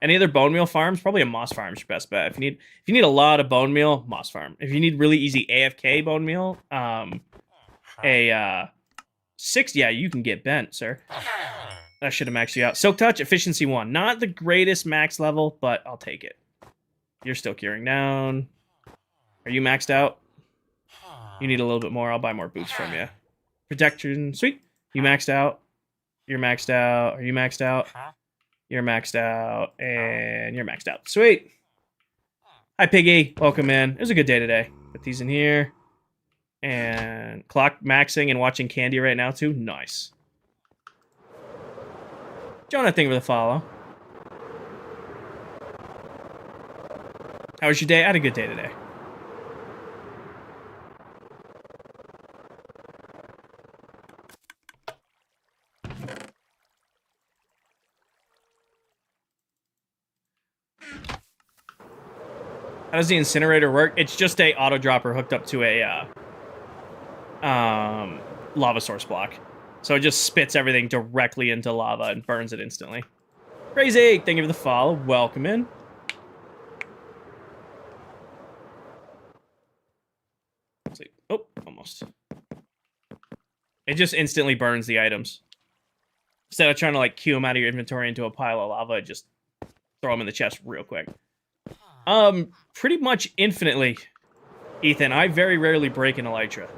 Any other bone meal farms? Probably a moss farm is your best bet. If you need a lot of bone meal, moss farm. If you need really easy AFK bone meal, 6, yeah, you can get bent, sir. That should have maxed you out. Silk Touch, efficiency 1. Not the greatest max level, but I'll take it. You're still curing down. Are you maxed out? You need a little bit more. I'll buy more boots from you. Protection, sweet. You maxed out? You're maxed out. Are you maxed out? You're maxed out, and you're maxed out. Sweet. Hi, Piggy. Welcome in. It was a good day today. Put these in here. And clock maxing and watching Candy right now, too. Nice. Jonah, thank you for the follow. How was your day? I had a good day today. How does the incinerator work? It's just a auto dropper hooked up to a lava source block. So it just spits everything directly into lava and burns it instantly. Crazy! Thank you for the follow. Welcome in. Oh, almost. It just instantly burns the items. Instead of trying to like queue them out of your inventory into a pile of lava, just throw them in the chest real quick. Pretty much infinitely, Ethan. I very rarely break an elytra.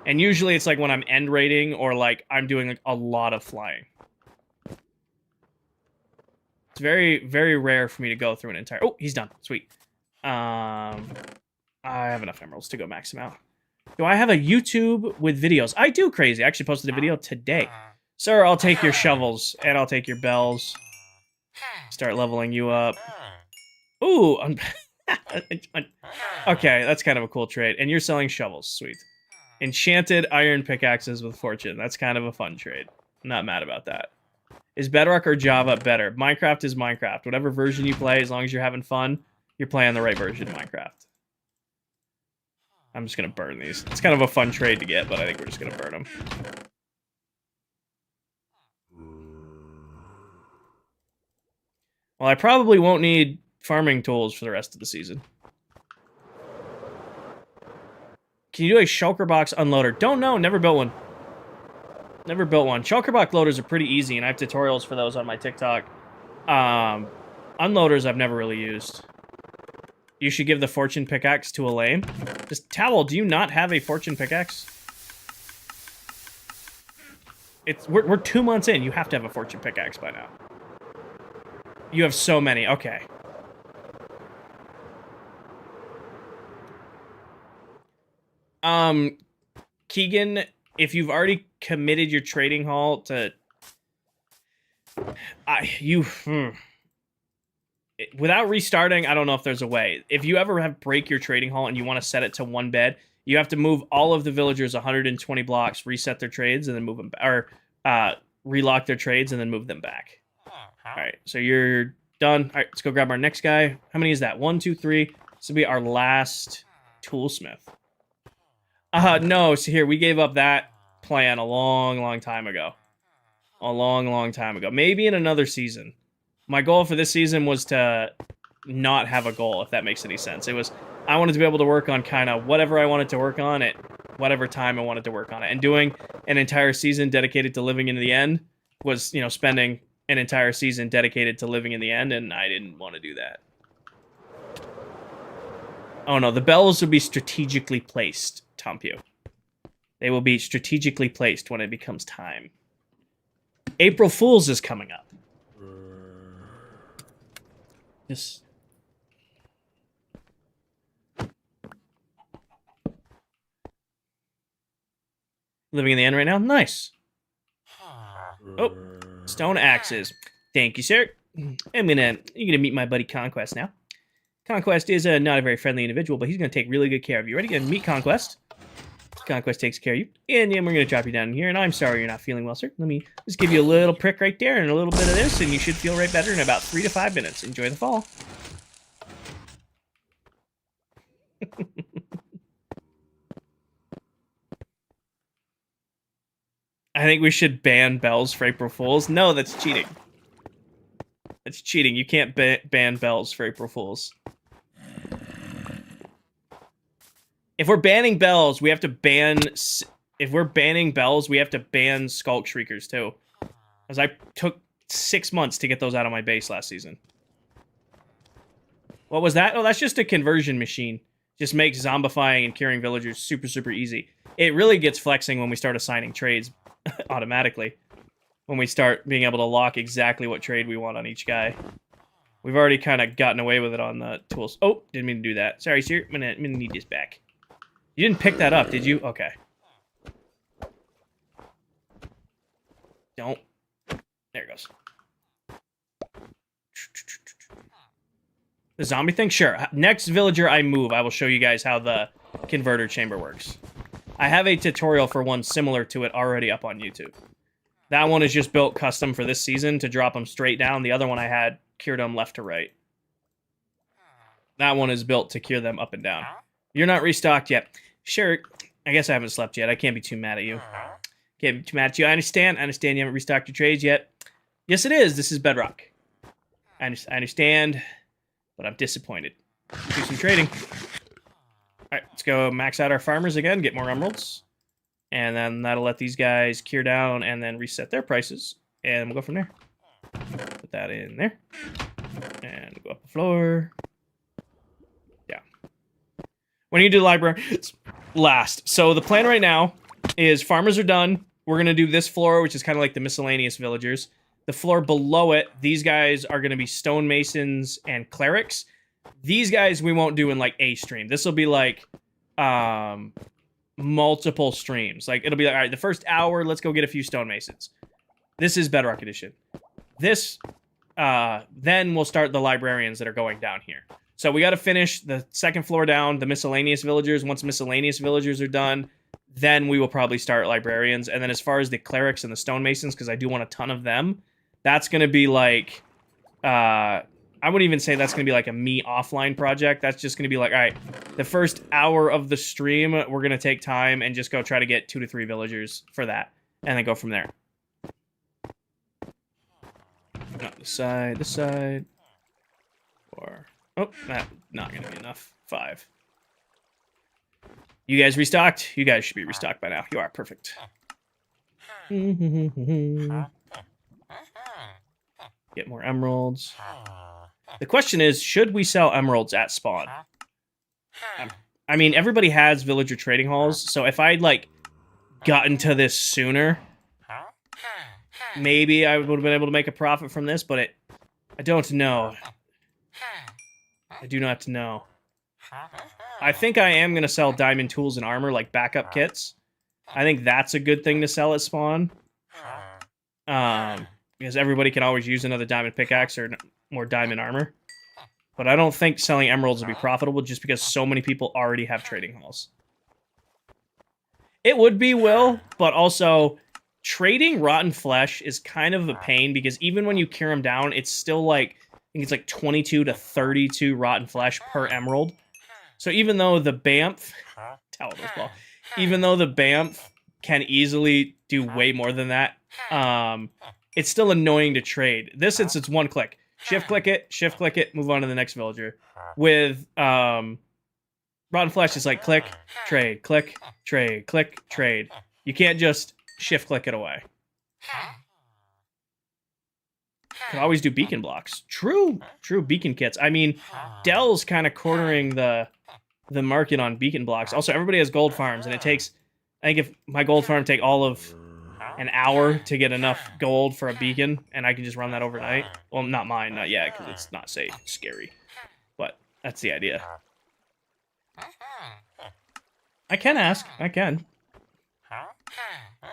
And usually it's like when I'm end raiding or like I'm doing like a lot of flying. It's very, very rare for me to go through an entire... Oh, he's done. Sweet. I have enough emeralds to go max him out. Do I have a YouTube with videos? I do, Crazy. I actually posted a video today. Sir, I'll take your shovels and I'll take your bells. Start leveling you up. Ooh. Okay, that's kind of a cool trade. And you're selling shovels. Sweet. Enchanted iron pickaxes with fortune. That's kind of a fun trade. I'm not mad about that. Is Bedrock or Java better? Minecraft is Minecraft. Whatever version you play, as long as you're having fun, you're playing the right version of Minecraft. I'm just going to burn these. It's kind of a fun trade to get, but I think we're just going to burn them. Well, I probably won't need farming tools for the rest of the season. Can you do a shulker box unloader? Don't know. Never built one. Never built one. Shulker box loaders are pretty easy, and I have tutorials for those on my TikTok. Unloaders I've never really used. You should give the fortune pickaxe to Elaine. Just Towel, do you not have a fortune pickaxe? We're 2 months in. You have to have a fortune pickaxe by now. You have so many. Okay. Keegan, if you've already committed your trading hall to... Without restarting, I don't know if there's a way. If you ever break your trading hall and you want to set it to one bed, you have to move all of the villagers 120 blocks, reset their trades, and then move them... Or, relock their trades and then move them back. Alright, so you're done. Alright, let's go grab our next guy. How many is that? 1, 2, 3. This will be our last toolsmith. No, so here, we gave up that plan a long, long time ago. A long, long time ago. Maybe in another season. My goal for this season was to not have a goal, if that makes any sense. It was, I wanted to be able to work on kind of whatever I wanted to work on at whatever time I wanted to work on it. And doing an entire season dedicated to living in the end was, you know, spending an entire season dedicated to living in the end, and I didn't want to do that. Oh no, the bells will be strategically placed, Tompew. They will be strategically placed when it becomes time. April Fool's is coming up. Yes. Living in the end right now? Nice. Oh, stone axes. Thank you, sir. You're gonna meet my buddy Conquest now. Conquest is not a very friendly individual, but he's gonna take really good care of you. Ready? Gonna meet Conquest. Conquest takes care of you. And then we're gonna drop you down here, and I'm sorry you're not feeling well, sir. Let me just give you a little prick right there and a little bit of this, and you should feel right better in about 3 to 5 minutes. Enjoy the fall. I think we should ban bells for April Fools. No, that's cheating. That's cheating. You can't ban bells for April Fools. If we're banning bells, we have to ban... If we're banning bells, we have to ban Skulk Shriekers, too. Because I took 6 months to get those out of my base last season. What was that? Oh, that's just a conversion machine. Just makes zombifying and curing villagers super, super easy. It really gets flexing when we start assigning trades automatically. when we start being able to lock exactly what trade we want on each guy. We've already kind of gotten away with it on the tools. Oh, didn't mean to do that. Sorry, sir. I'm gonna need this back. You didn't pick that up, did you? Okay. Don't. There it goes. The zombie thing? Sure. Next villager I move, I will show you guys how the converter chamber works. I have a tutorial for one similar to it already up on YouTube. That one is just built custom for this season to drop them straight down. The other one I had cured them left to right. That one is built to cure them up and down. You're not restocked yet. Sure. I guess I haven't slept yet. I can't be too mad at you. Can't be too mad at you. I understand. I understand you haven't restocked your trades yet. Yes, it is. This is Bedrock. I understand, but I'm disappointed. Do some trading. All right, let's go max out our farmers again, get more emeralds. And then that'll let these guys cure down and then reset their prices. And we'll go from there. Put that in there. And go up the floor. Yeah. When you do library, it's last. So the plan right now is farmers are done. We're going to do this floor, which is kind of like the miscellaneous villagers. The floor below it, these guys are going to be stonemasons and clerics. These guys we won't do in like a stream. This will be like multiple streams. Like it'll be like, all right, the first hour, let's go get a few stonemasons. This is Bedrock Edition. This, then we'll start the librarians that are going down here. So we got to finish the second floor down, the miscellaneous villagers. Once miscellaneous villagers are done, then we will probably start librarians. And then as far as the clerics and the stonemasons, because I do want a ton of them, that's going to be like, I wouldn't even say that's going to be like a me offline project. That's just going to be like, all right, the first hour of the stream, we're going to take time and just go try to get 2 to 3 villagers for that. And then go from there. No, this side. Or, oh, that's not going to be enough. 5. You guys restocked? You guys should be restocked by now. You are perfect. Get more emeralds. The question is, should we sell emeralds at spawn? I mean, everybody has villager trading halls, so if I'd, like, gotten to this sooner, maybe I would have been able to make a profit from this, but I don't know. I do not know. I think I am going to sell diamond tools and armor, like backup kits. I think that's a good thing to sell at spawn. Because everybody can always use another diamond pickaxe or more diamond armor. But I don't think selling emeralds will be profitable just because so many people already have trading halls. It would be, Will, but also trading rotten flesh is kind of a pain because even when you cure them down, it's still like, I think it's like 22 to 32 rotten flesh per emerald. So even though the Bamf, even though the Bamf can easily do way more than that, it's still annoying to trade. This, it's one click. Shift click it, move on to the next villager. With rotten flesh, it's like click, trade, click, trade, click, trade. You can't just shift click it away. Could always do beacon blocks. True beacon kits. I mean, Dell's kind of cornering the market on beacon blocks. Also, everybody has gold farms, and it takes, I think if my gold farm take all of an hour to get enough gold for a beacon, and I can just run that overnight. Well, not mine, not yet, because it's not safe. It's scary. But that's the idea. I can ask. I can.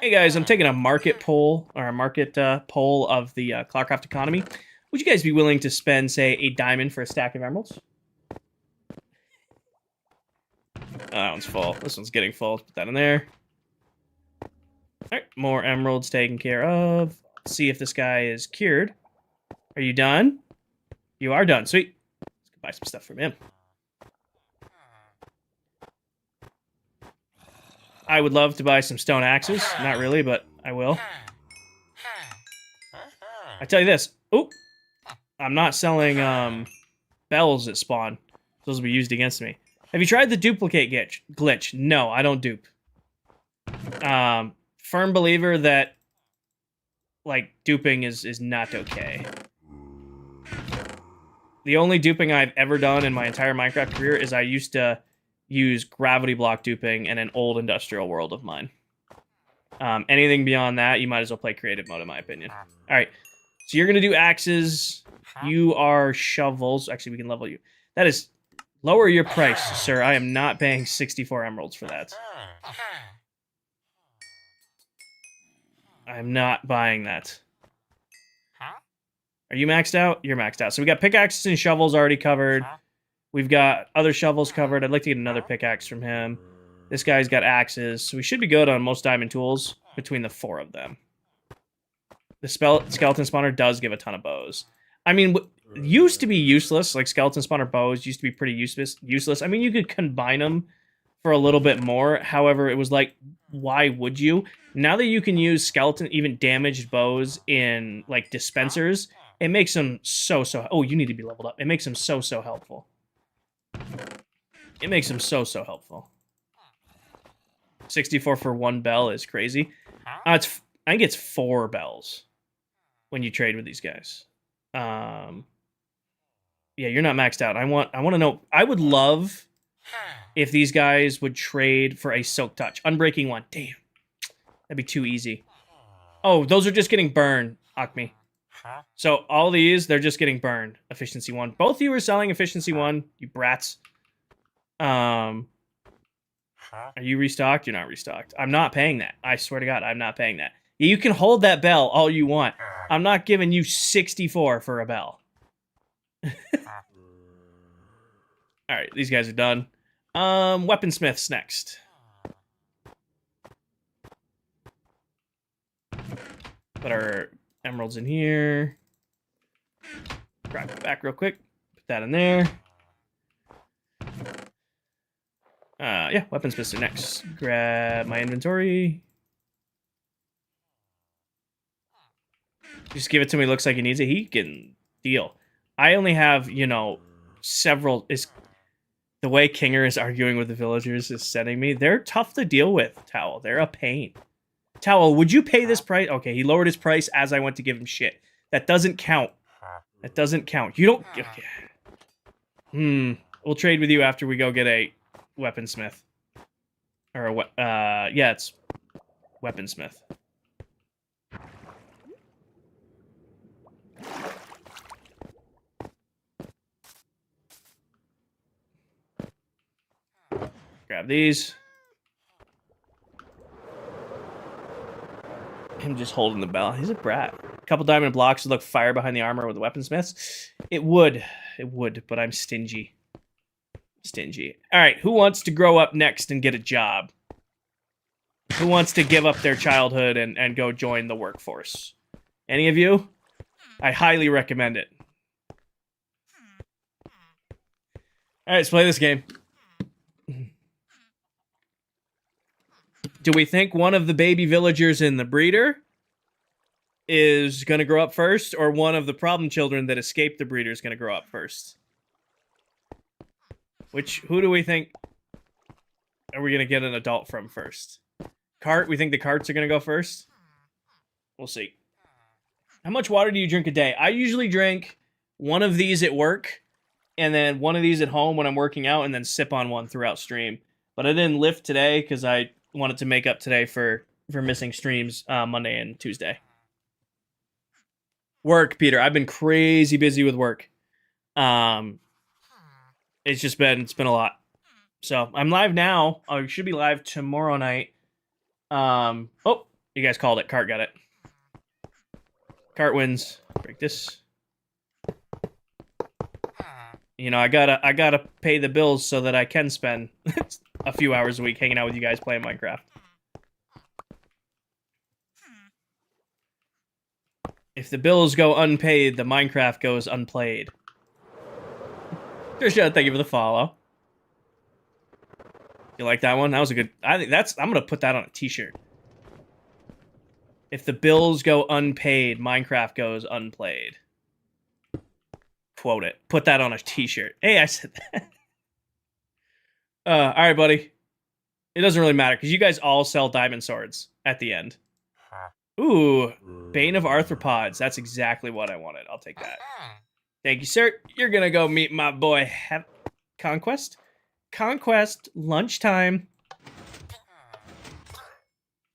Hey guys, I'm taking a market poll, or a market poll of the ClockCraft economy. Would you guys be willing to spend, say, a diamond for a stack of emeralds? That one's full. This one's getting full. Put that in there. Alright, more emeralds taken care of. Let's see if this guy is cured. Are you done? You are done. Sweet. Let's go buy some stuff from him. I would love to buy some stone axes. Not really, but I will. I tell you this. Oop. I'm not selling bells at spawn. Those will be used against me. Have you tried the duplicate glitch? No, I don't dupe. Firm believer that, like, duping is not okay. The only duping I've ever done in my entire Minecraft career is I used to use gravity block duping in an old industrial world of mine. Anything beyond that, you might as well play creative mode, in my opinion. All right, so you're gonna do axes. You are shovels. Actually, we can level you. That is lower your price, sir. I am not paying 64 emeralds for that. I'm not buying that. Are you maxed out? You're maxed out. So we got pickaxes and shovels already covered. We've got other shovels covered. I'd like to get another pickaxe from him. This guy's got axes, so we should be good on most diamond tools between the 4 of them. The skeleton spawner does give a ton of bows. I mean, used to be useless. Like, skeleton spawner bows used to be pretty useless. I mean, you could combine them for a little bit more. However, it was like, why would you? Now that you can use skeleton, even damaged bows in, like, dispensers, it makes them so... Oh, you need to be leveled up. It makes them so helpful. It makes them so helpful. 64 for 1 bell is crazy. I think it's 4 bells when you trade with these guys. Yeah, you're not maxed out. I want to know. I would love if these guys would trade for a silk touch. Unbreaking 1. Damn. That'd be too easy. Oh, those are just getting burned, Acme. So all these, they're just getting burned. Efficiency 1. Both of you are selling efficiency 1, you brats. Are you restocked? You're not restocked. I'm not paying that. I swear to God, I'm not paying that. You can hold that bell all you want. I'm not giving you 64 for a bell. Alright, these guys are done. Weaponsmiths next. Put our emeralds in here. Grab it back real quick. Put that in there. Yeah, weaponsmiths are next. Grab my inventory. Just give it to me. Looks like he needs it. He can deal. I only have, you know, several. The way Kinger is arguing with the villagers is sending me. They're tough to deal with, Towel. They're a pain. Towel, would you pay this price? Okay, he lowered his price as I went to give him shit. That doesn't count. That doesn't count. You don't... Okay. We'll trade with you after we go get a weaponsmith. Or a... yeah, it's weaponsmith. Grab these. Him just holding the bell. He's a brat. A couple diamond blocks would look fire behind the armor with the weaponsmiths. It would, but I'm stingy. Stingy. All right, who wants to grow up next and get a job? Who wants to give up their childhood and go join the workforce? Any of you? I highly recommend it. All right, let's play this game. Do we think one of the baby villagers in the breeder is going to grow up first, or one of the problem children that escaped the breeder is going to grow up first? Who do we think are we going to get an adult from first? Cart? We think the carts are going to go first? We'll see. How much water do you drink a day? I usually drink one of these at work, and then one of these at home when I'm working out, and then sip on one throughout stream. But I didn't lift today because I wanted to make up today for missing streams Monday and Tuesday. Work, Peter. I've been crazy busy with work. It's been a lot. So I'm live now. I should be live tomorrow night. Oh, you guys called it. Cart got it. Cart wins. Break this. You know, I gotta pay the bills so that I can spend a few hours a week hanging out with you guys playing Minecraft. If the bills go unpaid, the Minecraft goes unplayed. Trisha, thank you for the follow. You like that one? That was a good... I'm gonna put that on a t-shirt. If the bills go unpaid, Minecraft goes unplayed. Quote it. Put that on a t-shirt. Hey, I said that. Alright, buddy. It doesn't really matter, because you guys all sell diamond swords at the end. Ooh, Bane of Arthropods. That's exactly what I wanted. I'll take that. Thank you, sir. You're gonna go meet my boy. Conquest? Conquest. Lunchtime.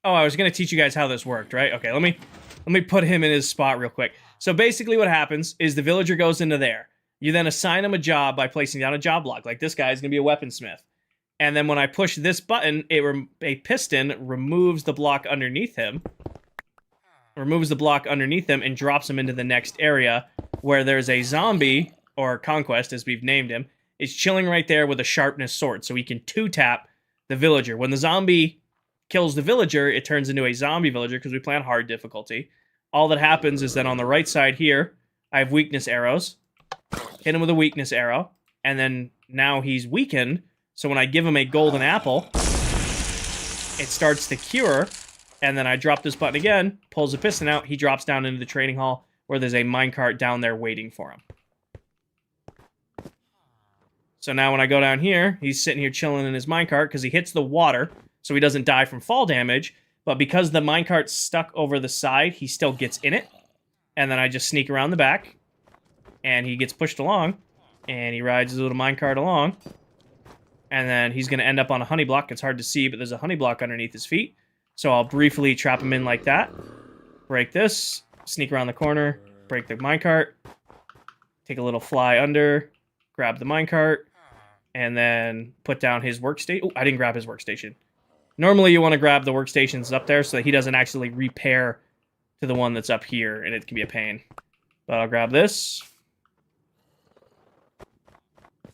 Oh, I was gonna teach you guys how this worked, right? Okay, let me put him in his spot real quick. So basically what happens is the villager goes into there. You then assign him a job by placing down a job block. Like this guy is gonna be a weaponsmith. And then when I push this button, a piston removes the block underneath him. Removes the block underneath him and drops him into the next area where there's a zombie, or conquest as we've named him, is chilling right there with a sharpness sword. So he can two-tap the villager. When the zombie kills the villager, it turns into a zombie villager because we play on hard difficulty. All that happens is that on the right side here, I have weakness arrows. Hit him with a weakness arrow. And then now he's weakened. So when I give him a golden apple, it starts to cure. And then I drop this button again, pulls the piston out. He drops down into the trading hall where there's a minecart down there waiting for him. So now when I go down here, he's sitting here chilling in his minecart because he hits the water, so he doesn't die from fall damage. But because the minecart's stuck over the side, he still gets in it. And then I just sneak around the back, and he gets pushed along, and he rides his little minecart along. And then he's going to end up on a honey block. It's hard to see, but there's a honey block underneath his feet. So I'll briefly trap him in like that. Break this, sneak around the corner, break the minecart, take a little fly under, grab the minecart, and then put down his workstation. Oh, I didn't grab his workstation. Normally you want to grab the workstations up there so that he doesn't actually repair to the one that's up here, and it can be a pain. But I'll grab this.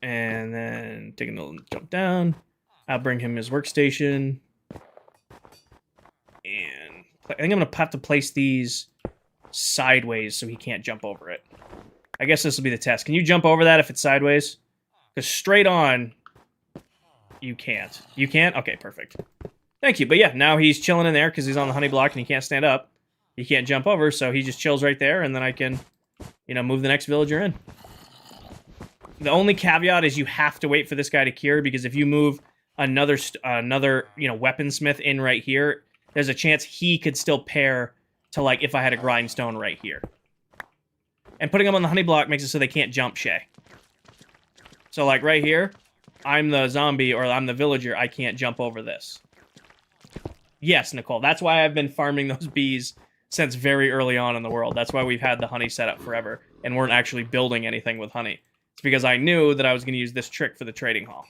And then take a little jump down. I'll bring him his workstation. And I think I'm going to have to place these sideways so he can't jump over it. I guess this will be the test. Can you jump over that if it's sideways? Because straight on, you can't. You can't? Okay, perfect. Thank you. But yeah, now he's chilling in there because he's on the honey block and he can't stand up. He can't jump over, so he just chills right there, and then I can, move the next villager in. The only caveat is you have to wait for this guy to cure, because if you move another weaponsmith in right here, there's a chance he could still pair to, like, if I had a grindstone right here. And putting them on the honey block makes it so they can't jump Shay. So, like, right here, I'm the zombie, or I'm the villager, I can't jump over this. Yes, Nicole, that's why I've been farming those bees since very early on in the world. That's why we've had the honey set up forever, and weren't actually building anything with honey. It's because I knew that I was going to use this trick for the trading hall.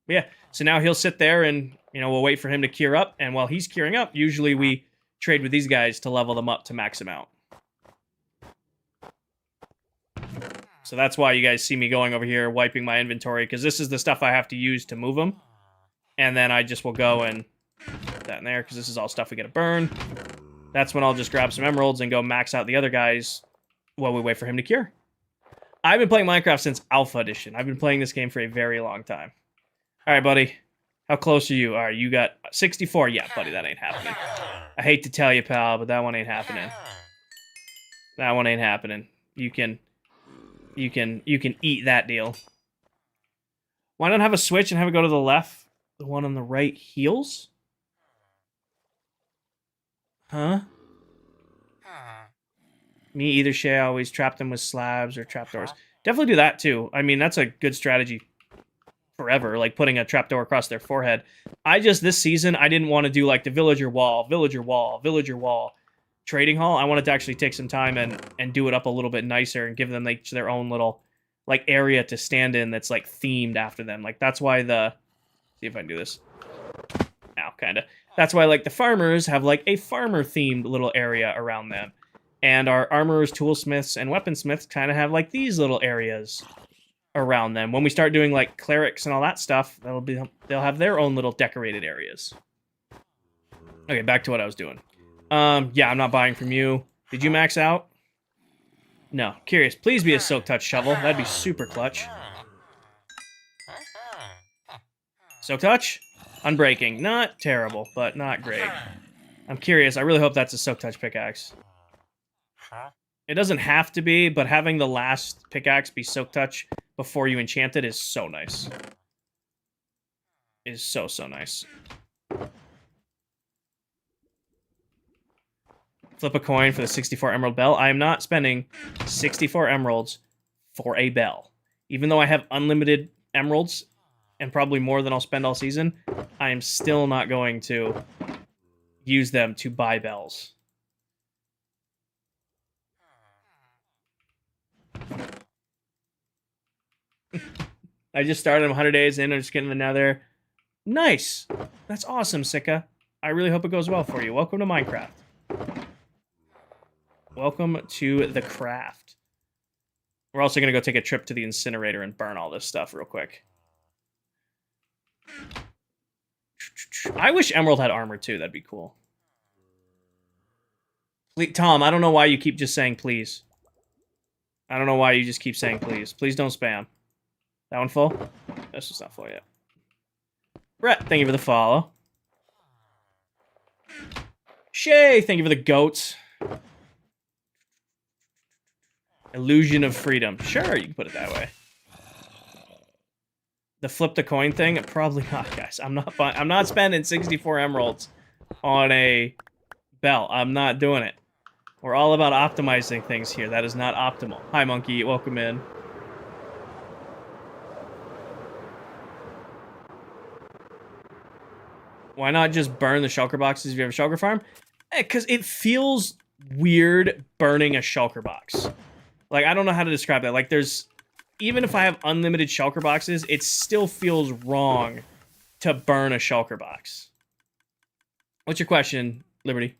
But yeah, so now he'll sit there and, we'll wait for him to cure up, and while he's curing up, usually we trade with these guys to level them up to max them out. So that's why you guys see me going over here, wiping my inventory, because this is the stuff I have to use to move them. And then I just will go and put that in there, because this is all stuff we get to burn. That's when I'll just grab some emeralds and go max out the other guys while we wait for him to cure. I've been playing Minecraft since Alpha Edition. I've been playing this game for a very long time. All right, buddy. How close are you? All right, you got 64. Yeah, buddy, that ain't happening. I hate to tell you, pal, but that one ain't happening. That one ain't happening. You can eat that deal. Why not have a switch and have it go to the left? The one on the right heals? Huh? Me either, Shay. I always trap them with slabs or trapdoors. Definitely do that too. I mean, that's a good strategy forever, like putting a trapdoor across their forehead. This season, I didn't want to do like the villager wall, villager wall, villager wall, trading hall. I wanted to actually take some time and do it up a little bit nicer and give them like their own little like area to stand in that's like themed after them. Like that's why see if I can do this. Ow, kinda. That's why like the farmers have like a farmer themed little area around them. And our armorers, toolsmiths, and weaponsmiths kind of have like these little areas around them. When we start doing like clerics and all that stuff, they'll have their own little decorated areas. Okay, back to what I was doing. Yeah, I'm not buying from you. Did you max out? No. Curious. Please be a Silk Touch shovel. That'd be super clutch. Silk Touch? Unbreaking. Not terrible, but not great. I'm curious. I really hope that's a Silk Touch pickaxe. It doesn't have to be, but having the last pickaxe be Silk Touch before you enchant it is so nice. Is so nice. Flip a coin for the 64 emerald bell. I am not spending 64 emeralds for a bell. Even though I have unlimited emeralds and probably more than I'll spend all season, I am still not going to use them to buy bells. I just started 100 days in. I'm just getting the nether. Nice. That's awesome, Sika. I really hope it goes well for you. Welcome to Minecraft. Welcome to the craft. We're also going to go take a trip to the incinerator and burn all this stuff real quick. I wish Emerald had armor too. That'd be cool. Please, Tom, I don't know why you keep just saying please. I don't know why you just keep saying please. Please don't spam. That one full? This is not full yet. Brett, thank you for the follow. Shay, thank you for the goats. Illusion of freedom. Sure, you can put it that way. The flip the coin thing? Probably not, guys. I'm not spending 64 emeralds on a bell. I'm not doing it. We're all about optimizing things here. That is not optimal. Hi, Monkey. Welcome in. Why not just burn the shulker boxes if you have a shulker farm? Because it feels weird burning a shulker box. Like, I don't know how to describe that. Like, there's... Even if I have unlimited shulker boxes, it still feels wrong to burn a shulker box. What's your question, Liberty?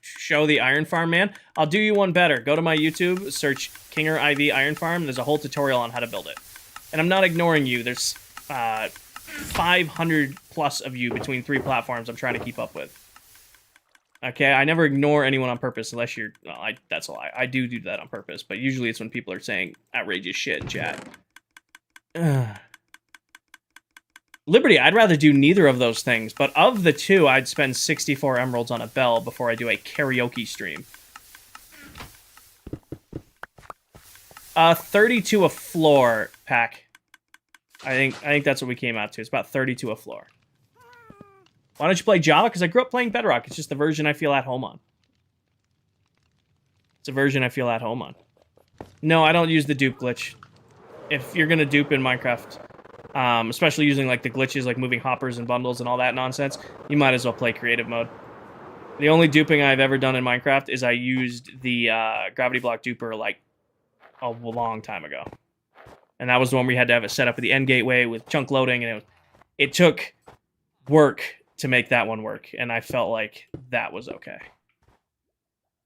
Show the iron farm, man. I'll do you one better. Go to my YouTube, search Kinger IV Iron Farm. There's a whole tutorial on how to build it. And I'm not ignoring you. There's 500 plus of you between 3 platforms I'm trying to keep up with. Okay, I never ignore anyone on purpose unless you're... Well, that's a lie. I do that on purpose, but usually it's when people are saying outrageous shit in chat. Liberty, I'd rather do neither of those things, but of the two, I'd spend 64 emeralds on a bell before I do a karaoke stream. 32 a floor, Pack. I think that's what we came out to. It's about 32 a floor. Why don't you play Java? Because I grew up playing Bedrock. It's just the version I feel at home on. It's a version I feel at home on. No, I don't use the dupe glitch. If you're going to dupe in Minecraft, especially using like the glitches like moving hoppers and bundles and all that nonsense, you might as well play creative mode. The only duping I've ever done in Minecraft is I used the gravity block duper like a long time ago. And that was the one where you had to have it set up at the end gateway with chunk loading, and it took work to make that one work, and I felt like that was okay.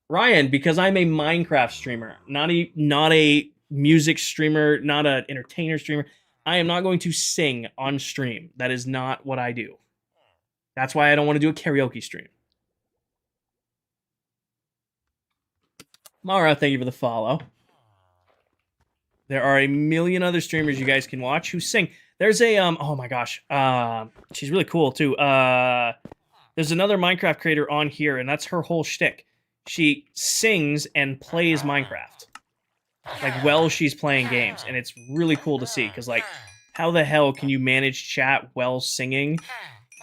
Ryan, because I'm a Minecraft streamer, not a music streamer, not an entertainer streamer, I am not going to sing on stream. That is not what I do. That's why I don't want to do a karaoke stream. Mara, thank you for the follow. There are a million other streamers you guys can watch who sing. There's a, oh my gosh, she's really cool too. There's another Minecraft creator on here, and that's her whole shtick. She sings and plays Minecraft. Like, while she's playing games, and it's really cool to see, because, like, how the hell can you manage chat while singing,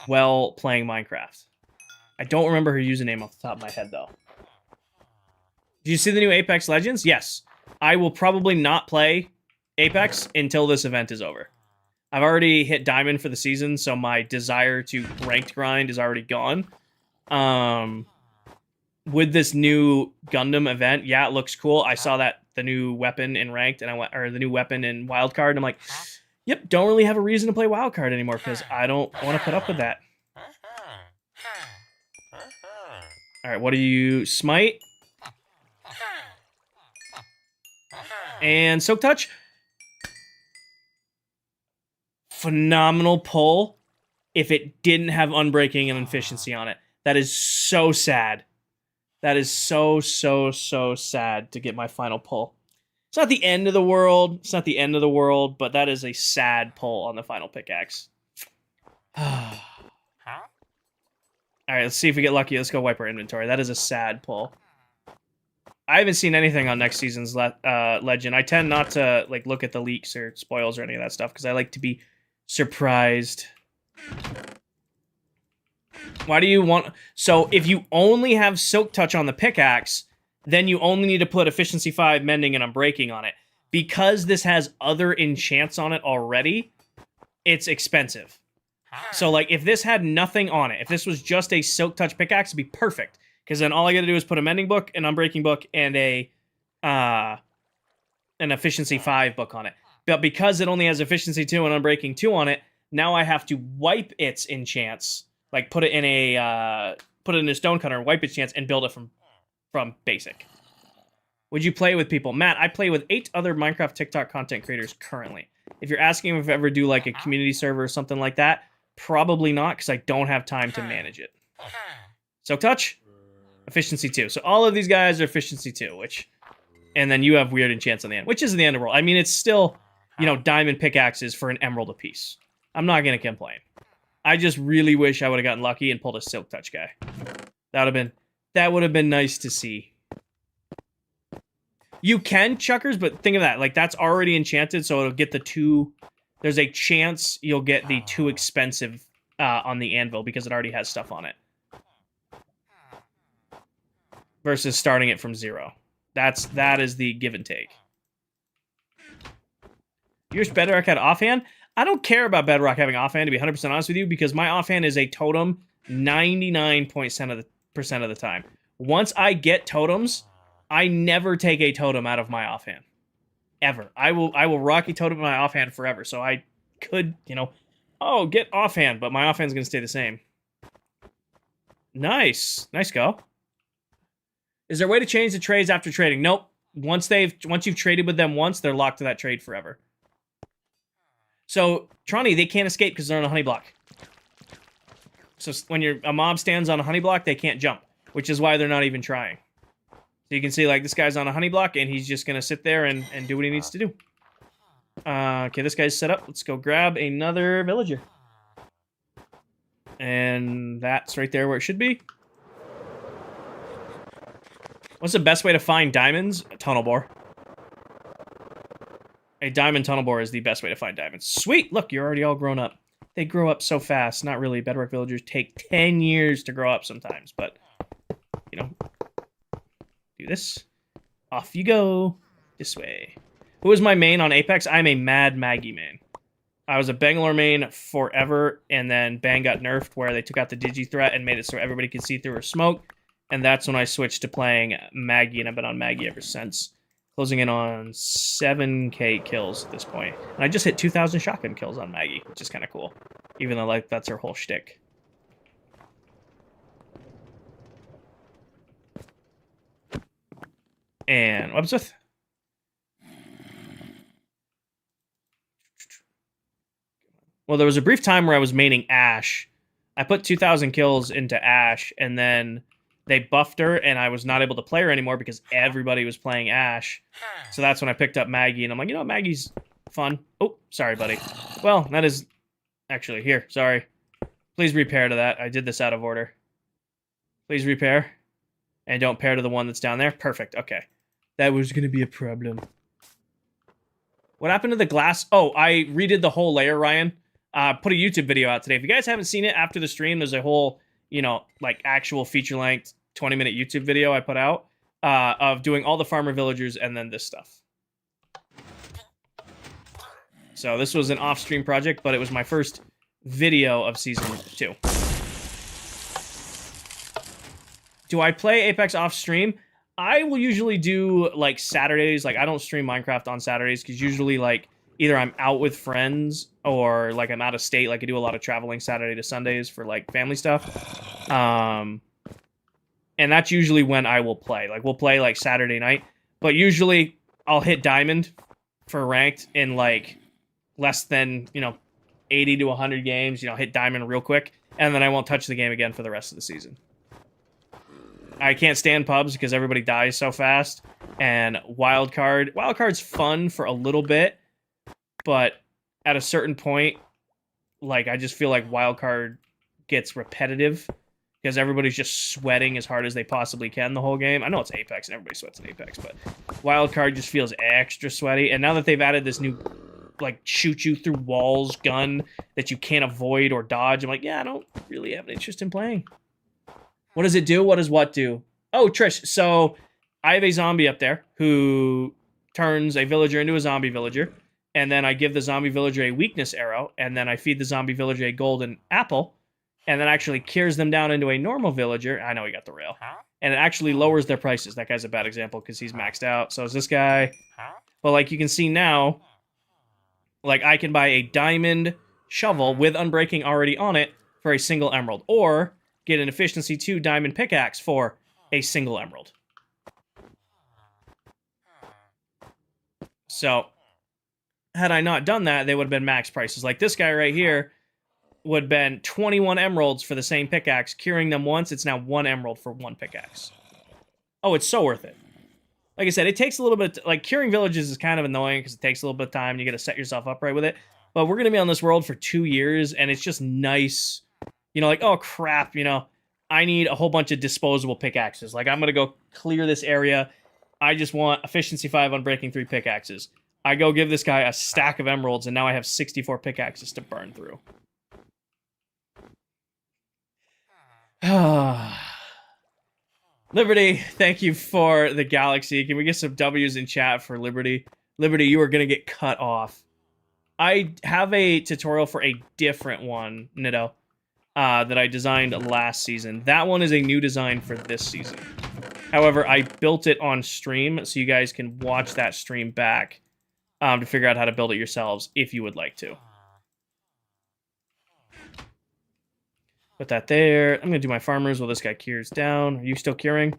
while playing Minecraft? I don't remember her username off the top of my head, though. Did you see the new Apex Legends? Yes. I will probably not play Apex until this event is over. I've already hit Diamond for the season, so my desire to ranked grind is already gone. With this new Gundam event, yeah, it looks cool. I saw that the new weapon in ranked, and the new weapon in wildcard, and I'm like, yep, don't really have a reason to play wildcard anymore because I don't want to put up with that. All right, what do you smite? And Soak Touch. Phenomenal pull if it didn't have Unbreaking and Efficiency on it. That is so sad. That is so sad to get my final pull. It's not the end of the world. It's not the end of the world, but that is a sad pull on the final pickaxe. All right, let's see if we get lucky. Let's go wipe our inventory. That is a sad pull. I haven't seen anything on next season's Legend. I tend not to like look at the leaks or spoils or any of that stuff because I like to be surprised. Why do you want... So, if you only have Silk Touch on the pickaxe, then you only need to put Efficiency 5, Mending, and Unbreaking on it. because this has other enchants on it already, it's expensive. So, like, if this had nothing on it, if this was just a Silk Touch pickaxe, it'd be perfect. Because then all I gotta do is put a Mending book, an Unbreaking book, and an Efficiency 5 book on it. But because it only has Efficiency 2 and Unbreaking 2 on it, now I have to wipe its enchants, like put it in a Stonecutter and wipe its chance and build it from basic. Would you play with people? Matt, I play with 8 other Minecraft TikTok content creators currently. If you're asking if I ever do like a community server or something like that, probably not, because I don't have time to manage it. Silk Touch, Efficiency 2. So all of these guys are Efficiency 2, and then you have weird enchants on the end, which isn't the end of the world. I mean, it's still, diamond pickaxes for an emerald apiece. I'm not going to complain. I just really wish I would have gotten lucky and pulled a Silk Touch guy. That would have been nice to see. You can chuckers, but think of that. Like, that's already enchanted, so it'll get the 2... There's a chance you'll get the 2 expensive on the anvil because it already has stuff on it. Versus starting it from 0. That is the give and take. You wish Bedrock had offhand? I don't care about Bedrock having offhand, to be 100% honest with you, because my offhand is a totem 99% of the time. Once I get totems, I never take a totem out of my offhand. Ever. I will rock a totem in my offhand forever. So I could, get offhand, but my offhand's going to stay the same. Nice. Nice go. Is there a way to change the trades after trading? Nope. Once you've traded with them once, they're locked to that trade forever. So, Tronny, they can't escape because they're on a honey block. So when a mob stands on a honey block, they can't jump, which is why they're not even trying. So you can see, like, this guy's on a honey block, and he's just going to sit there and do what he needs to do. Okay, this guy's set up. Let's go grab another villager. And that's right there where it should be. What's the best way to find diamonds? A tunnel bore. A diamond tunnel bore is the best way to find diamonds. Sweet! Look, you're already all grown up. They grow up so fast. Not really. Bedrock villagers take 10 years to grow up sometimes, but, do this. Off you go. This way. Who is my main on Apex? I'm a Mad Maggie main. I was a Bangalore main forever, and then Bang got nerfed where they took out the Digi threat and made it so everybody could see through her smoke. And that's when I switched to playing Maggie, and I've been on Maggie ever since. Closing in on 7k kills at this point. And I just hit 2,000 shotgun kills on Maggie, which is kind of cool. Even though, like, that's her whole shtick. And weaponsmith. Well, there was a brief time where I was maining Ash. I put 2,000 kills into Ash, and then they buffed her, and I was not able to play her anymore because everybody was playing Ash. So that's when I picked up Maggie, and I'm like, Maggie's fun. Oh, sorry, buddy. Well, that is... Actually, here, sorry. Please repair to that. I did this out of order. Please repair. And don't pair to the one that's down there. Perfect, okay. That was going to be a problem. What happened to the glass? Oh, I redid the whole layer, Ryan. Put a YouTube video out today. If you guys haven't seen it after the stream, there's a whole, like actual feature-length 20-minute YouTube video I put out of doing all the farmer villagers and then this stuff. So this was an off-stream project, but it was my first video of Season 2. Do I play Apex off-stream? I will usually do, like, Saturdays. Like, I don't stream Minecraft on Saturdays, because usually, like, either I'm out with friends or, like, I'm out of state. Like, I do a lot of traveling Saturday to Sundays for, like, family stuff. And that's usually when I will play. Like, we'll play, like, Saturday night. But usually, I'll hit Diamond for ranked in, like, less than, 80 to 100 games. Hit Diamond real quick. And then I won't touch the game again for the rest of the season. I can't stand pubs because everybody dies so fast. And Wildcard's fun for a little bit. But at a certain point, like, I just feel like Wildcard gets repetitive. Because everybody's just sweating as hard as they possibly can the whole game. I know it's Apex and everybody sweats in Apex, but Wildcard just feels extra sweaty. And now that they've added this new, like, shoot you through walls gun that you can't avoid or dodge, I'm like, yeah, I don't really have an interest in playing. What does it do? What does what do? Oh, Trish, so I have a zombie up there who turns a villager into a zombie villager, and then I give the zombie villager a weakness arrow, and then I feed the zombie villager a golden apple, and then actually cures them down into a normal villager. I know he got the rail. And it actually lowers their prices. That guy's a bad example because he's maxed out. So is this guy. But like you can see now, like I can buy a diamond shovel with unbreaking already on it for a single emerald. Or get an efficiency 2 diamond pickaxe for a single emerald. So had I not done that, they would have been max prices. Like this guy right here would have been 21 emeralds for the same pickaxe. Curing them once, it's now 1 emerald for 1 pickaxe. Oh, it's so worth it. Like I said, it takes a little bit... Like, curing villages is kind of annoying because it takes a little bit of time and you got to set yourself up right with it. But we're going to be on this world for 2 years, and it's just nice. You know, like, oh, crap, you know, I need a whole bunch of disposable pickaxes. Like, I'm going to go clear this area. I just want efficiency 5 on breaking 3 pickaxes. I go give this guy a stack of emeralds, and now I have 64 pickaxes to burn through. Liberty, thank you for the galaxy. Can we get some W's in chat for Liberty? Liberty, you are going to get cut off. I have a tutorial for a different one, Nido, that I designed last season. That one is a new design for this season. However, I built it on stream, so you guys can watch that stream back to figure out how to build it yourselves if you would like to. Put that there. I'm going to do my farmers while this guy cures down. Are you still curing?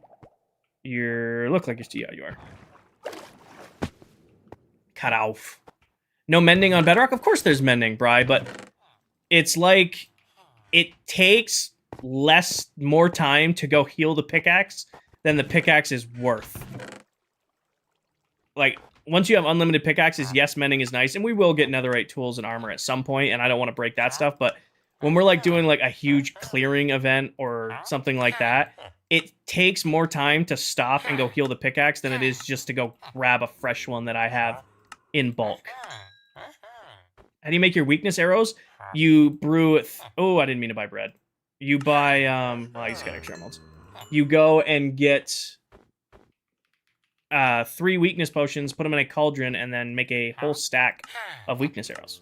Look like you're still... Yeah, you are. Cut off. No mending on Bedrock? Of course there's mending, Bri, but it's like... It takes more time to go heal the pickaxe than the pickaxe is worth. Like, once you have unlimited pickaxes, yes, mending is nice, and we will get netherite tools and armor at some point, and I don't want to break that stuff, but... When we're like doing like a huge clearing event or something like that, it takes more time to stop and go heal the pickaxe than it is just to go grab a fresh one that I have in bulk. How do you make your weakness arrows? You brew... Oh, I didn't mean to buy bread. You buy... Well, I just got extra emeralds. You go and get 3 weakness potions, put them in a cauldron, and then make a whole stack of weakness arrows.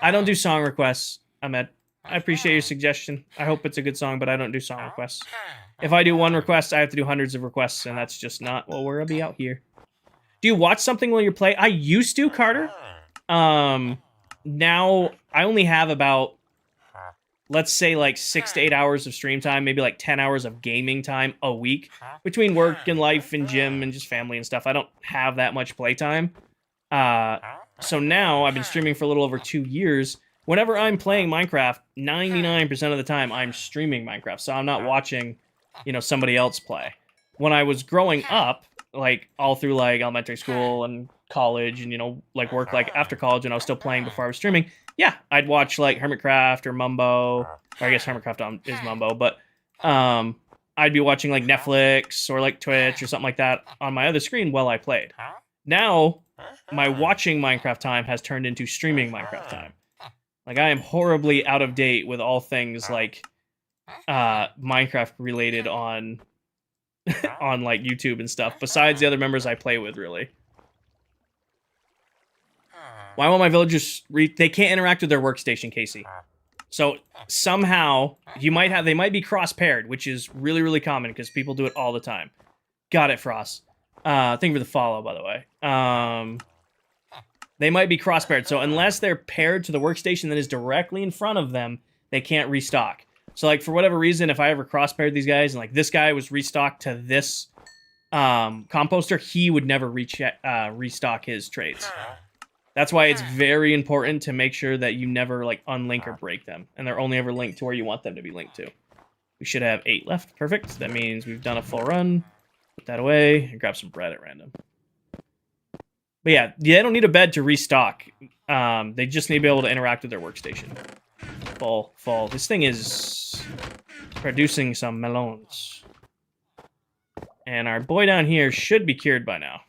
I don't do song requests, Ahmed. I appreciate your suggestion. I hope it's a good song, but I don't do song requests. If I do one request, I have to do hundreds of requests, and that's just not what we're gonna be out here. Do you watch something while you play? I used to, Carter. Now, I only have about, let's say, like 6 to 8 hours of stream time, maybe like 10 hours of gaming time a week. Between work and life and gym and just family and stuff, I don't have that much playtime. So now, I've been streaming for a little over 2 years. Whenever I'm playing Minecraft, 99% of the time, I'm streaming Minecraft. So I'm not watching, you know, somebody else play. When I was growing up, like, all through, like, elementary school and college and, you know, like, work, like, after college and I was still playing before I was streaming, yeah, I'd watch, like, Hermitcraft or Mumbo. Or I guess Hermitcraft is Mumbo, but, I'd be watching, like, Netflix or, like, Twitch or something like that on my other screen while I played. Now... my watching Minecraft time has turned into streaming Minecraft time. Like, I am horribly out of date with all things, like, Minecraft related on, on, like, YouTube and stuff, besides the other members I play with, really. Why won't my villagers... They can't interact with their workstation, Casey. So, somehow, they might be cross-paired, which is really, really common, because people do it all the time. Got it, Frost. Thank you for the follow, by the way. They might be cross-paired, so unless they're paired to the workstation that is directly in front of them, they can't restock. So, like, for whatever reason, if I ever cross-paired these guys, and, like, this guy was restocked to this composter, he would never restock his trades. That's why it's very important to make sure that you never, like, unlink or break them, and they're only ever linked to where you want them to be linked to. We should have 8 left. Perfect. That means we've done a full run. Put that away and grab some bread at random. But yeah, they don't need a bed to restock. They just need to be able to interact with their workstation. Fall. This thing is producing some melons. And our boy down here should be cured by now.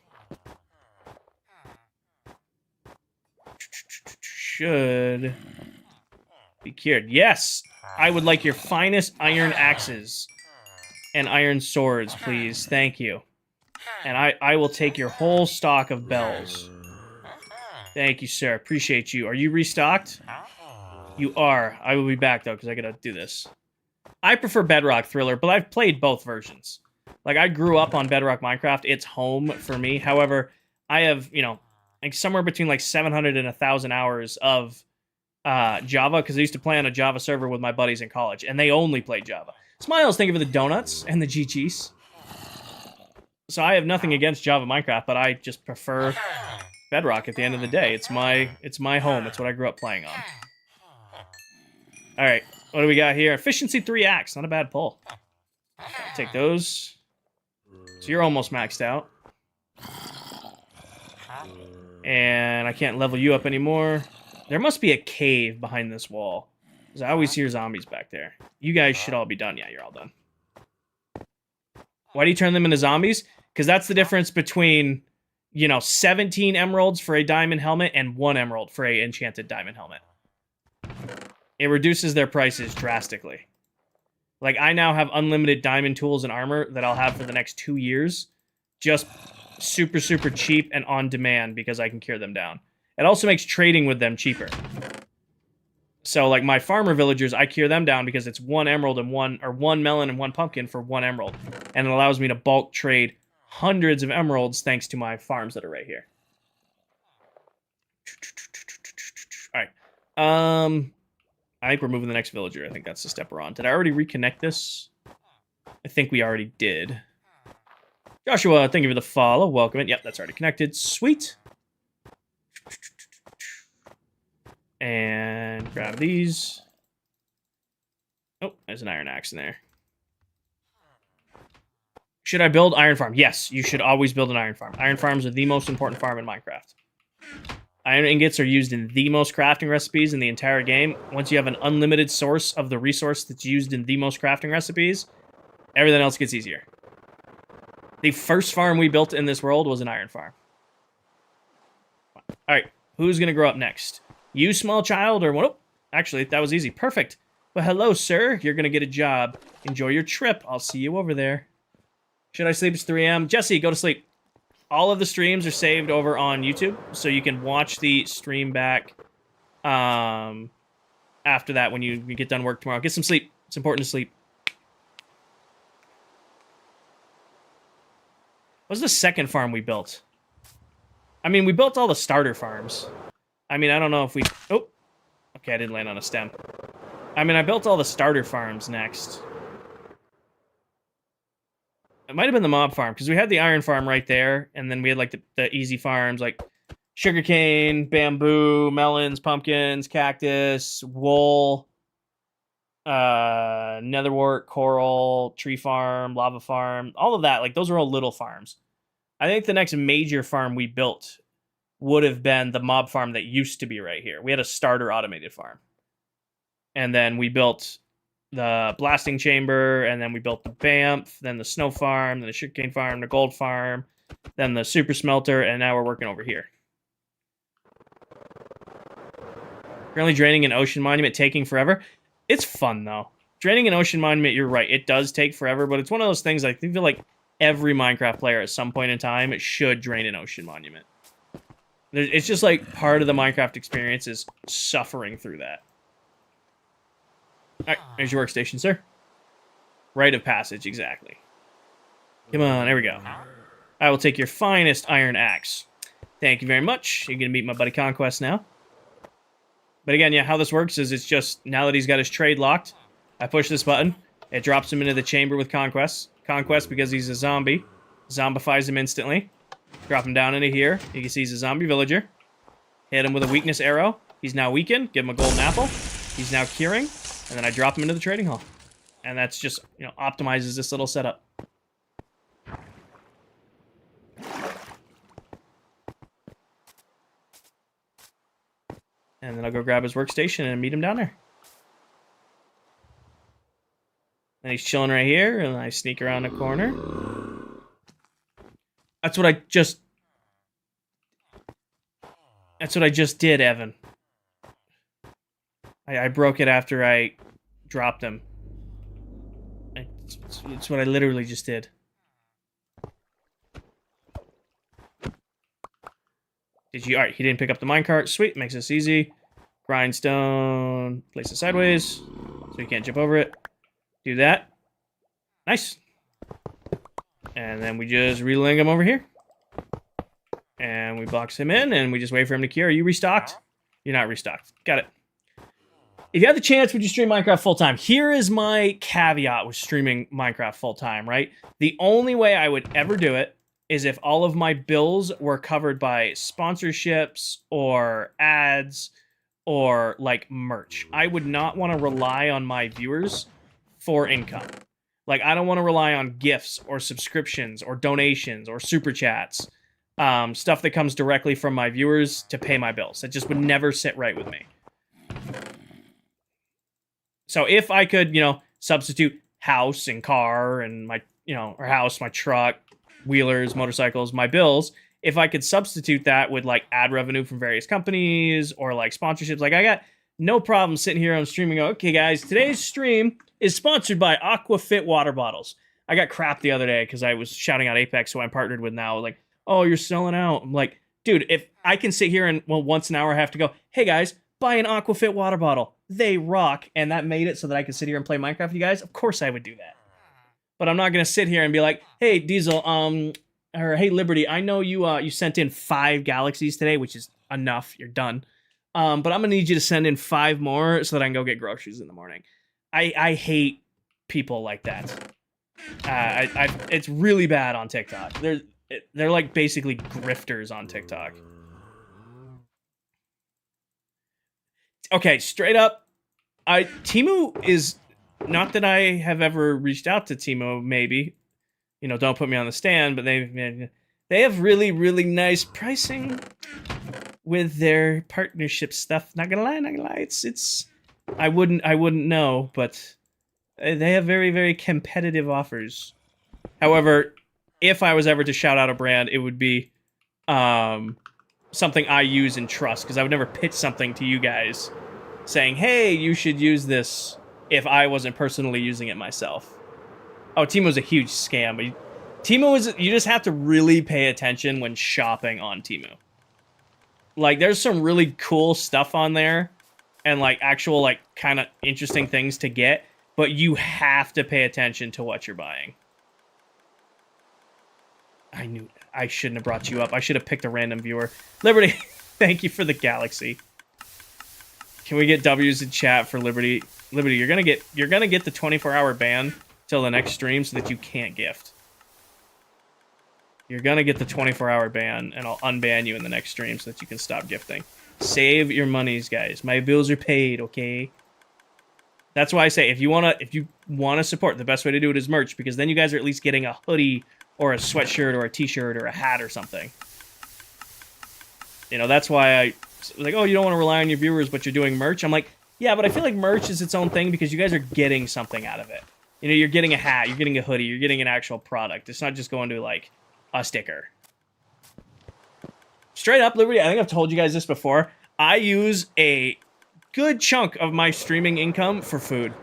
Should be cured. Yes! I would like your finest iron axes. And iron swords, please. Thank you. And I will take your whole stock of bells. Thank you, sir. Appreciate you. Are you restocked? You are. I will be back, though, because I gotta do this. I prefer Bedrock Thriller, but I've played both versions. Like, I grew up on Bedrock Minecraft. It's home for me. However, I have, you know, like somewhere between like 700 and 1,000 hours of Java, because I used to play on a Java server with my buddies in college, and they only played Java. Smiles, thank you for the donuts and the GGs. So I have nothing against Java Minecraft, but I just prefer Bedrock at the end of the day. It's my home. It's what I grew up playing on. All right, what do we got here? Efficiency 3 axe, not a bad pull. Take those. So you're almost maxed out. And I can't level you up anymore. There must be a cave behind this wall, because I always hear zombies back there. You guys should all be done. Yeah, you're all done. Why do you turn them into zombies? Because that's the difference between, you know, 17 emeralds for a diamond helmet and 1 emerald for a enchanted diamond helmet. It reduces their prices drastically. Like, I now have unlimited diamond tools and armor that I'll have for the next 2 years. Just super, super cheap and on demand because I can cure them down. It also makes trading with them cheaper. So, like, my farmer villagers, I cure them down because it's 1 emerald and 1 melon and 1 pumpkin for 1 emerald. And it allows me to bulk trade hundreds of emeralds thanks to my farms that are right here. Alright. I think we're moving the next villager. I think that's the step we're on. Did I already reconnect this? I think we already did. Joshua, thank you for the follow. Welcome in. Yep, that's already connected. Sweet. And grab these. Oh, there's an iron axe in there. Should I build iron farm? Yes, you should always build an iron farm. Iron farms are the most important farm in Minecraft. Iron ingots are used in the most crafting recipes in the entire game. Once you have an unlimited source of the resource that's used in the most crafting recipes, everything else gets easier. The first farm we built in this world was an iron farm. Alright, who's going to grow up next? You, small child, or what? Oh, actually, that was easy. Perfect. Well, hello, sir. You're going to get a job. Enjoy your trip. I'll see you over there. Should I sleep? It's 3 a.m. Jesse, go to sleep. All of the streams are saved over on YouTube, so you can watch the stream back after that when you get done work tomorrow. Get some sleep. It's important to sleep. What's the second farm we built? I mean, we built all the starter farms. I mean, I don't know if we... Oh! Okay, I didn't land on a stem. I mean, I built all the starter farms next. It might have been the mob farm, because we had the iron farm right there, and then we had, like, the easy farms, like sugarcane, bamboo, melons, pumpkins, cactus, wool, netherwort, coral, tree farm, lava farm, all of that. Like, those are all little farms. I think the next major farm we built would have been the mob farm that used to be right here. We had a starter automated farm. And then we built the blasting chamber, and then we built the BAMF, then the snow farm, then the sugarcane farm, the gold farm, then the super smelter, and now we're working over here. Currently draining an ocean monument, taking forever. It's fun, though. Draining an ocean monument, you're right, it does take forever, but it's one of those things I feel like every Minecraft player at some point in time should drain an ocean monument. It's just like part of the Minecraft experience is suffering through that. Alright, there's your workstation, sir. Rite of passage, exactly. Come on, there we go. I will take your finest iron axe. Thank you very much. You're going to meet my buddy Conquest now. But again, yeah, how this works is it's just, now that he's got his trade locked, I push this button, it drops him into the chamber with Conquest. Conquest, because he's a zombie, zombifies him instantly. Drop him down into here. You can see he's a zombie villager. Hit him with a weakness arrow. He's now weakened. Give him a golden apple. He's now curing. And then I drop him into the trading hall. And that's just, you know, optimizes this little setup. And then I'll go grab his workstation and meet him down there. And he's chilling right here, and I sneak around the corner. That's what I just did, Evan. I broke it after I dropped him. It's what I literally just did. Did you? All right, he didn't pick up the minecart. Sweet, makes this easy. Grindstone, place it sideways so you can't jump over it. Do that. Nice. And then we just reling him over here. And we box him in, and we just wait for him to cure. Are you restocked? You're not restocked. Got it. If you had the chance, would you stream Minecraft full-time? Here is my caveat with streaming Minecraft full-time, right? The only way I would ever do it is if all of my bills were covered by sponsorships or ads or, like, merch. I would not want to rely on my viewers for income. Like, I don't want to rely on gifts or subscriptions or donations or super chats. Stuff that comes directly from my viewers to pay my bills. It just would never sit right with me. So if I could, substitute house and car and my, or house, my truck, wheelers, motorcycles, my bills, if I could substitute that with like ad revenue from various companies or like sponsorships, like I got no problem sitting here on streaming. Okay, guys, today's stream is sponsored by Aquafit water bottles. I got crap the other day because I was shouting out Apex, who I'm partnered with now. Like, oh, you're selling out. I'm like, dude, if I can sit here and, once an hour I have to go, hey guys, buy an Aquafit water bottle. They rock. And that made it so that I could sit here and play Minecraft with you guys. Of course I would do that. But I'm not going to sit here and be like, hey, Diesel, or hey, Liberty, I know you sent in 5 galaxies today, which is enough. You're done. But I'm going to need you to send in 5 more so that I can go get groceries in the morning. I hate people like that. It's really bad on TikTok. They're like basically grifters on TikTok. Okay, straight up, Temu is, not that I have ever reached out to Temu, maybe. Don't put me on the stand, but they have really, really nice pricing with their partnership stuff. Not gonna lie, it's I wouldn't know, but they have very, very competitive offers. However, if I was ever to shout out a brand, it would be something I use and trust, because I would never pitch something to you guys saying, hey, you should use this, if I wasn't personally using it myself. Oh, Temu's a huge scam, but Temu is, you just have to really pay attention when shopping on Temu. Like, there's some really cool stuff on there, and like actual like kind of interesting things to get, but you have to pay attention to what you're buying. I knew I shouldn't have brought you up. I should have picked a random viewer. Liberty, thank you for the galaxy. Can we get W's in chat for Liberty? Liberty, you're gonna get the 24-hour ban till the next stream so that you can't gift. You're gonna get the 24-hour ban, and I'll unban you in the next stream so that you can stop gifting. Save your monies, guys. My bills are paid, okay? That's why I say if you wanna support, the best way to do it is merch, because then you guys are at least getting a hoodie or a sweatshirt or a t-shirt or a hat or something. That's why I was like, oh, you don't want to rely on your viewers, but you're doing merch. I'm like, yeah, but I feel like merch is its own thing because you guys are getting something out of it. You're getting a hat, you're getting a hoodie, you're getting an actual product. It's not just going to, like, a sticker. Straight up, Liberty, I think I've told you guys this before. I use a good chunk of my streaming income for food.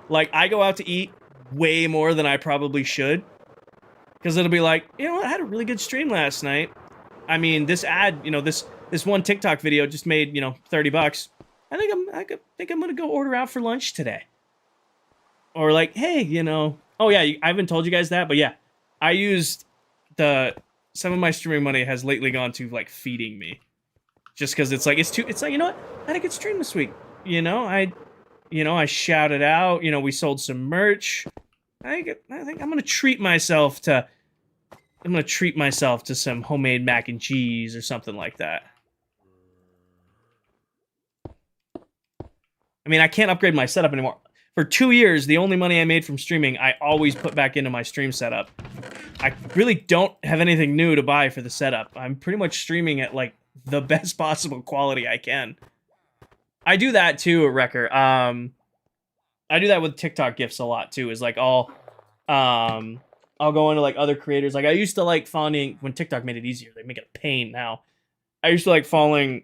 Like, I go out to eat way more than I probably should. Because it'll be like, you know what, I had a really good stream last night. I mean, this ad, this one TikTok video just made, $30. I think I'm gonna go order out for lunch today. Or like, hey, oh yeah, I haven't told you guys that, but yeah, I used some of my streaming money has lately gone to like feeding me, just because it's like you know what, I had a good stream this week. I shouted out, we sold some merch. I think I'm gonna treat myself to some homemade mac and cheese or something like that. I mean, I can't upgrade my setup anymore. For 2 years, the only money I made from streaming, I always put back into my stream setup. I really don't have anything new to buy for the setup. I'm pretty much streaming at, like, the best possible quality I can. I do that, too, Wrecker. I do that with TikTok gifts a lot, too. Is like, I'll go into, like, other creators. Like, I used to like following, when TikTok made it easier. They make it a pain now. I used to like following,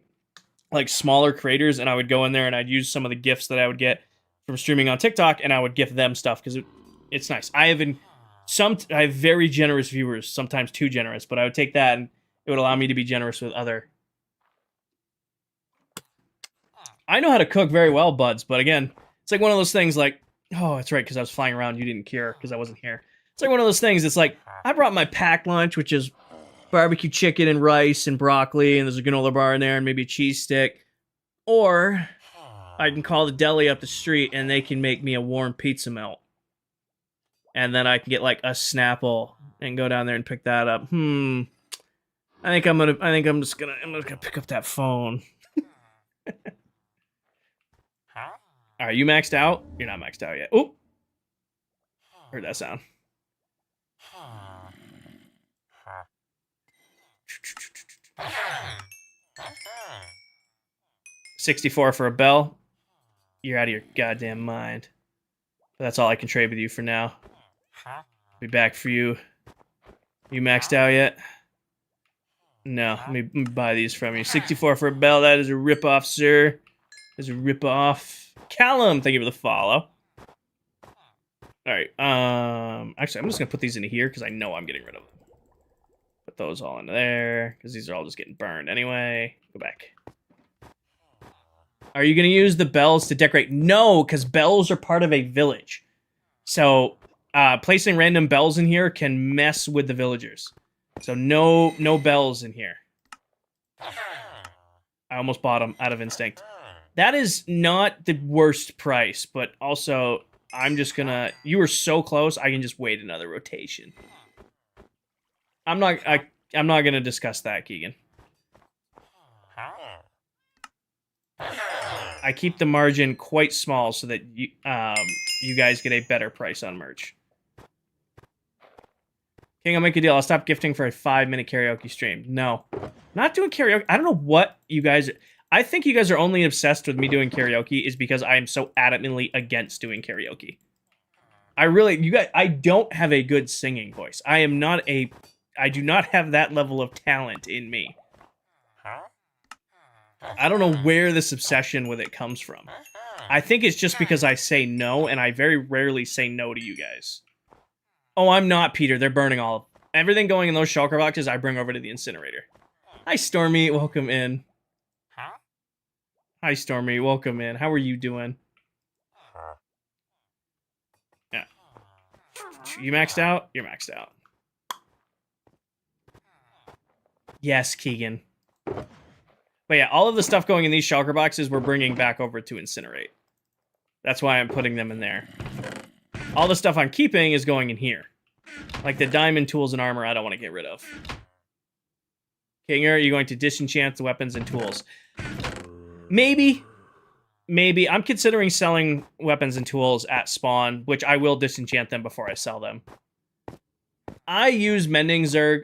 like, smaller creators, and I would go in there and I'd use some of the gifts that I would get from streaming on TikTok, and I would gift them stuff because it's nice. I have very generous viewers, sometimes too generous, but I would take that and it would allow me to be generous with other I know how to cook very well, buds, but again, it's like one of those things like, oh, that's right, because I was flying around, you didn't care because I wasn't here. It's like one of those things, it's like, I brought my packed lunch, which is barbecue chicken and rice and broccoli, and there's a granola bar in there and maybe a cheese stick. Or I can call the deli up the street and they can make me a warm pizza melt. And then I can get like a Snapple and go down there and pick that up. I think I'm just gonna pick up that phone. Are you maxed out? You're not maxed out yet. Oh, heard that sound. 64 for a bell. You're out of your goddamn mind. But that's all I can trade with you for now. Be back for you. You maxed out yet? No, let me buy these from you. 64 for a bell. That is a ripoff, sir. That is a ripoff. Callum, thank you for the follow. Alright, actually, I'm just gonna put these into here because I know I'm getting rid of them. Put those all into there because these are all just getting burned anyway. Go back. Are you gonna use the bells to decorate? No, because bells are part of a village. So, placing random bells in here can mess with the villagers. So no bells in here. I almost bought them out of instinct. That is not the worst price, but also I'm just gonna. You were so close. I can just wait another rotation. I'm not gonna discuss that, Keegan. I keep the margin quite small so that you guys get a better price on merch. King, I'll make a deal. I'll stop gifting for a 5-minute karaoke stream. No. Not doing karaoke. I don't know what you guys... I think you guys are only obsessed with me doing karaoke is because I am so adamantly against doing karaoke. I don't have a good singing voice. I do not have that level of talent in me. I don't know where this obsession with it comes from. I think it's just because I say no, and I very rarely say no to you guys. Oh, I'm not, Peter. They're burning all. Everything going in those shulker boxes, I bring over to the incinerator. Hi, Stormy. Welcome in. Hi, Stormy. Welcome in. How are you doing? Yeah. You maxed out? You're maxed out. Yes, Keegan. But yeah, all of the stuff going in these shulker boxes, we're bringing back over to incinerate. That's why I'm putting them in there. All the stuff I'm keeping is going in here. Like the diamond tools and armor I don't want to get rid of. Kinger, are you going to disenchant the weapons and tools? Maybe. Maybe. I'm considering selling weapons and tools at spawn, which I will disenchant them before I sell them. I use Mending Zerg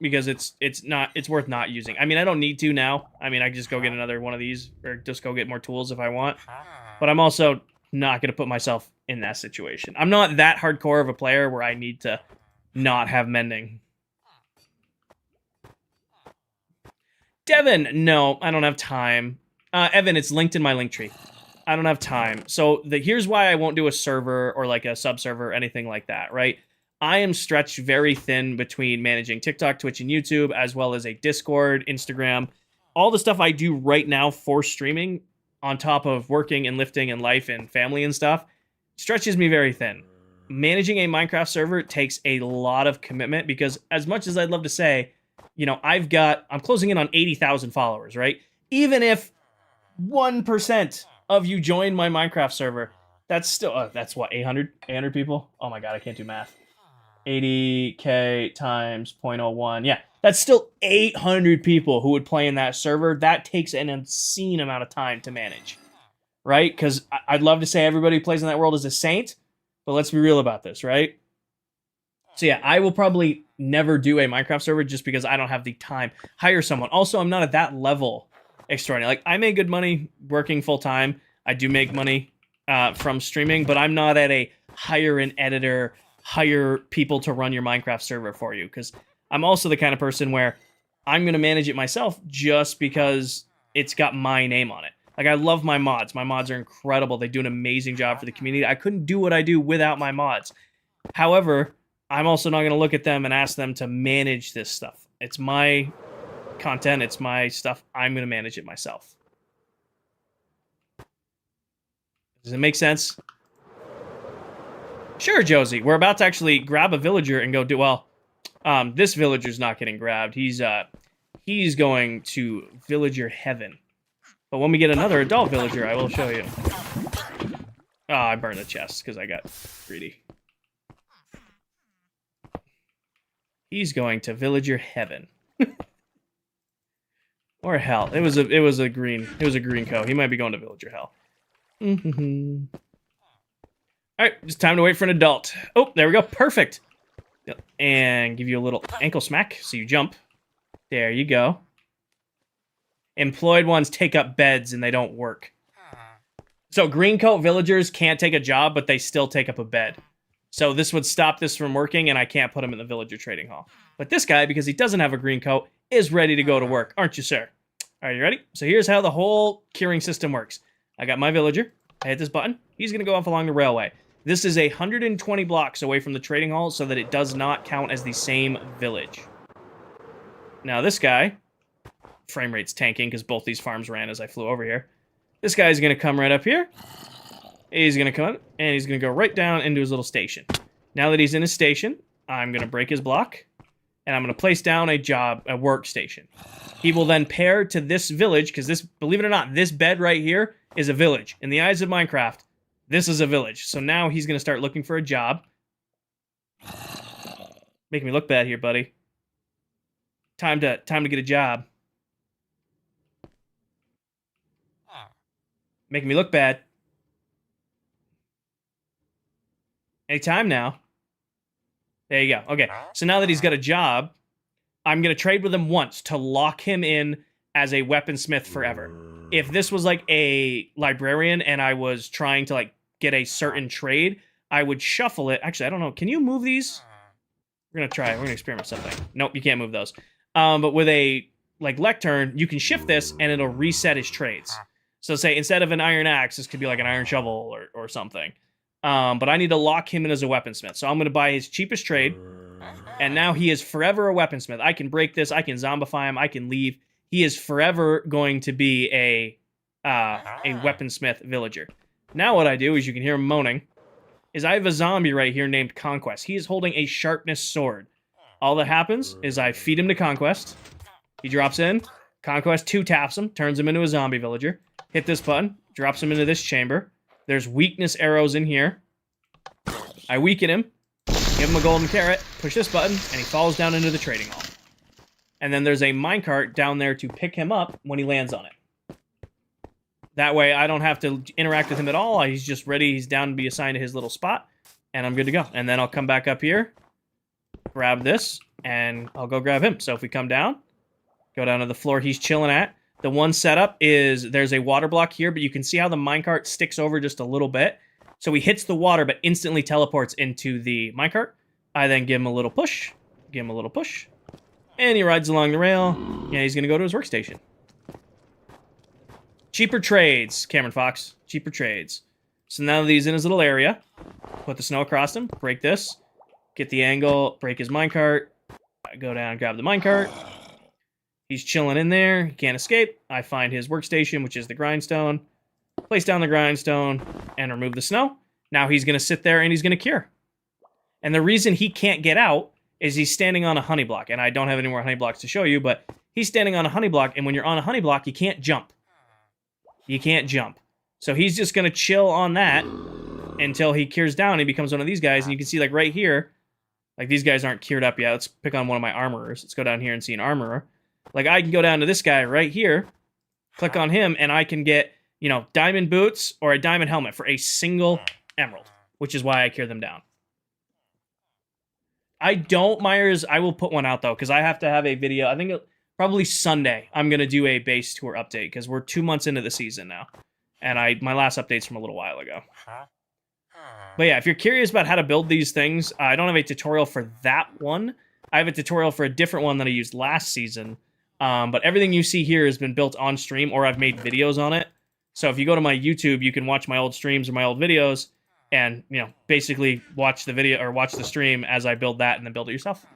because it's worth not using. I mean, I don't need to now. I mean, I can just go get another one of these or just go get more tools if I want. But I'm also not going to put myself in that situation. I'm not that hardcore of a player where I need to not have mending. Devin, no, I don't have time. Evan, it's linked in my link tree. I don't have time. So here's why I won't do a server or like a sub-server or anything like that, right? I am stretched very thin between managing TikTok, Twitch, and YouTube, as well as a Discord, Instagram. All the stuff I do right now for streaming, on top of working and lifting and life and family and stuff, stretches me very thin. Managing a Minecraft server takes a lot of commitment because as much as I'd love to say, you know, I'm closing in on 80,000 followers, right? Even if 1% of you join my Minecraft server, that's still, that's what, 800 people? Oh my god, I can't do math. 80k times 0.01. Yeah, that's still 800 people who would play in that server. That takes an obscene amount of time to manage, right? Because I'd love to say everybody who plays in that world is a saint, but let's be real about this, right? So yeah, I will probably never do a Minecraft server just because I don't have the time. Hire someone. Also, I'm not at that level extraordinary. Like, I make good money working full-time. I do make money from streaming, but I'm not at a hire an editor, hire people to run your Minecraft server for you, because I'm also the kind of person where I'm going to manage it myself just because it's got my name on it. Like, I love my mods. My mods are incredible. They do an amazing job for the community. I couldn't do what I do without my mods. However, I'm also not going to look at them and ask them to manage this stuff. It's my content. It's my stuff. I'm going to manage it myself. Does it make sense? Sure, Josie. We're about to actually grab a villager and go do... Well, this villager's not getting grabbed. He's going to villager heaven. But when we get another adult villager, I will show you. Oh, I burned the chest because I got greedy. He's going to villager heaven. Or hell. It was a green coat. He might be going to villager hell. Alright, it's time to wait for an adult. Oh, there we go. Perfect. And give you a little ankle smack so you jump. There you go. Employed ones take up beds and they don't work. So green coat villagers can't take a job, but they still take up a bed. So this would stop this from working, and I can't put him in the villager trading hall. But this guy, because he doesn't have a green coat, is ready to go to work. Aren't you, sir? All right, you ready? So here's how the whole curing system works. I got my villager. I hit this button. He's going to go off along the railway. This is 120 blocks away from the trading hall so that it does not count as the same village. Now this guy, frame rate's tanking because both these farms ran as I flew over here. This guy's going to come right up here. He's going to come in, and he's going to go right down into his little station. Now that he's in his station, I'm going to break his block, and I'm going to place down a workstation. He will then pair to this village, because this, believe it or not, this bed right here is a village. In the eyes of Minecraft, this is a village. So now he's going to start looking for a job. Making me look bad here, buddy. Time to get a job. Making me look bad. Any time now. There you go. Okay, so now that he's got a job, I'm going to trade with him once to lock him in as a weaponsmith forever. If this was like a librarian and I was trying to like get a certain trade, I would shuffle it. Actually, I don't know. Can you move these? We're going to try. We're going to experiment something. Nope, you can't move those. But with a like lectern, you can shift this and it'll reset his trades. So say instead of an iron axe, this could be like an iron shovel or something. But I need to lock him in as a weaponsmith. So I'm going to buy his cheapest trade. And now he is forever a weaponsmith. I can break this. I can zombify him. I can leave. He is forever going to be a weaponsmith villager. Now what I do is, you can hear him moaning, is I have a zombie right here named Conquest. He is holding a sharpness sword. All that happens is I feed him to Conquest. He drops in. Conquest 2 taps him, turns him into a zombie villager. Hit this button, drops him into this chamber. There's weakness arrows in here. I weaken him, give him a golden carrot, push this button, and he falls down into the trading hall. And then there's a minecart down there to pick him up when he lands on it. That way I don't have to interact with him at all. He's just ready. He's down to be assigned to his little spot, and I'm good to go. And then I'll come back up here, grab this, and I'll go grab him. So if we come down, go down to the floor he's chilling at. The one setup is there's a water block here, but you can see how the minecart sticks over just a little bit. So he hits the water, but instantly teleports into the minecart. I then give him a little push, and he rides along the rail. Yeah, he's going to go to his workstation. Cheaper trades, Cameron Fox. Cheaper trades. So now that he's in his little area, put the snow across him, break this, get the angle, break his minecart, go down, grab the minecart. He's chilling in there. He can't escape. I find his workstation, which is the grindstone. Place down the grindstone and remove the snow. Now he's going to sit there and he's going to cure. And the reason he can't get out is he's standing on a honey block. And I don't have any more honey blocks to show you, but he's standing on a honey block. And when you're on a honey block, you can't jump. You can't jump. So he's just going to chill on that until he cures down and he becomes one of these guys. And you can see like right here, like these guys aren't cured up yet. Let's pick on one of my armorers. Let's go down here and see an armorer. Like, I can go down to this guy right here, click on him, and I can get, you know, diamond boots or a diamond helmet for a single emerald, which is why I cure them down. I don't, Myers, I will put one out, though, because I have to have a video. I think probably Sunday, I'm going to do a base tour update, because we're 2 months into the season now. And my last update's from a little while ago. But yeah, if you're curious about how to build these things, I don't have a tutorial for that one. I have a tutorial for a different one that I used last season. But everything you see here has been built on stream, or I've made videos on it. So if you go to my YouTube, you can watch my old streams or my old videos and, you know, basically watch the video or watch the stream as I build that and then build it yourself.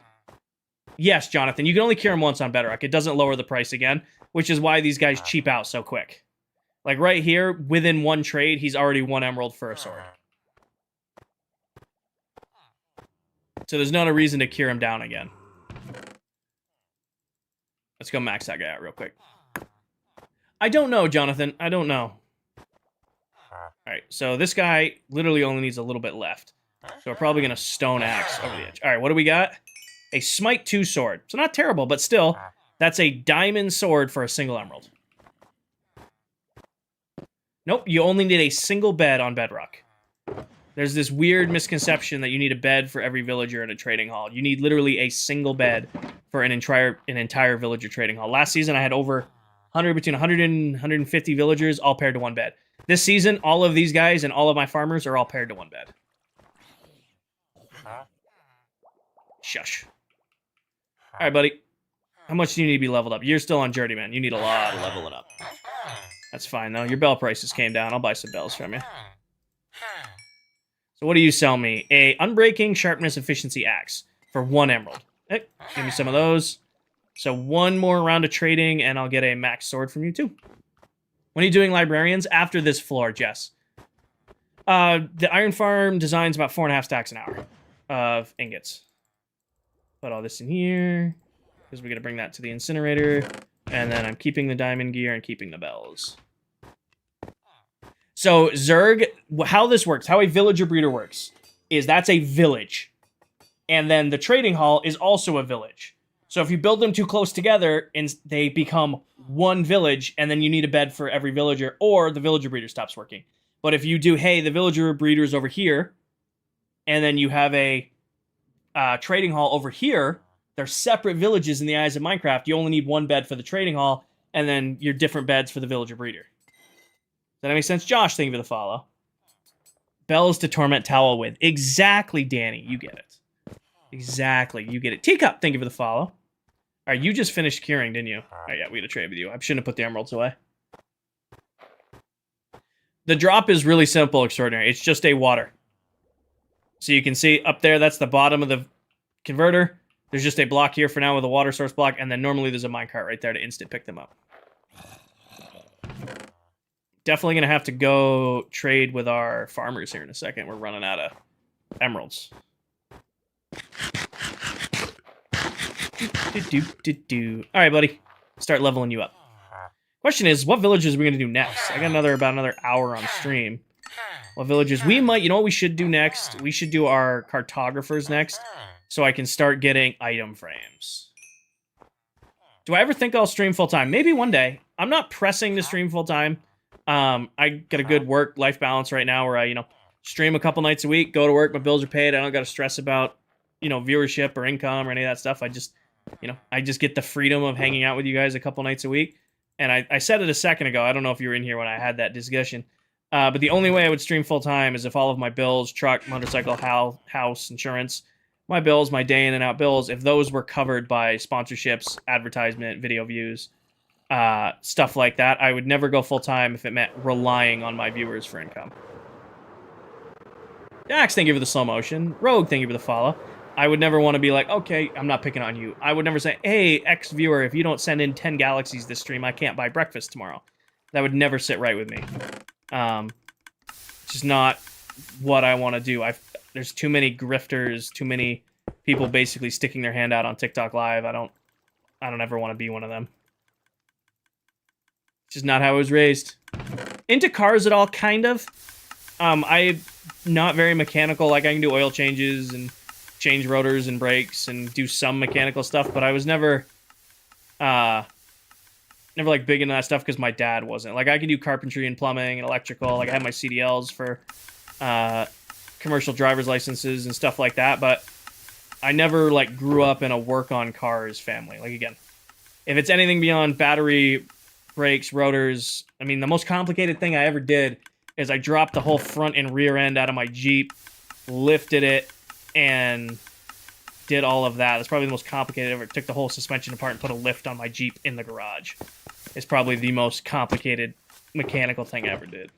Yes, Jonathan, you can only cure them once on Bedrock. It doesn't lower the price again, which is why these guys cheap out so quick. Like right here, within one trade, he's already 1 emerald for a sword. So there's not a reason to cure him down again. Let's go max that guy out real quick. I don't know, Jonathan. I don't know. Alright, so this guy literally only needs a little bit left. So we're probably going to stone axe over the edge. Alright, what do we got? A smite 2 sword. So not terrible, but still, that's a diamond sword for a single emerald. Nope, you only need a single bed on bedrock. There's this weird misconception that you need a bed for every villager in a trading hall. You need literally a single bed for an entire villager trading hall. Last season, I had over between 100 and 150 villagers, all paired to 1 bed. This season, all of these guys and all of my farmers are all paired to 1 bed. Shush. Alright, buddy. How much do you need to be leveled up? You're still on Journeyman. You need a lot of leveling up. That's fine, though. Your bell prices came down. I'll buy some bells from you. So what do you sell me? A Unbreaking Sharpness Efficiency Axe for 1 emerald. Hey, give me some of those. So 1 more round of trading, and I'll get a max sword from you, too. When are you doing librarians? After this floor, Jess. The Iron Farm designs about 4.5 stacks an hour of ingots. Put all this in here, because we're going to bring that to the incinerator. And then I'm keeping the diamond gear and keeping the bells. So, Zerg, how this works, how a villager breeder works, is that's a village. And then the trading hall is also a village. So if you build them too close together, and they become 1 village, and then you need a bed for every villager, or the villager breeder stops working. But if you do, hey, the villager breeder is over here, and then you have a trading hall over here, they're separate villages in the eyes of Minecraft. You only need 1 bed for the trading hall, and then your different beds for the villager breeder. Does that make sense? Josh, thank you for the follow. Bells to torment Towel with. Exactly, Danny. You get it. Exactly. You get it. Teacup, thank you for the follow. All right, you just finished curing, didn't you? All right, yeah, we had a trade with you. I shouldn't have put the emeralds away. The drop is really simple, extraordinary. It's just a water. So you can see up there, that's the bottom of the converter. There's just a block here for now with a water source block, and then normally there's a minecart right there to instant pick them up. Definitely going to have to go trade with our farmers here in a second. We're running out of emeralds. All right, buddy. Start leveling you up. Question is, what villages are we going to do next? I got about another hour on stream. What villages? We might, you know what we should do next? We should do our cartographers next, so I can start getting item frames. Do I ever think I'll stream full-time? Maybe one day. I'm not pressing to stream full-time. I got a good work-life balance right now where I, stream a couple nights a week, go to work, my bills are paid, I don't got to stress about, viewership or income or any of that stuff. I just, I just get the freedom of hanging out with you guys a couple nights a week. And I said it a second ago, I don't know if you were in here when I had that discussion, but the only way I would stream full-time is if all of my bills, truck, motorcycle, house, insurance, my bills, my day in and out bills, if those were covered by sponsorships, advertisement, video views, stuff like that, I would never go full-time if it meant relying on my viewers for income. Dax, thank you for the slow motion. Rogue, thank you for the follow. I would never want to be like, okay, I'm not picking on you. I would never say, hey, ex-viewer, if you don't send in 10 galaxies this stream, I can't buy breakfast tomorrow. That would never sit right with me. It's just not what I want to do. There's too many grifters, too many people basically sticking their hand out on TikTok Live. I don't ever want to be one of them. It's just not how I was raised. Into cars at all, kind of. I'm not very mechanical. Like, I can do oil changes and change rotors and brakes and do some mechanical stuff, but I was never like big into that stuff because my dad wasn't. Like, I can do carpentry and plumbing and electrical. Like, I have my CDLs for commercial driver's licenses and stuff like that, but I never like grew up in a work on cars family. Like, again, if it's anything beyond battery, brakes, rotors, I mean, the most complicated thing I ever did is I dropped the whole front and rear end out of my Jeep, lifted it, and did all of that. That's probably the most complicated ever. Took the whole suspension apart and put a lift on my Jeep in the garage. It's probably the most complicated mechanical thing I ever did.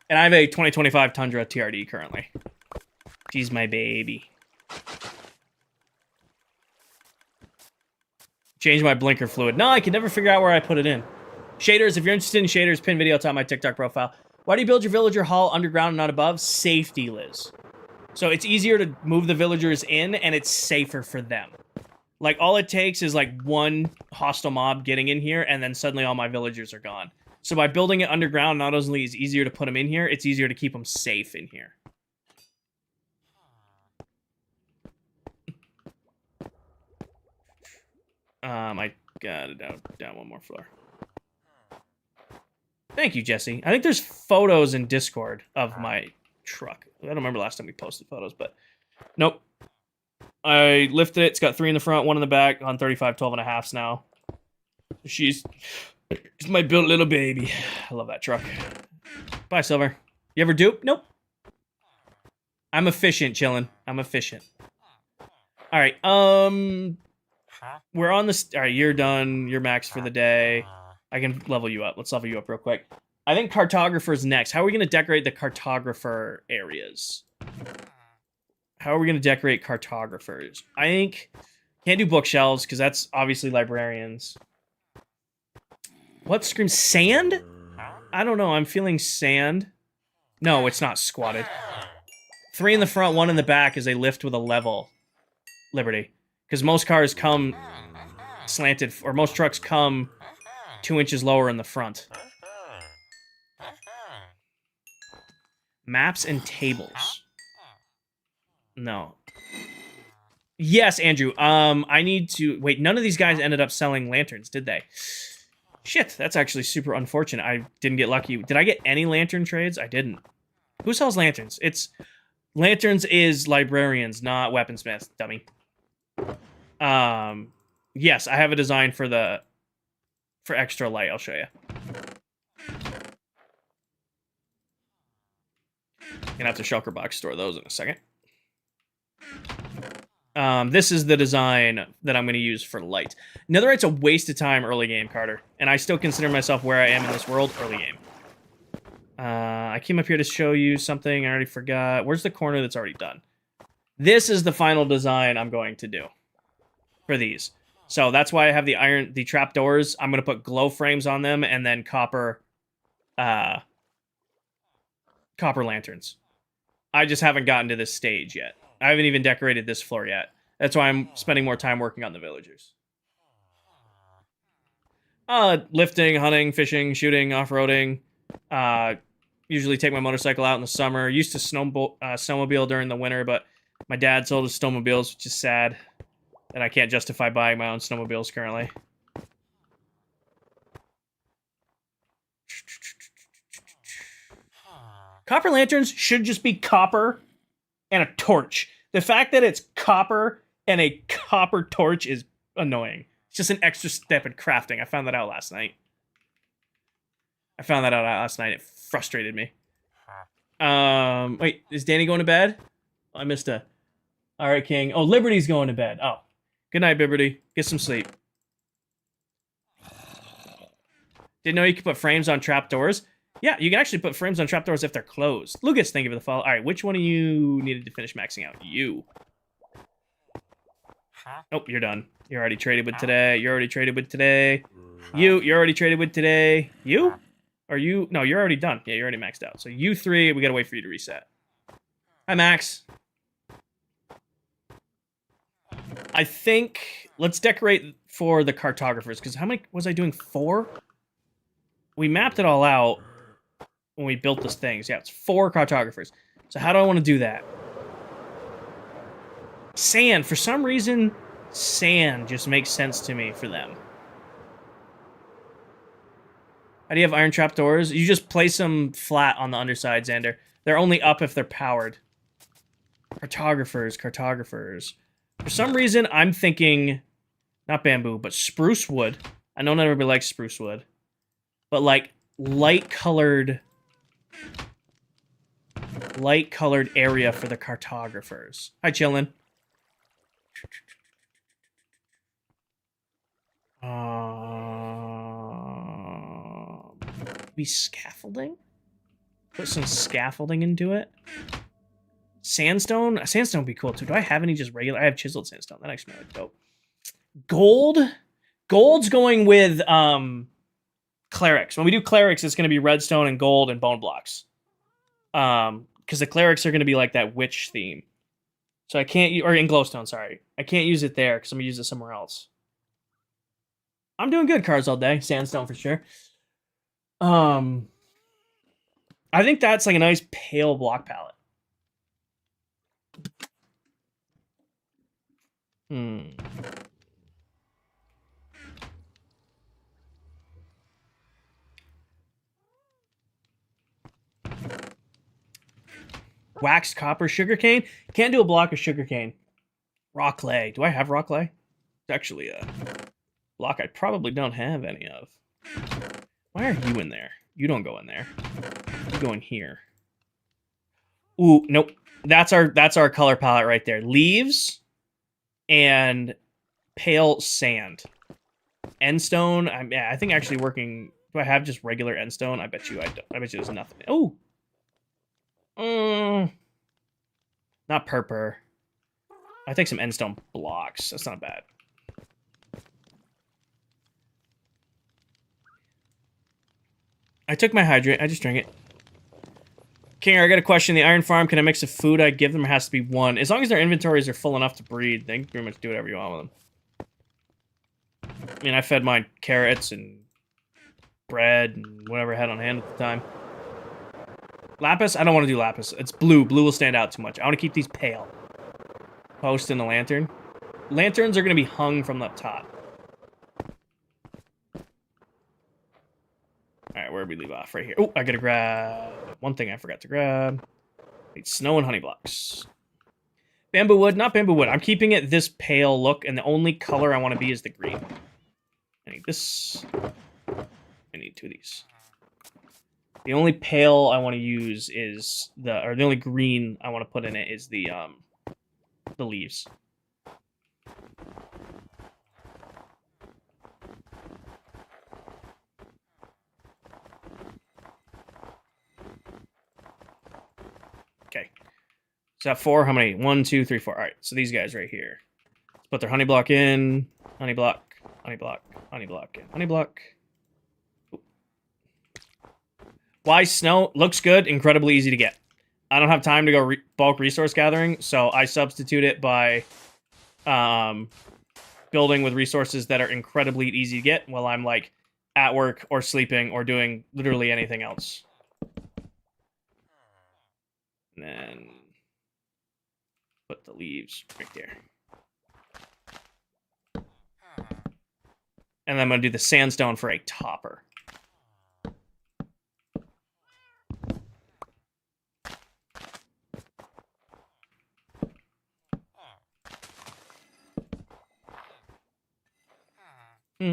And I have a 2025 Tundra TRD currently. She's my baby. Change my blinker fluid. No, I can never figure out where I put it in. Shaders, if you're interested in shaders, pin video top of my TikTok profile. Why do you build your villager hall underground and not above? Safety, Liz. So it's easier to move the villagers in, and it's safer for them. Like, all it takes is, like, one hostile mob getting in here, and then suddenly all my villagers are gone. So by building it underground, not only is it easier to put them in here, it's easier to keep them safe in here. I got it down one more floor. Thank you, Jesse. I think there's photos in Discord of my truck. I don't remember last time we posted photos, but nope. I lifted it. It's got 3 in the front, 1 in the back, on 35 12.5s now. She's my built little baby. I love that truck. Bye, Silver. You ever dupe? Nope. I'm efficient, chillin'. I'm efficient. All right. We're on this. All right, you're done. You're maxed for the day. I can level you up. Let's level you up real quick. I think cartographer's next. How are we going to decorate the cartographer areas? How are we going to decorate cartographers? I think can't do bookshelves because that's obviously librarians. What screams sand? I don't know. I'm feeling sand. No, it's not squatted. 3 in the front, 1 in the back is a lift with a level. Liberty. Because most cars come slanted, or most trucks come 2 inches lower in the front. Maps and tables. No. Yes, Andrew. I need to... Wait, none of these guys ended up selling lanterns, did they? Shit, that's actually super unfortunate. I didn't get lucky. Did I get any lantern trades? I didn't. Who sells lanterns? It's... Lanterns is librarians, not weaponsmiths, dummy. Yes, I have a design for extra light. I'll show you. Gonna have to shulker box store those in a second. This is the design that I'm gonna use for light. Netherite's a waste of time early game, Carter, and I still consider myself where I am in this world early game. I came up here to show you something I already forgot. Where's the corner that's already done? This is the final design I'm going to do for these. So that's why I have the trapdoors. I'm going to put glow frames on them and then copper lanterns. I just haven't gotten to this stage yet. I haven't even decorated this floor yet. That's why I'm spending more time working on the villagers. Lifting, hunting, fishing, shooting, off-roading. Usually take my motorcycle out in the summer. Used to snowmobile during the winter, but my dad sold his snowmobiles, which is sad. And I can't justify buying my own snowmobiles currently. Copper lanterns should just be copper and a torch. The fact that it's copper and a copper torch is annoying. It's just an extra step in crafting. I found that out last night. It frustrated me. Wait, is Danny going to bed? Oh, I missed a... All right, King. Oh, Liberty's going to bed. Oh. Good night, Liberty. Get some sleep. Didn't know you could put frames on trapdoors. Yeah, you can actually put frames on trapdoors if they're closed. Lucas, thank you for the follow. All right, which one of you needed to finish maxing out? You. Oh, you're done. You're already traded with today. You're already traded with today. You're already traded with today. You? Are you? No, you're already done. Yeah, you're already maxed out. So you 3, we gotta wait for you to reset. Hi, Max. I think let's decorate for the cartographers, because how many was I doing? 4? We mapped it all out when we built this thing. So yeah, it's 4 cartographers. So how do I want to do that? Sand. For some reason, sand just makes sense to me for them. How do you have iron trapdoors? You just place them flat on the underside, Xander. They're only up if they're powered. Cartographers. For some reason, I'm thinking, not bamboo, but spruce wood. I know not everybody likes spruce wood. But like light-colored area for the cartographers. Hi, chillin'. Maybe scaffolding? Put some scaffolding into it. Sandstone? Sandstone would be cool too. Do I have any just regular? I have chiseled sandstone. That actually might look dope. Gold? Gold's going with clerics. When we do clerics, it's going to be redstone and gold and bone blocks. Because the clerics are going to be like that witch theme. So I can't, or in glowstone, sorry. I can't use it there because I'm going to use it somewhere else. I'm doing good cards all day. Sandstone for sure. I think that's like a nice pale block palette. Waxed copper sugarcane. Can't do a block of sugarcane. Raw clay. Do I have raw clay? It's actually a block I probably don't have any of. Why are you in there? You don't go in there. You go in here. Ooh, nope. That's our color palette right there. Leaves and pale sand. Endstone. I think actually working. Do I have just regular endstone? I bet you I don't. I bet you there's nothing. Oh. Not purple. I take some endstone blocks. That's not bad. I took my hydrate. I just drank it. Kinger, I got a question. The iron farm, can I mix a food I give them, or has to be one? As long as their inventories are full enough to breed, they can pretty much do whatever you want with them. I mean, I fed mine carrots and bread and whatever I had on hand at the time. Lapis? I don't want to do lapis. It's blue. Blue will stand out too much. I want to keep these pale. Post and a lantern. Lanterns are going to be hung from the top. Alright, where did we leave off? Right here. Oh, I gotta grab one thing I forgot to grab. Wait, snow and honey blocks. Bamboo wood, not bamboo wood. I'm keeping it this pale look, and the only color I want to be is the green. I need this. I need two of these. The only pale I want to use is the only green I want to put in it is the leaves. Okay. So that 4, how many? 1, 2, 3, 4. All right, so these guys right here. Let's put their honey block in. Honey block, honey block, honey block, and honey block. Ooh. Why snow? Looks good, incredibly easy to get. I don't have time to go bulk resource gathering, so I substitute it by building with resources that are incredibly easy to get while I'm like at work or sleeping or doing literally anything else. And then put the leaves right there. And then I'm going to do the sandstone for a topper. I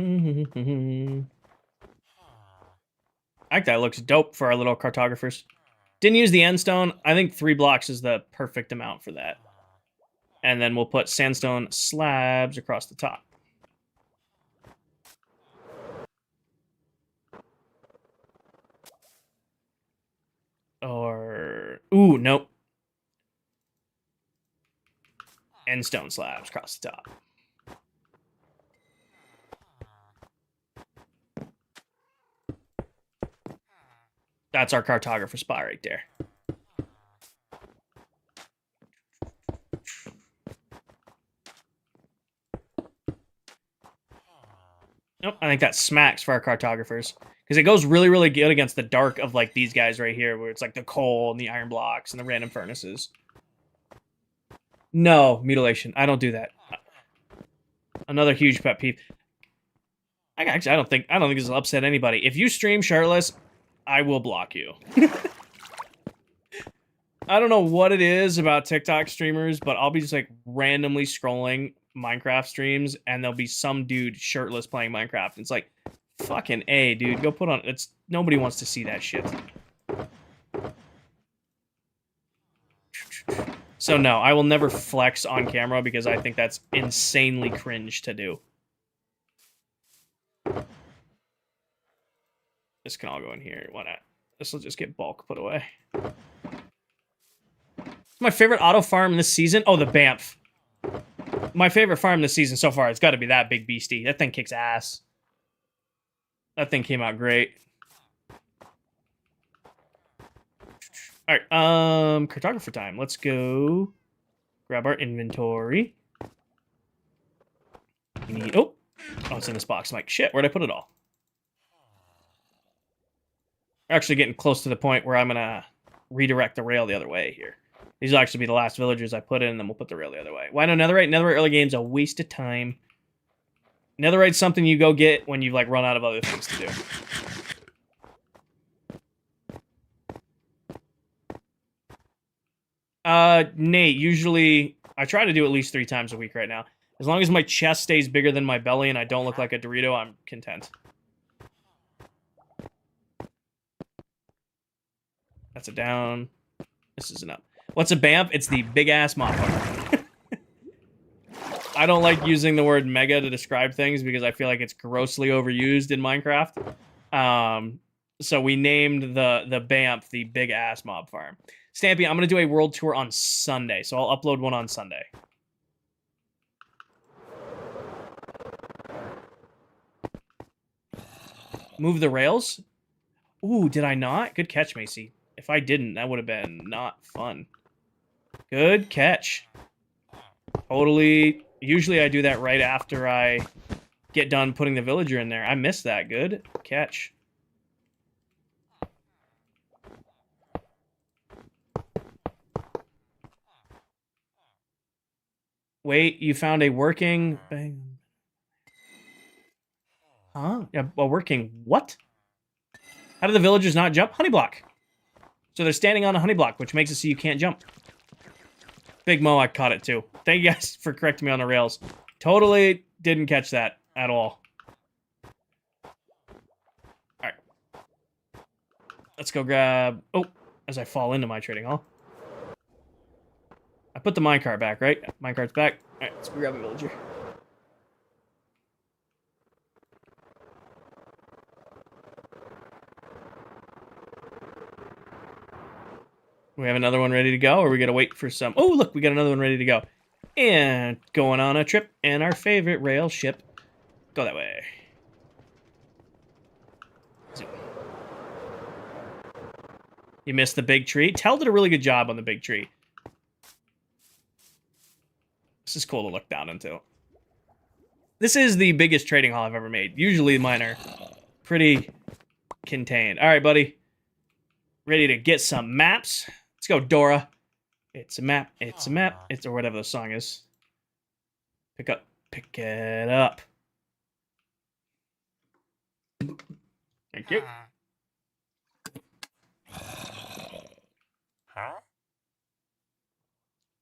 think that looks dope for our little cartographers. Didn't use the endstone. I think 3 blocks is the perfect amount for that. And then we'll put sandstone slabs across the top. Or... Ooh, nope. Endstone slabs across the top. That's our cartographer spot right there. Nope, I think that smacks for our cartographers. Because it goes really, really good against the dark of like these guys right here, where it's like the coal and the iron blocks and the random furnaces. No, mutilation. I don't do that. Another huge pet peeve. I don't think this will upset anybody. If you stream shirtless, I will block you. I don't know what it is about TikTok streamers, but I'll be just like randomly scrolling Minecraft streams and there'll be some dude shirtless playing Minecraft. It's like, fucking A, dude. Go put on... Nobody wants to see that shit. So no, I will never flex on camera because I think that's insanely cringe to do. This can all go in here. Why not? This will just get bulk put away. My favorite auto farm this season? Oh, the Banff. My favorite farm this season so far has got to be that big beastie. That thing kicks ass. That thing came out great. All right, cartographer time. Let's go grab our inventory. We need, oh, it's in this box. I'm like, shit, where'd I put it all? We're actually getting close to the point where I'm gonna redirect the rail the other way here. These will actually be the last villagers I put in, and then we'll put the rail the other way. Why no netherite? Netherite early game's a waste of time. Netherite's something you go get when you've like run out of other things to do. Nate, usually I try to do at least 3 times a week right now. As long as my chest stays bigger than my belly and I don't look like a Dorito, I'm content. That's a down. This is an up. What's a BAMP? It's the big-ass mob farm. I don't like using the word mega to describe things because I feel like it's grossly overused in Minecraft. So we named the BAMP the big-ass mob farm. Stampy, I'm going to do a world tour on Sunday, so I'll upload one on Sunday. Move the rails? Ooh, did I not? Good catch, Macy. If I didn't, that would have been not fun. Good catch. Totally. Usually I do that right after I get done putting the villager in there. I missed that. Good catch. Wait, you found a working... Huh? Yeah, a working what? How do the villagers not jump? Honey block. So they're standing on a honey block, which makes it so you can't jump. Big Mo, I caught it too. Thank you guys for correcting me on the rails. Totally didn't catch that at all. Alright. Let's go grab... Oh, as I fall into my trading hall. I put the minecart back, right? Minecart's back. Alright, let's grab a villager. We have another one ready to go, or we gotta wait for some... Oh, look, we got another one ready to go. And going on a trip in our favorite rail ship. Go that way. Zoom. You missed the big tree. Tell did a really good job on the big tree. This is cool to look down into. This is the biggest trading hall I've ever made. Usually mine are pretty contained. All right, buddy. Ready to get some maps? Let's go, Dora. It's a map. It's a map. It's or whatever the song is. Pick it up. Thank you.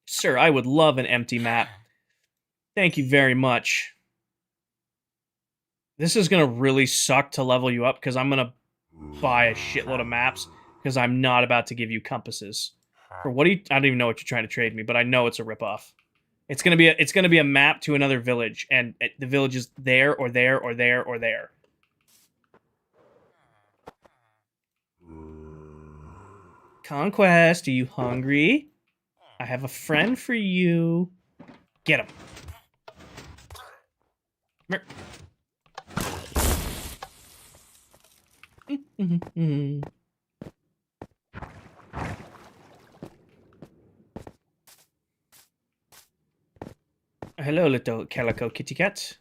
Sir, I would love an empty map. Thank you very much. This is going to really suck to level you up because I'm going to buy a shitload of maps because I'm not about to give you compasses. For what do you... I don't even know what you're trying to trade me, but I know it's a ripoff. It's going to be a map to another village, and the village is there or there or there or there. Conquest, are you hungry? I have a friend for you. Get him. Come here. Hello, little calico kitty cat.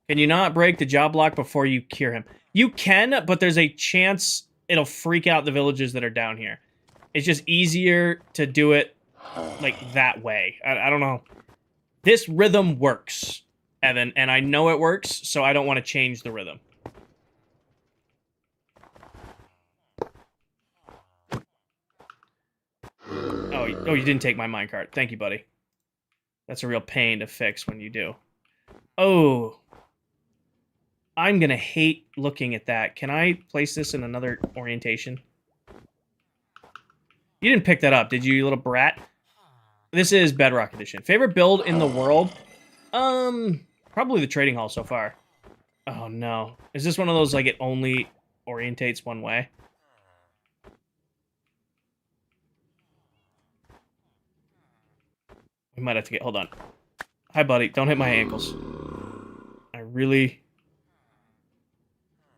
Can you not break the job block before you cure him? You can, but there's a chance it'll freak out the villages that are down here. It's just easier to do it like that way. I don't know. This rhythm works, Evan, and I know it works, so I don't want to change the rhythm. Oh, you didn't take my minecart. Thank you, buddy. That's a real pain to fix when you do. Oh. I'm gonna hate looking at that. Can I place this in another orientation? You didn't pick that up, did you, you little brat? This is Bedrock Edition. Favorite build in the world? Probably the trading hall so far. Oh, no. Is this one of those, like, it only orientates one way? We might have to get... Hold on. Hi, buddy. Don't hit my ankles. I really...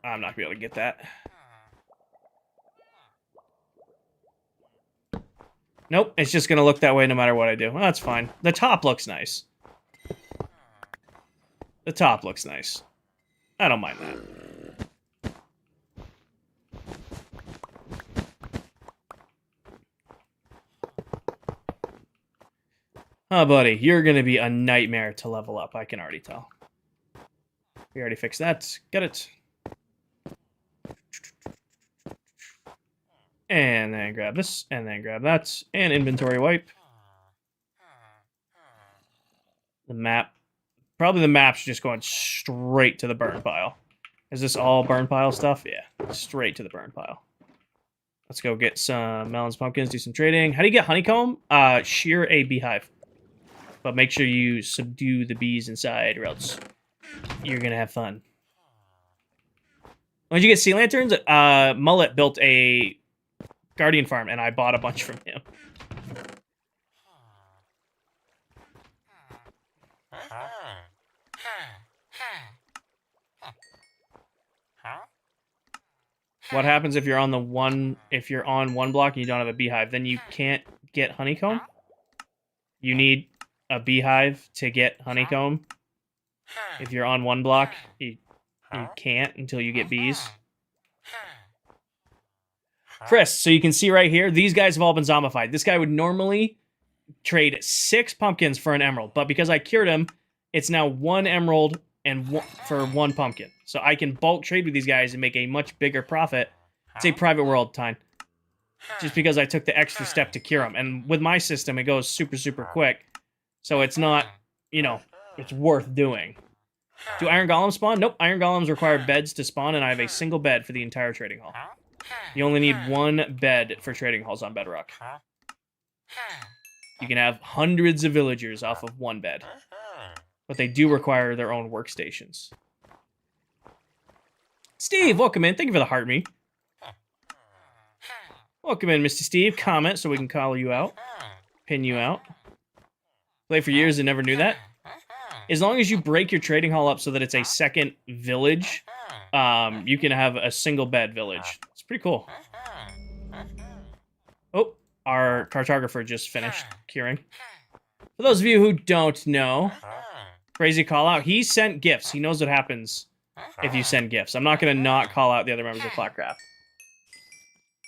I'm not going to be able to get that. Nope, it's just going to look that way no matter what I do. Well, that's fine. The top looks nice. The top looks nice. I don't mind that. Oh, buddy, you're going to be a nightmare to level up. I can already tell. We already fixed that. Got it. And then grab this, and then grab that, and inventory wipe. The map. Probably the map's just going straight to the burn pile. Is this all burn pile stuff? Yeah, straight to the burn pile. Let's go get some melons, pumpkins, do some trading. How do you get honeycomb? Shear a beehive. But make sure you subdue the bees inside, or else you're going to have fun. When did you get sea lanterns? Mullet built a Guardian farm, and I bought a bunch from him. What happens if you're on one block and you don't have a beehive? Then you can't get honeycomb? You need a beehive to get honeycomb. If you're on one block, you can't until you get bees. Chris, so you can see right here, these guys have all been zombified. This guy would normally trade 6 pumpkins for an emerald, but because I cured him, it's now 1 emerald and for 1 pumpkin. So I can bulk trade with these guys and make a much bigger profit. It's a private world time. Just because I took the extra step to cure them. And with my system, it goes super, super quick. So it's not, you know, it's worth doing. Do iron golems spawn? Nope, iron golems require beds to spawn, and I have a single bed for the entire trading hall. You only need 1 bed for trading halls on Bedrock. You can have hundreds of villagers off of 1 bed. But they do require their own workstations. Steve, welcome in. Thank you for the heart me. Welcome in, Mr. Steve. Comment so we can call you out. Pin you out. Play for years and never knew that. As long as you break your trading hall up so that it's a second village, you can have a single bed village. It's pretty cool. Oh, our cartographer just finished curing. For those of you who don't know, crazy call out. He sent gifts. He knows what happens if you send gifts. I'm not going to not call out the other members of ClockCraft.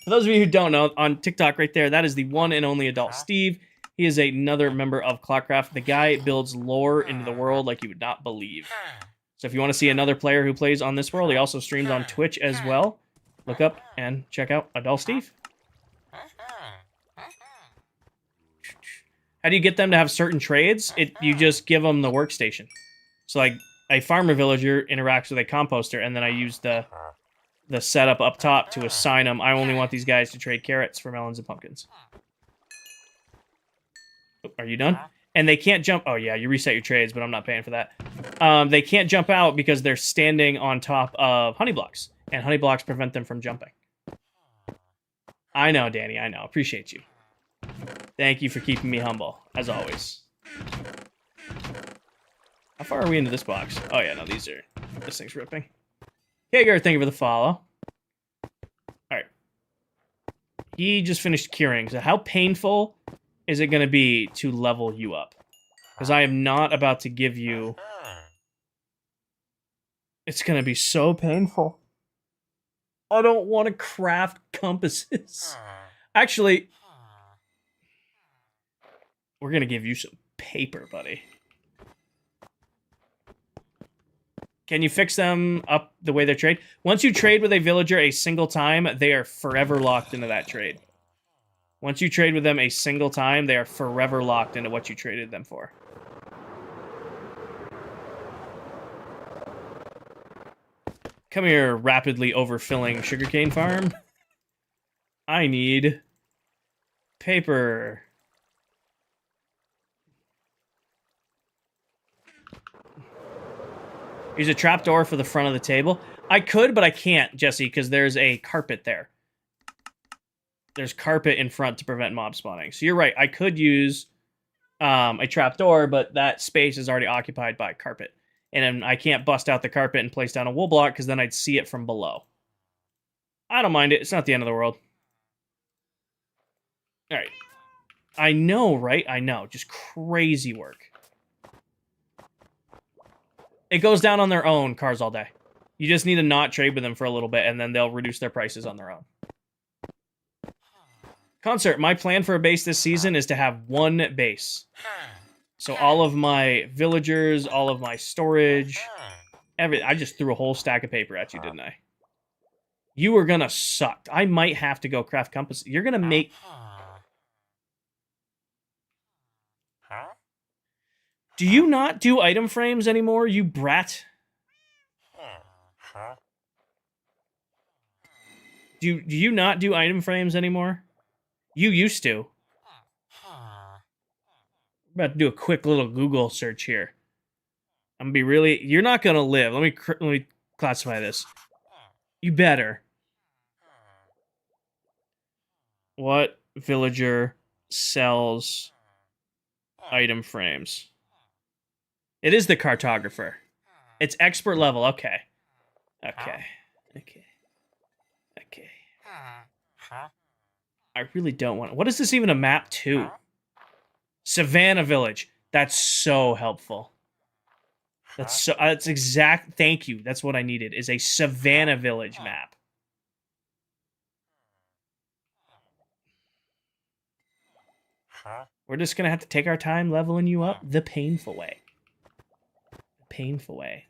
For those of you who don't know, on TikTok right there, that is the one and only adult Steve. He is another member of ClockCraft. The guy builds lore into the world like you would not believe. So if you want to see another player who plays on this world, he also streams on Twitch as well. Look up and check out Adult Steve. How do you get them to have certain trades? You just give them the workstation. So like a farmer villager interacts with a composter, and then I use the setup up top to assign them. I only want these guys to trade carrots for melons and pumpkins. Are you done? And they can't jump. Oh, yeah, you reset your trades, but I'm not paying for that. They can't jump out because they're standing on top of honey blocks, and honey blocks prevent them from jumping. I know, Danny. I know. Appreciate you. Thank you for keeping me humble, as always. How far are we into this box? Oh, yeah, no, this thing's ripping. Kager, thank you for the follow. Alright. He just finished curing, so how painful is it going to be to level you up? Because I am not about to give you... It's going to be so painful. I don't want to craft compasses. Actually... We're going to give you some paper, buddy. Can you fix them up the way they trade? Once you trade with a villager a single time, they are forever locked into that trade. Once you trade with them a single time, they are forever locked into what you traded them for. Come here, rapidly overfilling sugarcane farm. I need paper. Use a trapdoor for the front of the table. I could, but I can't, Jesse, because there's a carpet there. There's carpet in front to prevent mob spawning. So you're right. I could use a trap door, but that space is already occupied by carpet. And I can't bust out the carpet and place down a wool block because then I'd see it from below. I don't mind it. It's not the end of the world. All right. I know, right? I know. Just crazy work. It goes down on their own, cars all day. You just need to not trade with them for a little bit, and then they'll reduce their prices on their own. Concert, my plan for a base this season is to have one base. So all of my villagers, all of my storage, I just threw a whole stack of paper at you, didn't I? You are gonna suck. I might have to go craft compass. You're gonna make... Do you not do item frames anymore, you brat? Do you not do item frames anymore? You used to. I'm about to do a quick little Google search here. I'm gonna be really... You're not gonna live. Let me classify this. You better. What villager sells item frames? It is the cartographer. It's expert level. Okay. Okay. Okay. Okay. I really don't want... What is this even a map to? Savannah Village. That's so helpful. That's exact... Thank you. That's what I needed, is a Savannah Village map. We're just gonna have to take our time leveling you up the painful way. The painful way.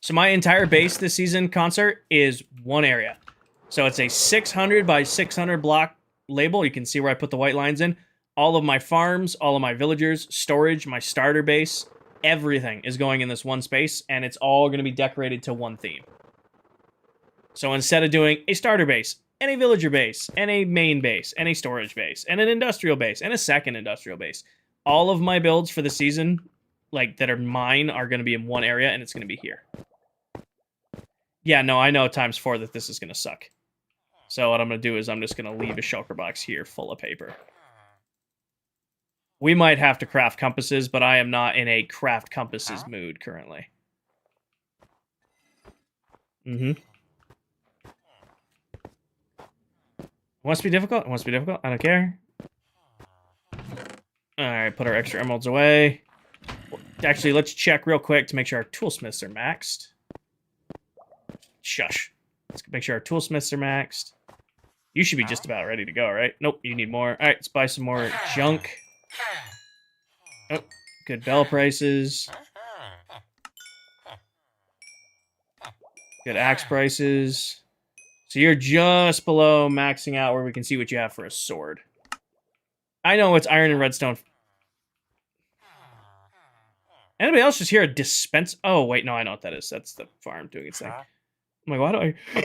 So my entire base this season, Concert, is one area. So it's a 600 by 600 block label. You can see where I put the white lines in. All of my farms, all of my villagers, storage, my starter base, everything is going in this one space, and it's all going to be decorated to one theme. So instead of doing a starter base, and a villager base, and a main base, and a storage base, and an industrial base, and a second industrial base, all of my builds for the season, like, that are mine, are going to be in one area, and it's going to be here. Yeah, no, I know times 4 that this is going to suck. So what I'm going to do is I'm just going to leave a shulker box here full of paper. We might have to craft compasses, but I am not in a craft compasses mood currently. Mm-hmm. Wants to be difficult? It wants to be difficult? I don't care. Alright, put our extra emeralds away. Actually, let's check real quick to make sure our toolsmiths are maxed. Shush. Let's make sure our toolsmiths are maxed. You should be just about ready to go, right? Nope, you need more. Alright, let's buy some more junk. Oh, good bell prices. Good axe prices. So you're just below maxing out where we can see what you have for a sword. I know it's iron and redstone. Anybody else just hear a dispense? Oh, wait, no, I know what that is. That's the farm doing its thing. I'm like, why do I...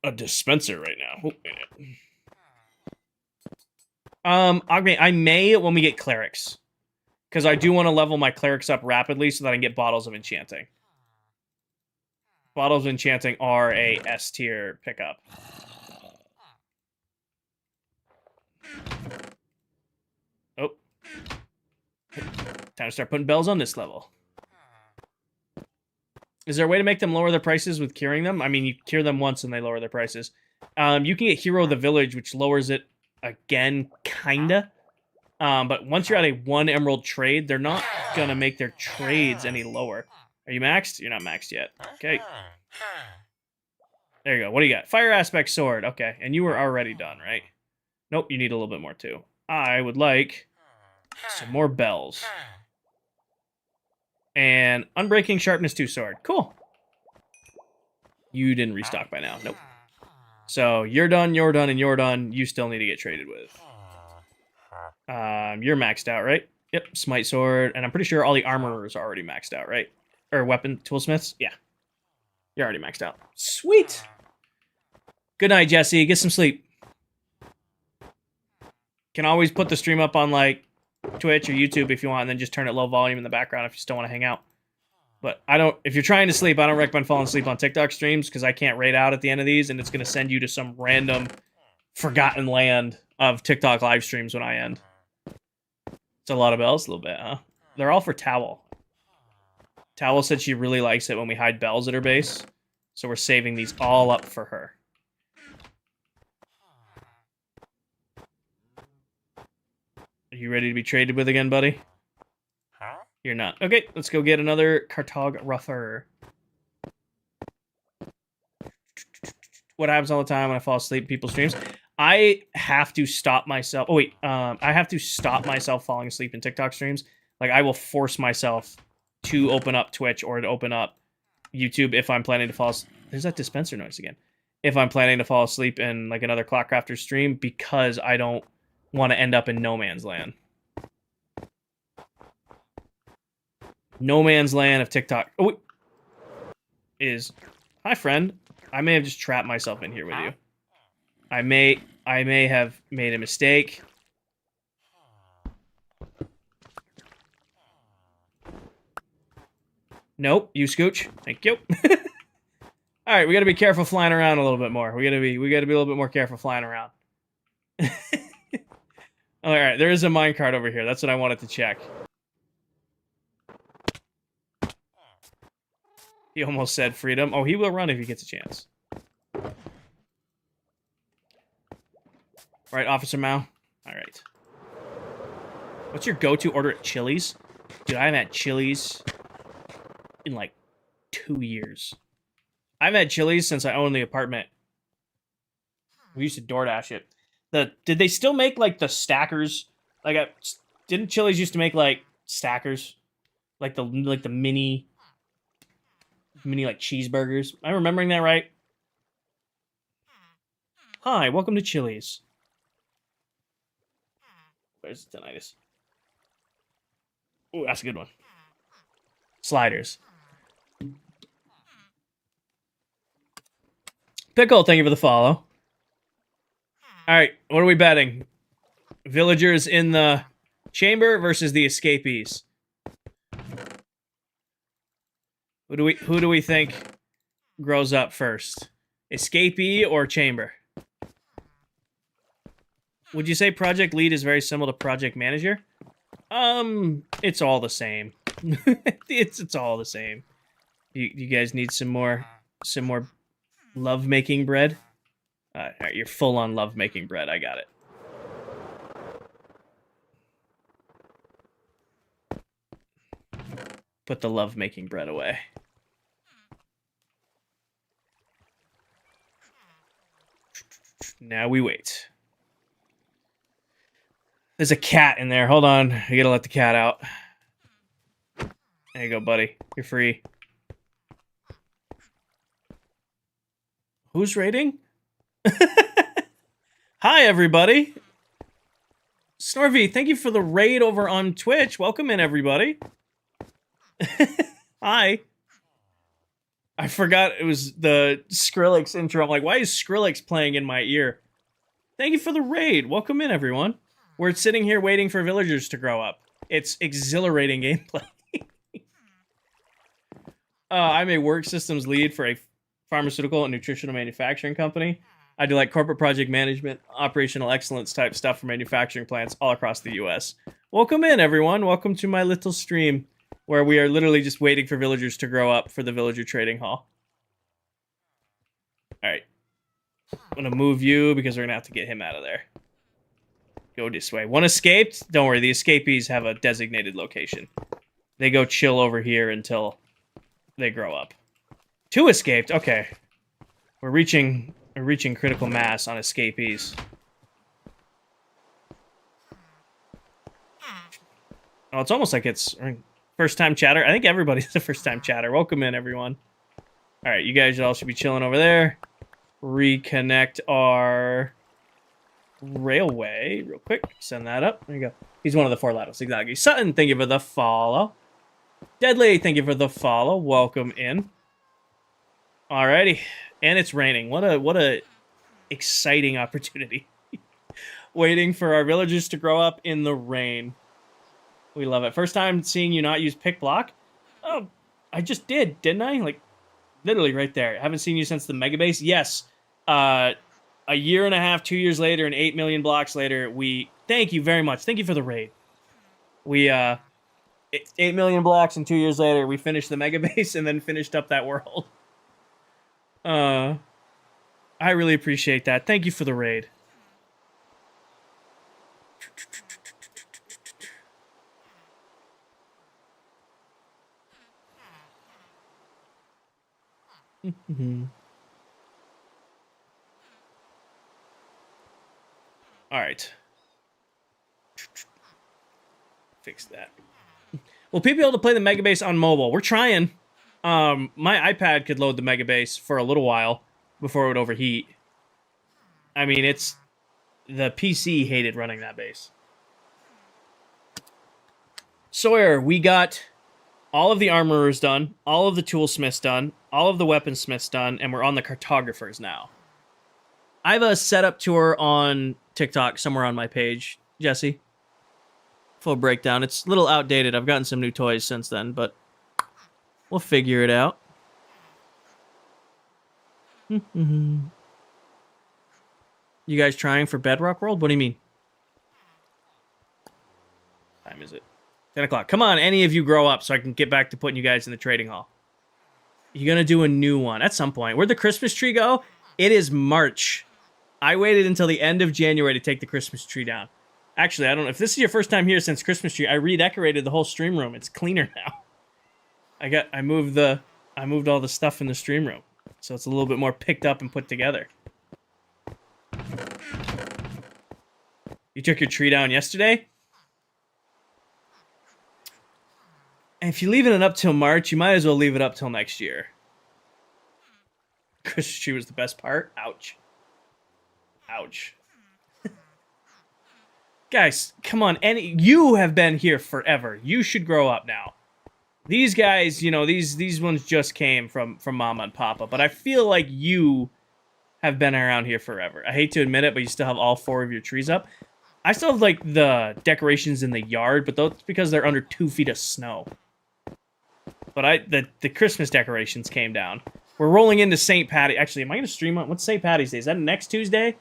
A dispenser right now. Oh, I may when we get clerics. Because I do want to level my clerics up rapidly so that I can get bottles of enchanting. Bottles of enchanting are a S tier pickup. Oh. Time to start putting bells on this level. Is there a way to make them lower their prices with curing them? I mean, you cure them once and they lower their prices. You can get Hero of the Village, which lowers it again, kinda. But once you're at a 1 emerald trade, they're not gonna make their trades any lower. Are you maxed? You're not maxed yet. Okay. There you go. What do you got? Fire aspect sword. Okay. And you were already done, right? Nope, you need a little bit more too. I would like some more bells. And unbreaking sharpness 2 sword. Cool. You didn't restock by now. Nope. So you're done, you're done, and you're done. You still need to get traded with. You're maxed out, right? Yep, smite sword. And I'm pretty sure all the armorers are already maxed out, right? Or weapon toolsmiths? Yeah. You're already maxed out. Sweet. Good night, Jesse. Get some sleep. Can always put the stream up on, like, Twitch or YouTube if you want, and then just turn it low volume in the background if you still want to hang out. But I don't. If you're trying to sleep, I don't recommend falling asleep on TikTok streams because I can't raid out at the end of these, and it's going to send you to some random forgotten land of TikTok live streams when I end. It's a lot of bells, a little bit, huh? They're all for Towel. Towel said she really likes it when we hide bells at her base, so we're saving these all up for her. Are you ready to be traded with again, buddy? You're not. Okay, let's go get another cartographer. What happens all the time when I fall asleep in people's streams? I have to stop myself. Oh, wait. I have to stop myself falling asleep in TikTok streams. Like, I will force myself to open up Twitch or to open up YouTube if I'm planning to fall asleep. There's that dispenser noise again. If I'm planning to fall asleep in, like, another ClockCrafter stream because I don't want to end up in no man's land. No man's land of TikTok. Oh, is... Hi, friend. I may have just trapped myself in here with you. I may have made a mistake. Nope, you scooch. Thank you. All right, we got to be careful flying around a little bit more. We got to be a little bit more careful flying around. All right, there is a minecart over here. That's what I wanted to check. He almost said freedom. Oh, he will run if he gets a chance. Right, Officer Mao? All right. What's your go-to order at Chili's? Dude, I haven't had Chili's in like 2 years. I haven't had Chili's since I owned the apartment. We used to DoorDash it. Did they still make like the stackers? Like, didn't Chili's used to make like stackers, like the mini like cheeseburgers? Am I remembering that right? Hi, welcome to Chili's. Where's the tinnitus? Ooh, that's a good one. Sliders. Pickle, thank you for the follow. Alright, what are we betting? Villagers in the chamber versus the escapees. Who do we think grows up first? Escapee or chamber? Would you say project lead is very similar to project manager? It's all the same. it's all the same. You guys need some more love making bread? All right, you're full on love making bread. I got it. Put the love making bread away. Now we wait. There's a cat in there. Hold on. I gotta let the cat out. There you go, buddy. You're free. Who's raiding? Hi, everybody. Snorvy, thank you for the raid over on Twitch. Welcome in, everybody. Hi. I forgot it was the Skrillex intro. I'm like, why is Skrillex playing in my ear? Thank you for the raid. Welcome in, everyone. We're sitting here waiting for villagers to grow up. It's exhilarating gameplay. I'm a work systems lead for a pharmaceutical and nutritional manufacturing company. I do like corporate project management, operational excellence type stuff for manufacturing plants all across the US. Welcome in, everyone. Welcome to my little stream where we are literally just waiting for villagers to grow up for the villager trading hall. All right. I'm going to move you because we're going to have to get him out of there. Go this way. One escaped. Don't worry, the escapees have a designated location. They go chill over here until they grow up. 2 escaped. Okay. We're reaching critical mass on escapees. Oh, it's almost like it's first time chatter. I think everybody's a first time chatter. Welcome in, everyone. All right, you guys all should be chilling over there. Reconnect our railway real quick. Send that up. There you go. He's one of the 4 laterals. Exactly. Sutton, thank you for the follow. Deadly, thank you for the follow. Welcome in. Alrighty. And it's raining. What a exciting opportunity. Waiting for our villagers to grow up in the rain. We love it. First time seeing you not use pick block. Oh, I just did, didn't I? Like, literally right there. Haven't seen you since the mega base. Yes. A year and a half, 2 years later, and 8 million blocks later, we... Thank you very much. Thank you for the raid. We, 8 million blocks, and 2 years later, we finished the mega base and then finished up that world. I really appreciate that. Thank you for the raid. All right. Fix that. Will people be able to play the Mega Base on mobile? We're trying. My iPad could load the Mega Base for a little while before it would overheat. I mean, it's... The PC hated running that base. Sawyer, we got all of the armorers done, all of the toolsmiths done, all of the weaponsmiths done, and we're on the cartographers now. I have a setup tour on TikTok somewhere on my page, Jesse. Full breakdown. It's a little outdated. I've gotten some new toys since then, but we'll figure it out. You guys trying for Bedrock World? What do you mean? What time is it? 10 o'clock. Come on, any of you grow up so I can get back to putting you guys in the trading hall. You're going to do a new one at some point. Where'd the Christmas tree go? It is March. I waited until the end of January to take the Christmas tree down. Actually, I don't know. If this is your first time here since Christmas tree, I redecorated the whole stream room. It's cleaner now. I moved all the stuff in the stream room. So it's a little bit more picked up and put together. You took your tree down yesterday? And if you're leaving it up till March, you might as well leave it up till next year. Christmas tree was the best part. Ouch. Ouch. Guys, come on. You have been here forever. You should grow up now. These guys, you know, these ones just came from Mama and Papa, but I feel like you have been around here forever. I hate to admit it, but you still have all 4 of your trees up. I still have, like, the decorations in the yard, but that's because they're under 2 feet of snow. But the Christmas decorations came down. We're rolling into St. Patty. Actually, am I going to stream on... What's St. Patty's Day? Is that next Tuesday?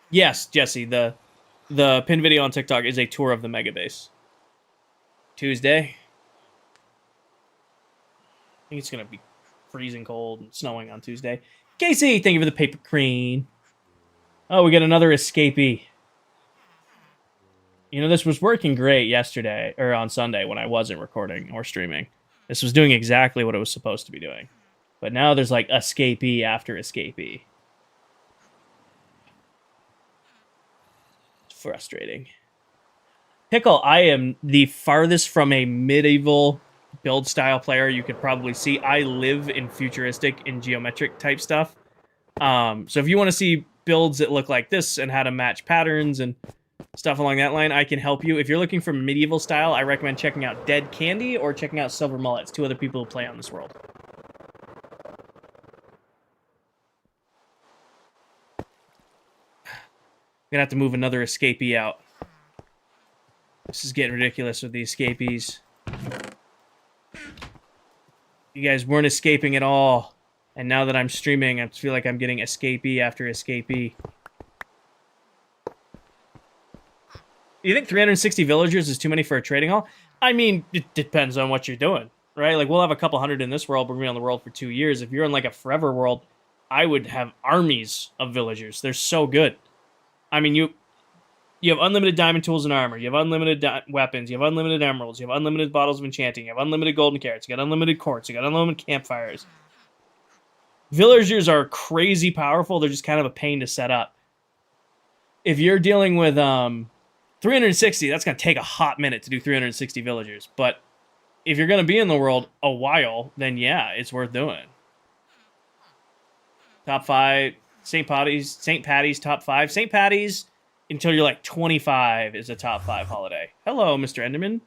Yes, Jesse. The pin video on TikTok is a tour of the Mega Base. Tuesday. I think it's going to be freezing cold and snowing on Tuesday. Casey, thank you for the paper crane. Oh, we got another escapee. You know, this was working great yesterday, or on Sunday when I wasn't recording or streaming. This was doing exactly what it was supposed to be doing. But now there's like escapee after escapee. It's frustrating. Pickle, I am the farthest from a medieval build style player you could probably see. I live in futuristic and geometric type stuff. So if you want to see builds that look like this and how to match patterns and stuff along that line, I can help you. If you're looking for medieval style, I recommend checking out Dead Candy or checking out Silver Mullets, 2 other people who play on this world. I'm gonna have to move another escapee out. This is getting ridiculous with the escapees. You guys weren't escaping at all. And now that I'm streaming, I feel like I'm getting escapee after escapee. You think 360 villagers is too many for a trading hall? I mean, it depends on what you're doing, right? Like, we'll have a couple hundred in this world, but we're going to be on the world for 2 years. If you're in, like, a forever world, I would have armies of villagers. They're so good. I mean, you have unlimited diamond tools and armor. You have unlimited weapons. You have unlimited emeralds. You have unlimited bottles of enchanting. You have unlimited golden carrots. You got unlimited quartz. You got unlimited campfires. Villagers are crazy powerful. They're just kind of a pain to set up. If you're dealing with 360, that's going to take a hot minute to do 360 villagers. But if you're going to be in the world a while, then yeah, it's worth doing. Top 5, St. Patty's top 5. St. Patty's until you're like 25 is a top 5 holiday. Hello, Mr. Enderman.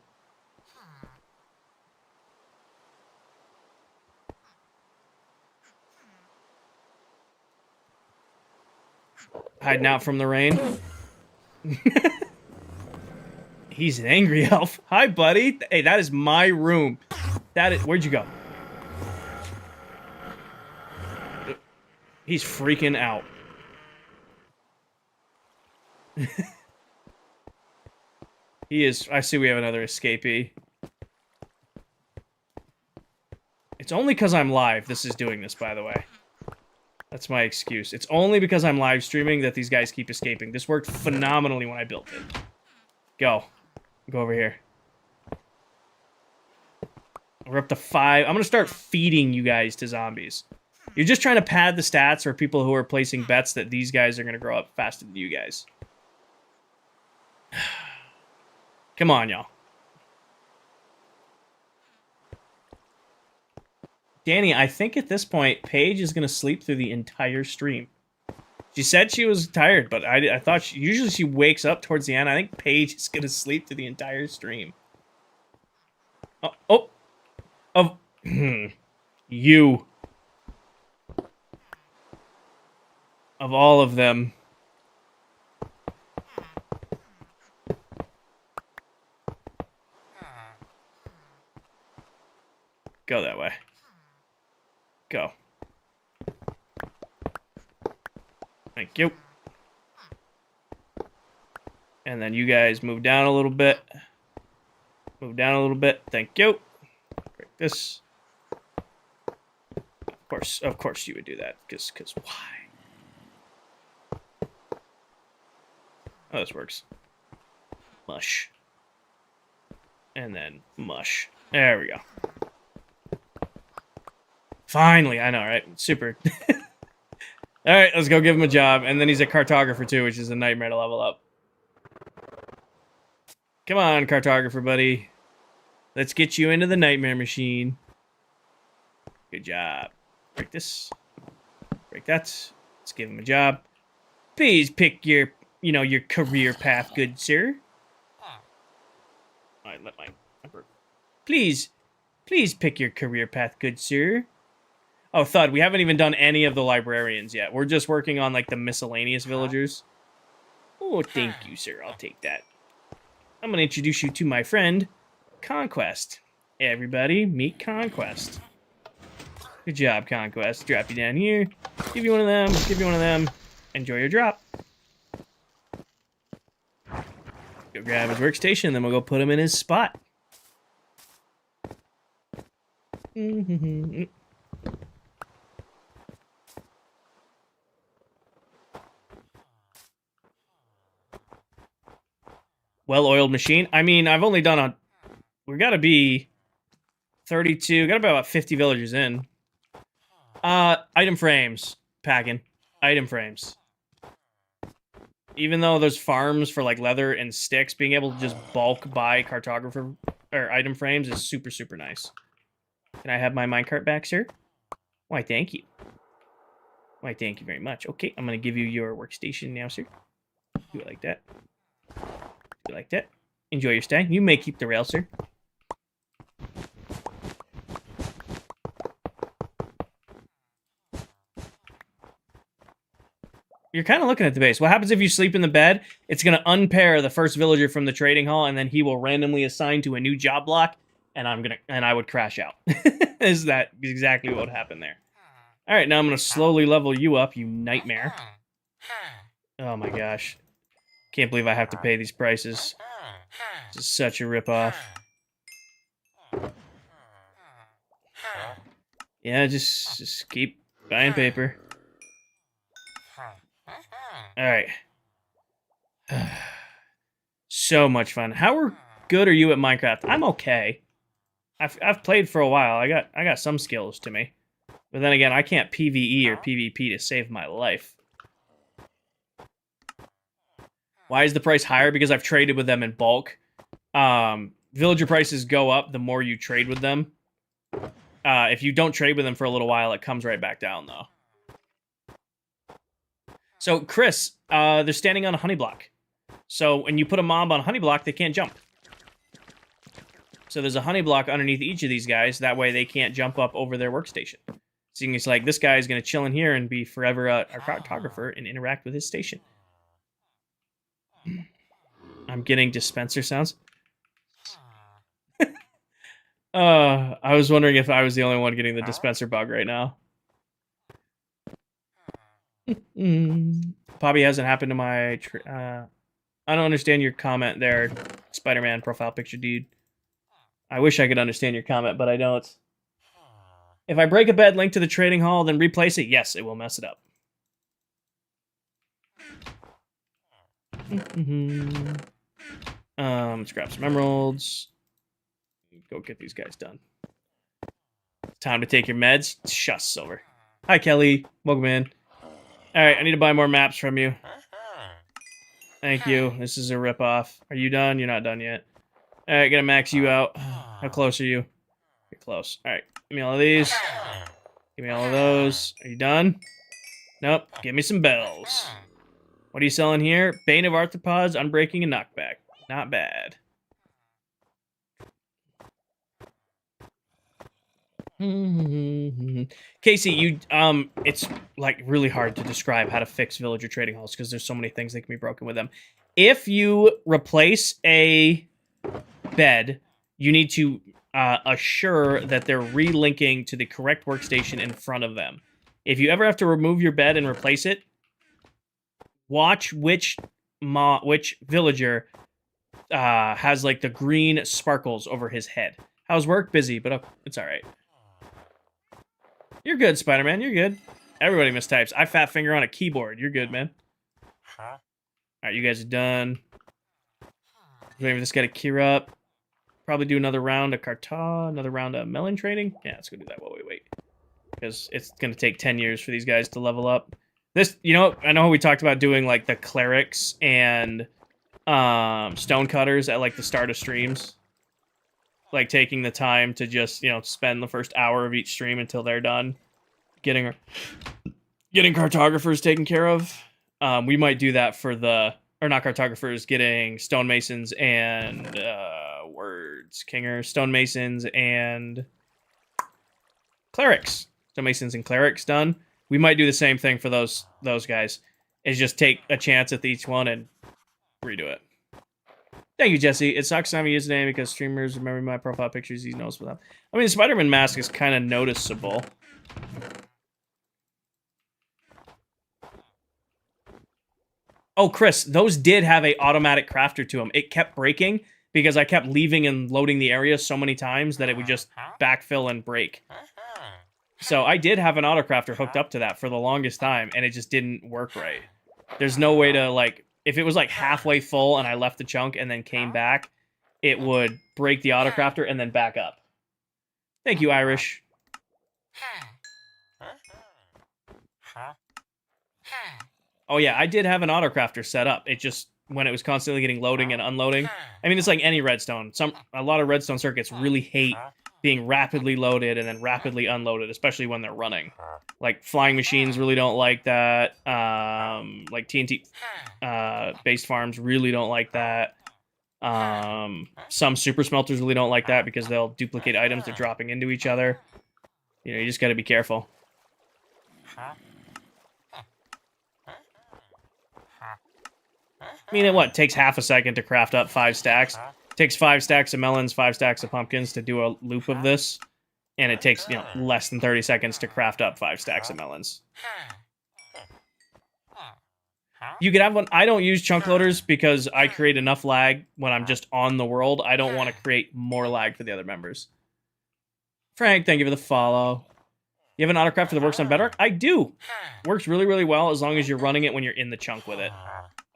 Hiding out from the rain. He's an angry elf. Hi, buddy. Hey, that is my room. That is... Where'd you go? He's freaking out. He is... I see we have another escapee. It's only because I'm live this is doing this, by the way. That's my excuse. It's only because I'm live streaming that these guys keep escaping. This worked phenomenally when I built it. Go. Go over here. We're up to 5. I'm going to start feeding you guys to zombies. You're just trying to pad the stats for people who are placing bets that these guys are going to grow up faster than you guys. Come on, y'all. Danny, I think at this point, Paige is going to sleep through the entire stream. She said she was tired, but I thought usually she wakes up towards the end. I think Paige is going to sleep through the entire stream. You. Of all of them. Go that way. Go. Thank you. And then you guys move down a little bit. Move down a little bit. Thank you. Break this. Of course you would do that. Because why? Oh, this works. Mush. And then mush. There we go. Finally, I know, right? Super. Alright, let's go give him a job. And then he's a cartographer too, which is a nightmare to level up. Come on, cartographer buddy. Let's get you into the nightmare machine. Good job. Break this. Break that. Let's give him a job. Please pick your, your career path, good sir. Alright, let my... Please pick your career path, good sir. Oh, Thud, we haven't even done any of the librarians yet. We're just working on, like, the miscellaneous villagers. Oh, thank you, sir. I'll take that. I'm going to introduce you to my friend, Conquest. Everybody, meet Conquest. Good job, Conquest. Drop you down here. Give you one of them. Give you one of them. Enjoy your drop. Go grab his workstation, then we'll go put him in his spot. Well-oiled machine. I mean, I've only done we gotta be 32. Gotta be about 50 villagers in. Item frames. Packing. Item frames. Even though there's farms for, like, leather and sticks, being able to just bulk buy cartographer or item frames is super, super nice. Can I have my minecart back, sir? Why, thank you. Why, thank you very much. Okay, I'm gonna give you your workstation now, sir. Do it like that. Do it like that. Enjoy your stay. You may keep the rail, sir. You're kind of looking at the base. What happens if you sleep in the bed? It's going to unpair the first villager from the trading hall, and then he will randomly assign to a new job block, and I would crash out. Is that exactly what would happen there? All right, now I'm going to slowly level you up, you nightmare. Oh my gosh. Can't believe I have to pay these prices. This is such a ripoff. Yeah, just keep buying paper. Alright. So much fun. How good are you at Minecraft? I'm okay. I've played for a while. I got some skills to me. But then again, I can't PvE or PvP to save my life. Why is the price higher? Because I've traded with them in bulk. Villager prices go up the more you trade with them. If you don't trade with them for a little while, it comes right back down, though. So, Chris, they're standing on a honey block. So, when you put a mob on a honey block, they can't jump. So, there's a honey block underneath each of these guys. That way, they can't jump up over their workstation. So, it's like, this guy is going to chill in here and be forever a cartographer and interact with his station. I'm getting dispenser sounds. I was wondering if I was the only one getting the dispenser bug right now. Bobby hasn't happened to my... I don't understand your comment there, Spider-Man profile picture dude. I wish I could understand your comment, but I don't. If I break a bed linked to the trading hall, then replace it, yes, it will mess it up. Let's grab some emeralds. Go get these guys done. Time to take your meds. Shush, Silver. Hi, Kelly. Welcome in. Alright, I need to buy more maps from you. Thank you. This is a ripoff. Are you done? You're not done yet. Alright, gotta max you out. How close are you? You're close. Alright, give me all of these. Give me all of those. Are you done? Nope. Give me some bells. What are you selling here? Bane of Arthropods, Unbreaking, and Knockback. Not bad. Casey, you it's like really hard to describe how to fix villager trading halls because there's so many things that can be broken with them. If you replace a bed, you need to assure that they're relinking to the correct workstation in front of them. If you ever have to remove your bed and replace it, watch which villager has like the green sparkles over his head. How's work? Busy, but it's all right. You're good, Spider-Man. You're good. Everybody mistypes. I fat finger on a keyboard. You're good, man. All right, you guys are done. Wait for this guy to cure up. Probably do another round of Carta, another round of melon training. Yeah, let's go do that while we wait. Because it's going to take 10 years for these guys to level up. This, you know, I know we talked about doing, like, the clerics and stonecutters at, like, the start of streams. Like, taking the time to just, you know, spend the first hour of each stream until they're done. Getting cartographers taken care of. We might do that for the... Or not cartographers, getting stonemasons and... stonemasons and... clerics. Stonemasons and clerics done. We might do the same thing for those guys. Is just take a chance at each one and redo it. Thank you, Jesse. It sucks to have a username because streamers remember my profile pictures. He knows without. I mean, the Spider-Man mask is kind of noticeable. Oh, Chris, those did have a automatic crafter to them. It kept breaking because I kept leaving and loading the area so many times that it would just backfill and break. So I did have an autocrafter hooked up to that for the longest time, and it just didn't work right. There's no way to, like... If it was, like, halfway full and I left the chunk and then came back, it would break the autocrafter and then back up. Thank you, Irish. Oh, yeah, I did have an autocrafter set up. It just, when it was constantly getting loading and unloading... I mean, it's like any redstone. A lot of redstone circuits really hate being rapidly loaded and then rapidly unloaded, especially when they're running. Like, flying machines really don't like that. Like, TNT based farms really don't like that. Some super smelters really don't like that because they'll duplicate items. They're dropping into each other. You know, you just gotta be careful. I mean, it takes half a second to craft up 5 stacks. It takes 5 stacks of melons, 5 stacks of pumpkins to do a loop of this. And it takes, you know, less than 30 seconds to craft up 5 stacks of melons. You could have one. I don't use chunk loaders because I create enough lag when I'm just on the world. I don't want to create more lag for the other members. Frank, thank you for the follow. You have an autocrafter that works on Bedrock? I do. Works really, really well as long as you're running it when you're in the chunk with it.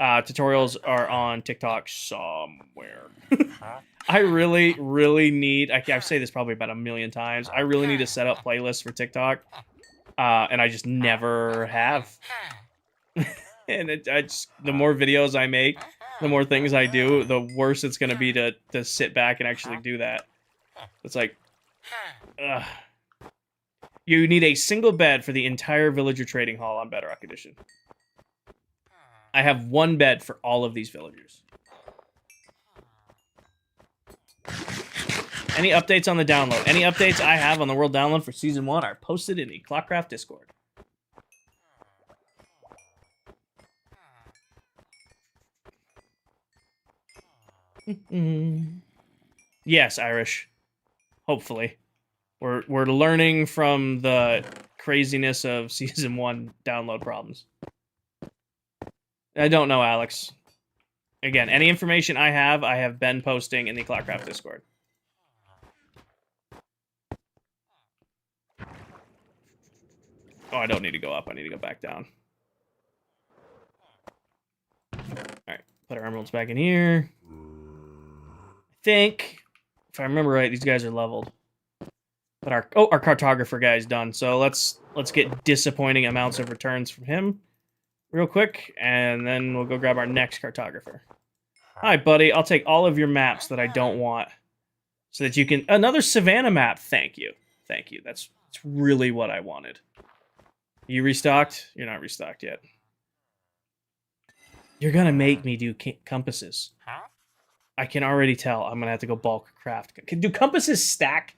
Tutorials are on TikTok somewhere. I really, really need... I say this probably about 1 million times. I really need to set up playlists for TikTok. And I just never have. And the more videos I make, the more things I do, the worse it's going to be to sit back and actually do that. It's like... You need a single bed for the entire villager trading hall on Bedrock Edition. I have 1 bed for all of these villagers. Any updates on the download? Any updates I have on the world download for Season 1 are posted in the ClockCraft Discord. Yes, Irish. Hopefully. We're learning from the craziness of Season 1 download problems. I don't know, Alex. Again, any information I have been posting in the ClockCraft Discord. Oh, I don't need to go up. I need to go back down. Alright, put our emeralds back in here. I think, if I remember right, these guys are leveled. But our cartographer guy is done. So let's get disappointing amounts of returns from him real quick, and then we'll go grab our next cartographer. Hi, buddy. I'll take all of your maps that I don't want, so that you can another Savannah map. Thank you, thank you. That's really what I wanted. You restocked? You're not restocked yet. You're gonna make me do compasses. I can already tell. I'm gonna have to go bulk craft. Do compasses stack?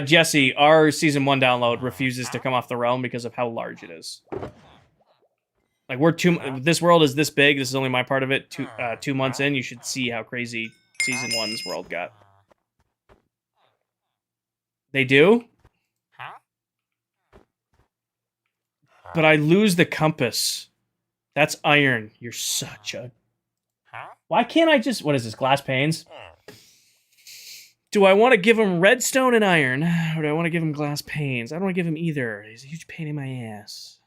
Jesse, our Season 1 download refuses to come off the realm because of how large it is. Like, this world is this big. This is only my part of it. 2 months in, you should see how crazy Season 1's world got. They do? But I lose the compass. That's iron. You're such a... Why can't I just... What is this, glass panes? Do I want to give him redstone and iron, or do I want to give him glass panes? I don't want to give him either. He's a huge pain in my ass.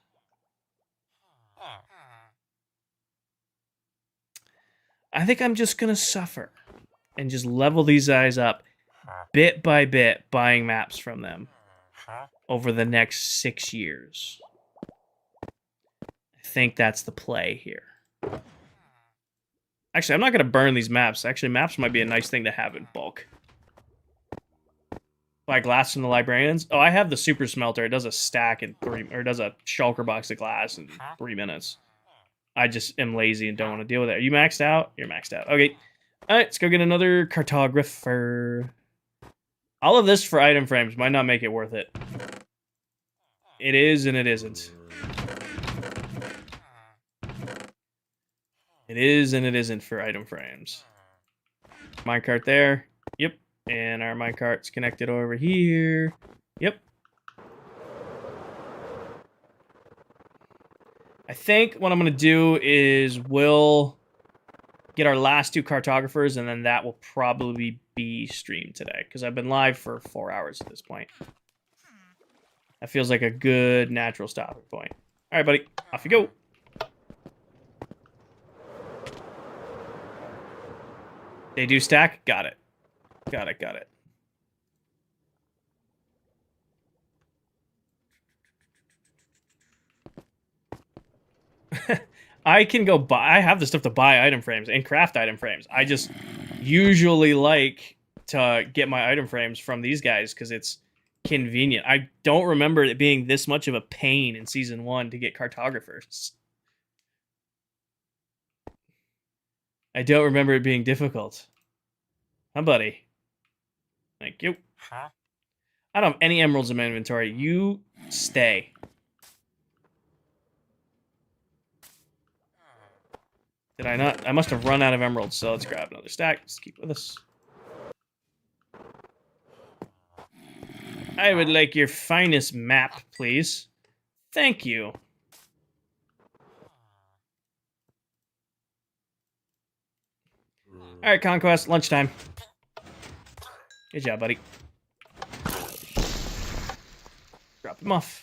I think I'm just going to suffer and just level these guys up bit by bit, buying maps from them over the next 6 years. I think that's the play here. Actually, I'm not going to burn these maps. Actually, maps might be a nice thing to have in bulk. Buy glass from the librarians. Oh, I have the super smelter. It does a stack in or does a shulker box of glass in 3 minutes. I just am lazy and don't want to deal with it. Are you maxed out? You're maxed out. Okay. All right, let's go get another cartographer. All of this for item frames might not make it worth it. It is and it isn't. It is and it isn't for item frames. Minecart there. Yep. And our minecart's connected over here. Yep. I think what I'm going to do is we'll get our last 2 cartographers, and then that will probably be streamed today, because I've been live for 4 hours at this point. That feels like a good natural stopping point. All right, buddy. Off you go. They do stack? Got it. Got it, got it. I can go buy... I have the stuff to buy item frames and craft item frames. I just usually like to get my item frames from these guys because it's convenient. I don't remember it being this much of a pain in Season 1 to get cartographers. I don't remember it being difficult. Huh, buddy? Thank you. I don't have any emeralds in my inventory. You stay. Did I not? I must have run out of emeralds, so let's grab another stack. Let's keep with us. I would like your finest map, please. Thank you. All right, Conquest, lunchtime. Good job, buddy. Drop him off.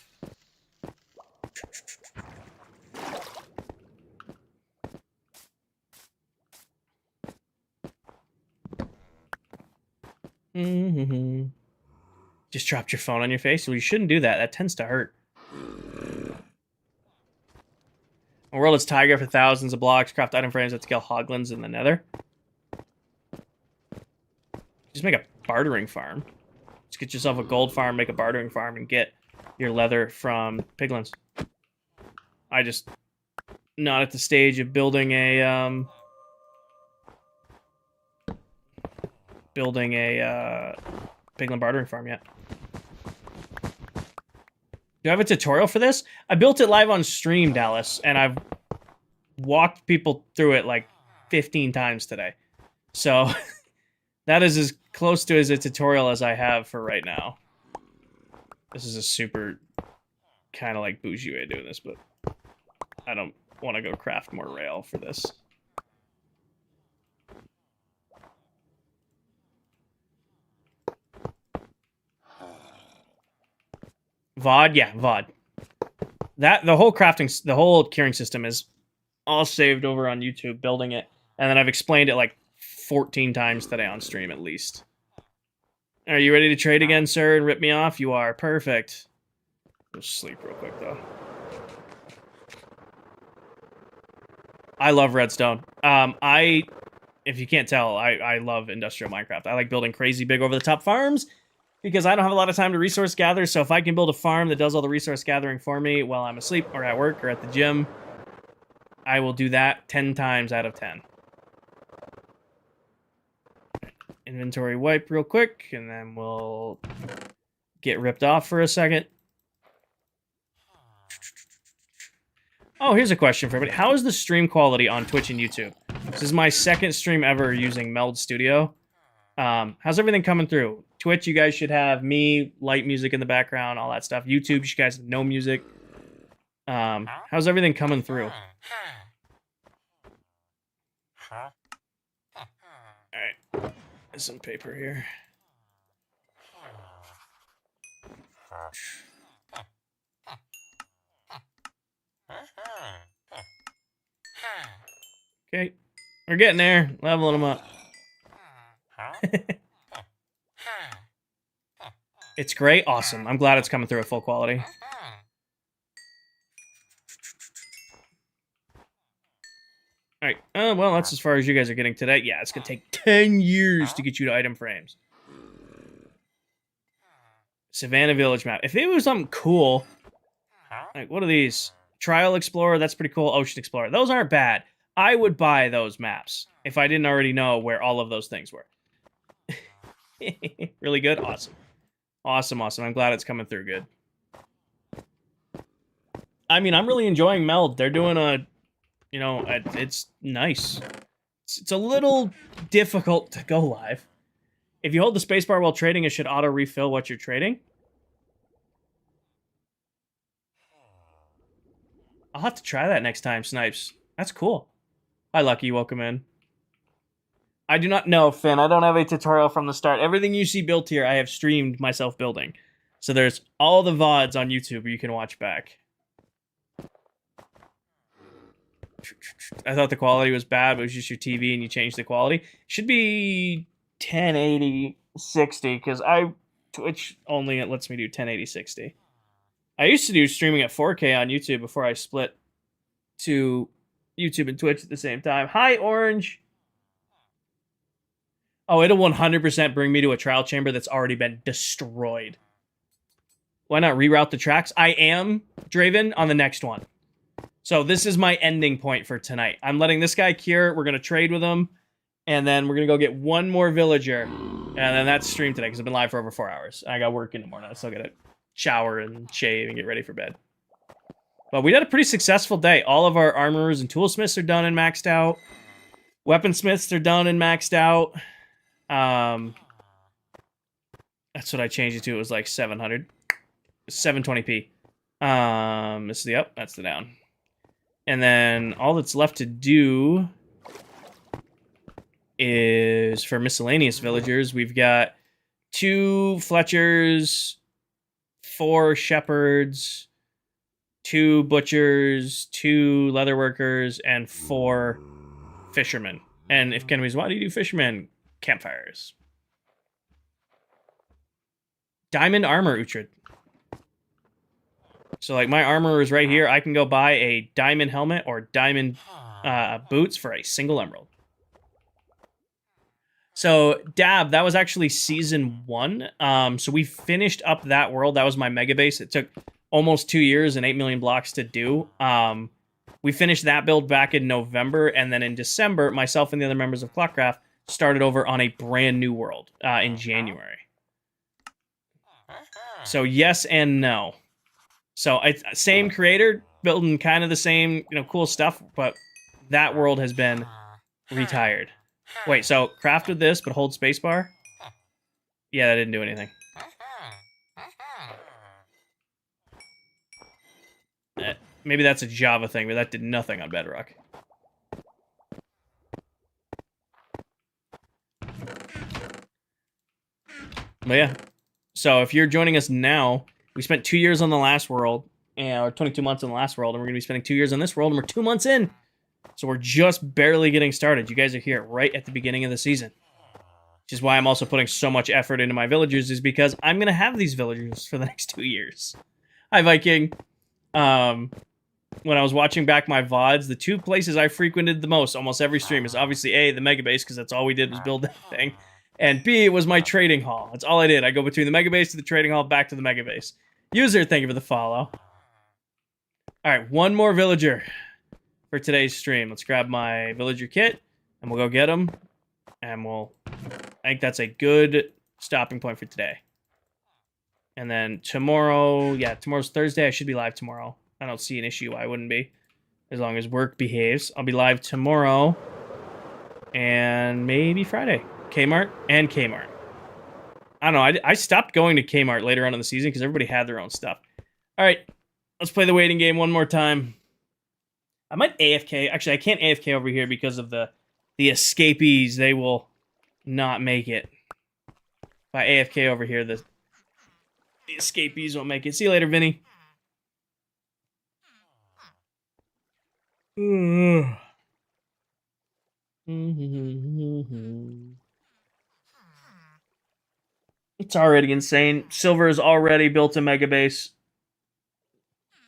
Just dropped your phone on your face? Well, you shouldn't do that. That tends to hurt. A world is tiger for thousands of blocks. Craft item frames that scale hoglins in the nether. Just make a bartering farm. Just get yourself a gold farm, make a bartering farm, and get your leather from piglins. I just not at the stage of building a piglin bartering farm yet. Do I have a tutorial for this? I built it live on stream, Dallas, and I've walked people through it like 15 times today. So That is as close to as a tutorial as I have for right now. This is a super kind of like bougie way of doing this, but I don't want to go craft more rail for this. VOD, yeah, VOD. The whole crafting, the whole curing system is all saved over on YouTube, building it, and then I've explained it like 14 times today on stream at least. Are you ready to trade again, sir, and rip me off? You are. Perfect. Go sleep real quick, though. I love redstone. If you can't tell, I love industrial Minecraft. I like building crazy big over-the-top farms because I don't have a lot of time to resource gather, so if I can build a farm that does all the resource gathering for me while I'm asleep or at work or at the gym, I will do that 10 times out of 10. Inventory wipe real quick, and then we'll get ripped off for a second. Oh, here's a question for everybody. How is the stream quality on Twitch and YouTube? This is my second stream ever using Meld Studio. How's everything coming through? Twitch, you guys should have me, light music in the background, all that stuff. YouTube, you guys have no music. How's everything coming through? Alright. There's some paper here. Okay. We're getting there. Leveling them up. It's great. Awesome. I'm glad it's coming through at full quality. Alright. Well, that's as far as you guys are getting today. Yeah, it's going to take 10 years to get you to item frames. Savannah Village map. If it was something cool, like, what are these? Trial Explorer, that's pretty cool. Ocean Explorer. Those aren't bad. I would buy those maps if I didn't already know where all of those things were. Really good? Awesome. Awesome, awesome. I'm glad it's coming through good. I mean, I'm really enjoying Meld. They're doing a, you know, it's nice. It's a little difficult to go live. If you hold the spacebar while trading, it should auto-refill what you're trading. I'll have to try that next time, Snipes. That's cool. Hi, Lucky. Welcome in. I do not know, Finn. I don't have a tutorial from the start. Everything you see built here, I have streamed myself building. So there's all the VODs on YouTube where you can watch back. I thought the quality was bad, but it was just your TV and you changed the quality. It should be 1080 60 because Twitch only lets me do 1080 60. I used to do streaming at 4K on YouTube before I split to YouTube and Twitch at the same time. Hi, Orange. Oh, it'll 100% bring me to a trial chamber that's already been destroyed. Why not reroute the tracks? I am, Draven, on the next one. So this is my ending point for tonight. I'm letting this guy cure. We're going to trade with him. And then we're going to go get one more villager. And then that's stream today because I've been live for over 4 hours. I got work in the morning. I still got to shower and shave and get ready for bed. But we had a pretty successful day. All of our armorers and toolsmiths are done and maxed out. Weaponsmiths are done and maxed out. That's what I changed it to. It was like 700. 720p. This is the up. That's the down. And then all that's left to do is for miscellaneous villagers. We've got 2 Fletchers, 4 shepherds, 2 butchers, 2 leatherworkers, and 4 fishermen. And if Kenwy's, why do you do fishermen? Campfires. Diamond armor, Uhtred. So, like, my armor is right here. I can go buy a diamond helmet or diamond boots for a single emerald. So, Dab, that was actually Season 1. So we finished up that world. That was my mega base. It took almost 2 years and 8 million blocks to do. We finished that build back in November, and then in December, myself and the other members of ClockCraft started over on a brand new world in January. So, yes and no. So, it's same creator, building kind of the same, cool stuff, but that world has been retired. Wait, so craft with this, but hold spacebar? Yeah, that didn't do anything. Maybe that's a Java thing, but that did nothing on Bedrock. But yeah. So if you're joining us now, we spent 2 years on the last world, or 22 months on the last world, and we're going to be spending 2 years on this world, and we're 2 months in. So we're just barely getting started. You guys are here right at the beginning of the season. Which is why I'm also putting so much effort into my villagers, is because I'm going to have these villagers for the next 2 years. Hi, Viking. When I was watching back my VODs, the 2 places I frequented the most, almost every stream, is obviously A, the Mega Base, because that's all we did was build that thing. And B, it was my trading hall. That's all I did. I go between the Mega Base to the trading hall, back to the Mega Base. User, thank you for the follow. Alright, one more villager for today's stream. Let's grab my villager kit, and we'll go get them. And I think that's a good stopping point for today. And then tomorrow, yeah, tomorrow's Thursday. I should be live tomorrow. I don't see an issue. I wouldn't be, as long as work behaves. I'll be live tomorrow and maybe Friday. Kmart and Kmart. I don't know. I stopped going to Kmart later on in the season because everybody had their own stuff. All right, let's play the waiting game one more time. I might AFK. Actually, I can't AFK over here because of the escapees. They will not make it. If I AFK over here, the escapees won't make it. See you later, Vinny. It's already insane. Silver has already built a mega base.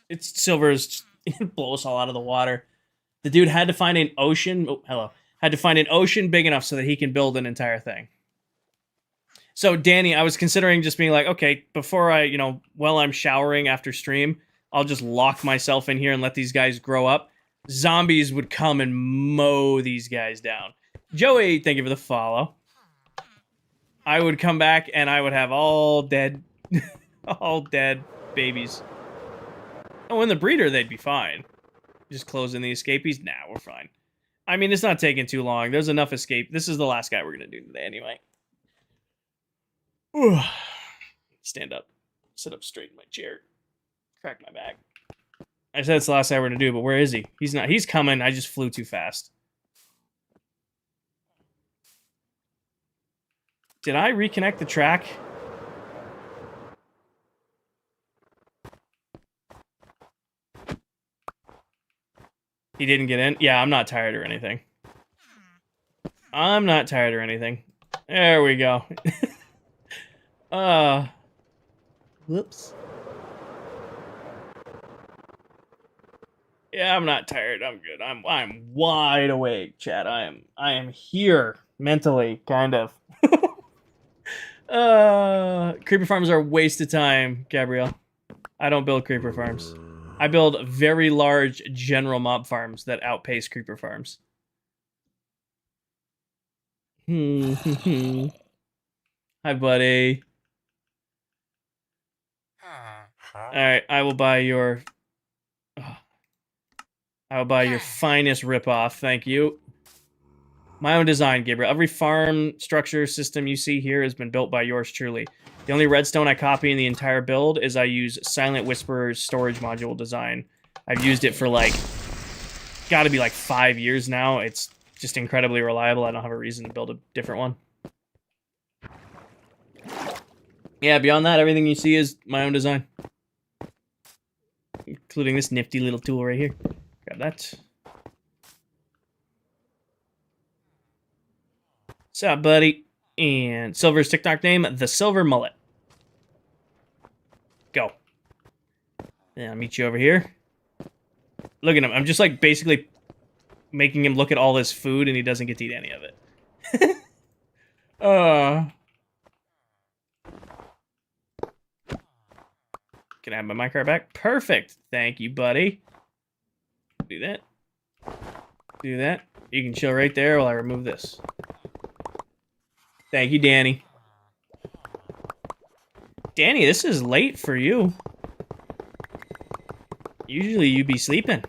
It blows all out of the water. The dude had to find an ocean. Oh, hello. Had to find an ocean big enough so that he can build an entire thing. So, Danny, I was considering just being like, okay, before while I'm showering after stream, I'll just lock myself in here and let these guys grow up. Zombies would come and mow these guys down. Joey, thank you for the follow. I would come back and I would have all dead, all dead babies. Oh, in the breeder, they'd be fine. Just closing the escapees? Nah, we're fine. I mean, it's not taking too long. There's enough escape. This is the last guy we're going to do today anyway. Ooh. Stand up. Sit up straight in my chair. Crack my back. I said it's the last guy we're going to do, but where is he? He's not. He's coming. I just flew too fast. Did I reconnect the track? He didn't get in? Yeah, I'm not tired or anything. I'm not tired or anything. There we go. Whoops. Yeah, I'm not tired. I'm good. I'm wide awake, chat. I am here mentally, kind of. Creeper farms are a waste of time, Gabrielle. I don't build creeper farms. I build very large general mob farms that outpace creeper farms. Hi, buddy. Alright, I will buy your finest ripoff, thank you. My own design, Gabriel. Every farm structure system you see here has been built by yours truly. The only redstone I copy in the entire build is I use Silent Whisperer's storage module design. I've used it for gotta be 5 years now. It's just incredibly reliable. I don't have a reason to build a different one. Yeah, beyond that, everything you see is my own design. Including this nifty little tool right here. Grab that. What's up, buddy? And Silver's TikTok name, The Silver Mullet. Go. Yeah, I'll meet you over here. Look at him. I'm just basically making him look at all his food and he doesn't get to eat any of it. Can I have my minecart back? Perfect. Thank you, buddy. Do that. Do that. You can chill right there while I remove this. Thank you, Danny. Danny, this is late for you. Usually you be sleeping.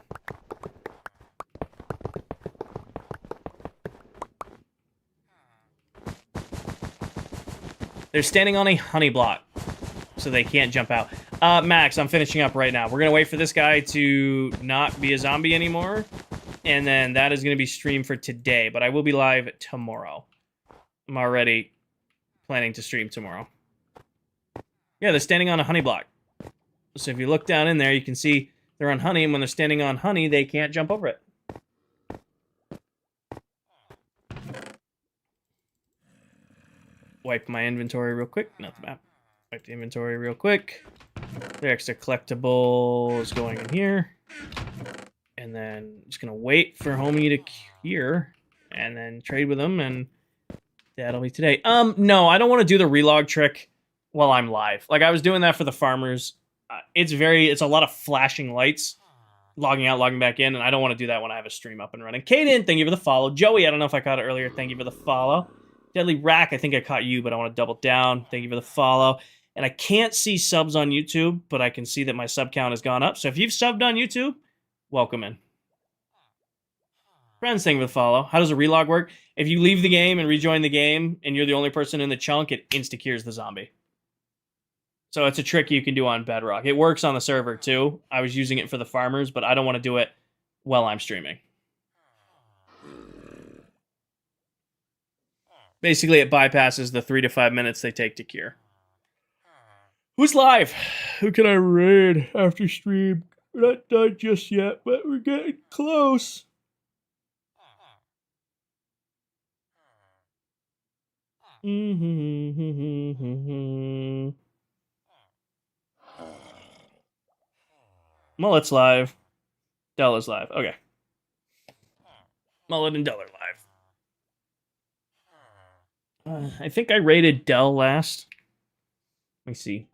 They're standing on a honey block, so they can't jump out. Max, I'm finishing up right now. We're gonna wait for this guy to not be a zombie anymore, and then that is gonna be streamed for today, but I will be live tomorrow. I'm already planning to stream tomorrow. Yeah, they're standing on a honey block. So if you look down in there, you can see they're on honey, and when they're standing on honey, they can't jump over it. Wipe my inventory real quick. Not the map. Wipe the inventory real quick. The extra collectible is going in here. And then just going to wait for homie to cure. And then trade with him, and that'll be today. No, I don't want to do the relog trick while I'm live. Like, I was doing that for the farmers. It's a lot of flashing lights. Logging out, logging back in, and I don't want to do that when I have a stream up and running. Kaden, thank you for the follow. Joey, I don't know if I caught it earlier. Thank you for the follow. Deadly Rack, I think I caught you, but I want to double down. Thank you for the follow. And I can't see subs on YouTube, but I can see that my sub count has gone up. So if you've subbed on YouTube, welcome in. Friends, thank you for the follow. How does a relog work? If you leave the game and rejoin the game, and you're the only person in the chunk, it insta-cures the zombie. So it's a trick you can do on Bedrock. It works on the server, too. I was using it for the farmers, but I don't want to do it while I'm streaming. Basically, it bypasses the 3 to 5 minutes they take to cure. Who's live? Who can I raid after stream? We're not done just yet, but we're getting close. Mullet's live. Dell is live. Okay. Mullet and Dell are live. I think I rated Dell last. Let me see.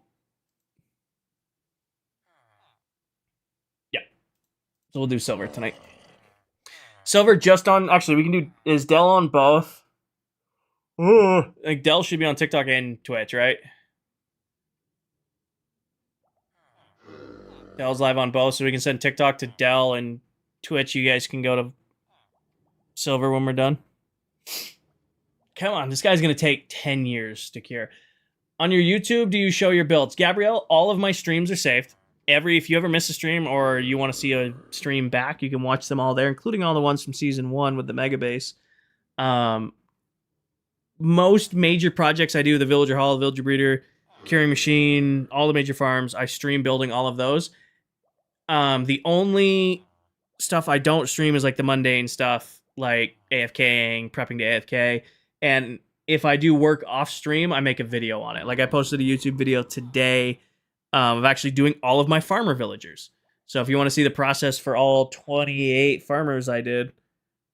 Yeah. So we'll do Silver tonight. Silver just on... Actually, we can do... Is Dell on both? Like, Dell should be on TikTok and Twitch, right? Dell's live on both, so we can send TikTok to Dell, and Twitch, you guys can go to Silver when we're done. Come on, this guy's going to take 10 years to cure. On your YouTube, do you show your builds? Gabrielle, all of my streams are saved. If you ever miss a stream or you want to see a stream back, you can watch them all there, including all the ones from Season 1 with the Mega Base. Most major projects I do, the Villager Hall, the Villager Breeder, Curing Machine, all the major farms, I stream building all of those. The only stuff I don't stream is like the mundane stuff, like AFKing, prepping to AFK. And if I do work off stream, I make a video on it. Like I posted a YouTube video today of actually doing all of my farmer villagers. So if you want to see the process for all 28 farmers I did,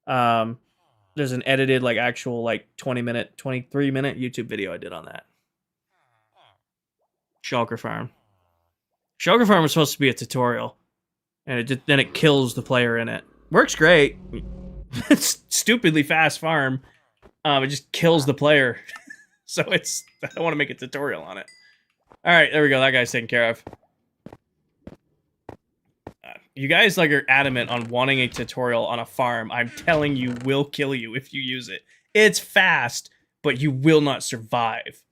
there's an edited, like actual, like 20-minute, 23-minute YouTube video I did on that. Shulker Farm. Shulker Farm was supposed to be a tutorial, and then it kills the player in it. Works great. It's stupidly fast farm. It just kills the player. So I don't want to make a tutorial on it. All right, there we go. That guy's taken care of. You guys like are adamant on wanting a tutorial on a farm. I'm telling you, will kill you if you use it. It's fast, but you will not survive.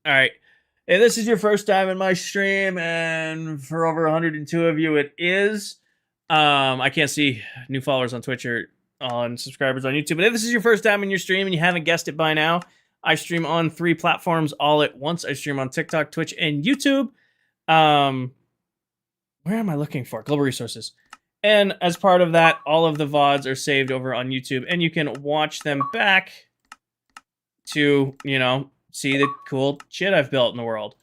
All right. If this is your first time in my stream, and for over 102 of you, it is. I can't see new followers on Twitch or on subscribers on YouTube, but if this is your first time in your stream and you haven't guessed it by now, I stream on 3 platforms all at once. I stream on TikTok, Twitch, and YouTube. Where am I looking for? Global Resources. And as part of that, all of the VODs are saved over on YouTube, and you can watch them back to, you know, see the cool shit I've built in the world.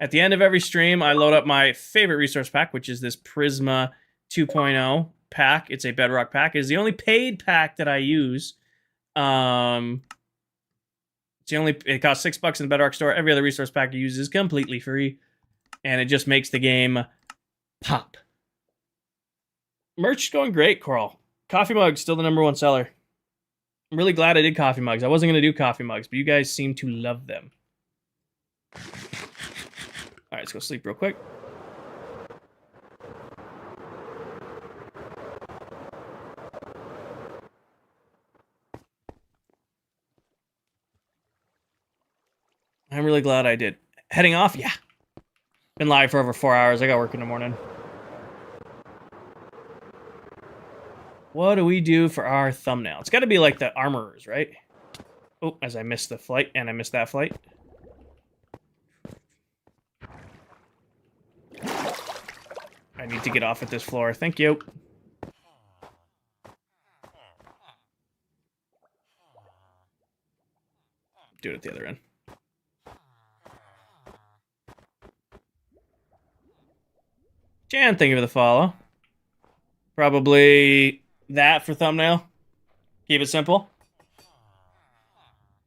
At the end of every stream, I load up my favorite resource pack, which is this Prisma 2.0 pack. It's a Bedrock pack. It is the only paid pack that I use. It costs $6 in the Bedrock store. Every other resource pack you use is completely free, and it just makes the game pop. Merch is going great, Coral. Coffee mugs still the #1 seller. I'm really glad I did coffee mugs. I wasn't going to do coffee mugs, but you guys seem to love them. All right, let's go sleep real quick. really glad I did. Heading off? Yeah. Been live for over 4 hours. I got work in the morning. What do we do for our thumbnail? It's got to be like the armorers, right? Oh, as I missed the flight, and I missed that flight. I need to get off at this floor. Thank you. Do it at the other end. Jan, thank you for the follow. Probably that for thumbnail. Keep it simple.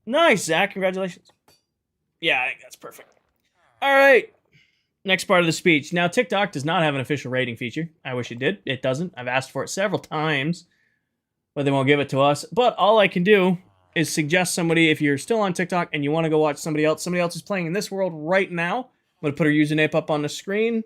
Nice, Zach. Congratulations. Yeah, I think that's perfect. All right. Next part of the speech. Now, TikTok does not have an official rating feature. I wish it did. It doesn't. I've asked for it several times, but they won't give it to us. But all I can do is suggest somebody, if you're still on TikTok and you want to go watch somebody else is playing in this world right now. I'm going to put her username up on the screen.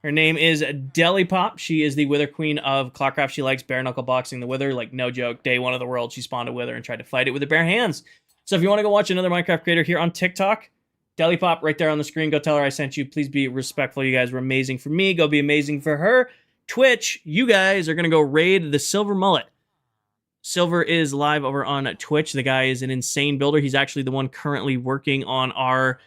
Her name is Deli Pop. She is the Wither Queen of ClockCraft. She likes bare knuckle boxing the Wither. Like, no joke. Day one of the world, she spawned a Wither and tried to fight it with her bare hands. So if you want to go watch another Minecraft creator here on TikTok, Deli Pop right there on the screen. Go tell her I sent you. Please be respectful. You guys were amazing for me. Go be amazing for her. Twitch, you guys are going to go raid the Silver Mullet. Silver is live over on Twitch. The guy is an insane builder. He's actually the one currently working on our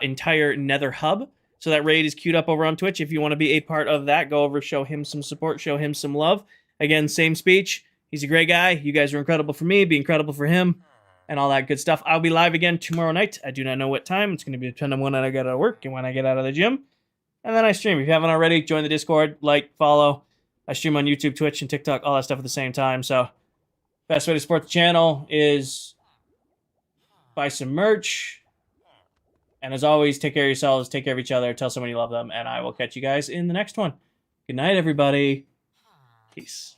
entire Nether hub. So that raid is queued up over on Twitch. If you want to be a part of that, go over, show him some support, show him some love. Again, same speech. He's a great guy. You guys are incredible for me. Be incredible for him. And all that good stuff. I'll be live again tomorrow night. I do not know what time. It's going to be dependent on when I get out of work and when I get out of the gym. And then I stream. If you haven't already, join the Discord, like, follow. I stream on YouTube, Twitch, and TikTok, all that stuff at the same time. So, best way to support the channel is buy some merch. And as always, take care of yourselves, take care of each other, tell someone you love them, and I will catch you guys in the next one. Good night, everybody. Peace.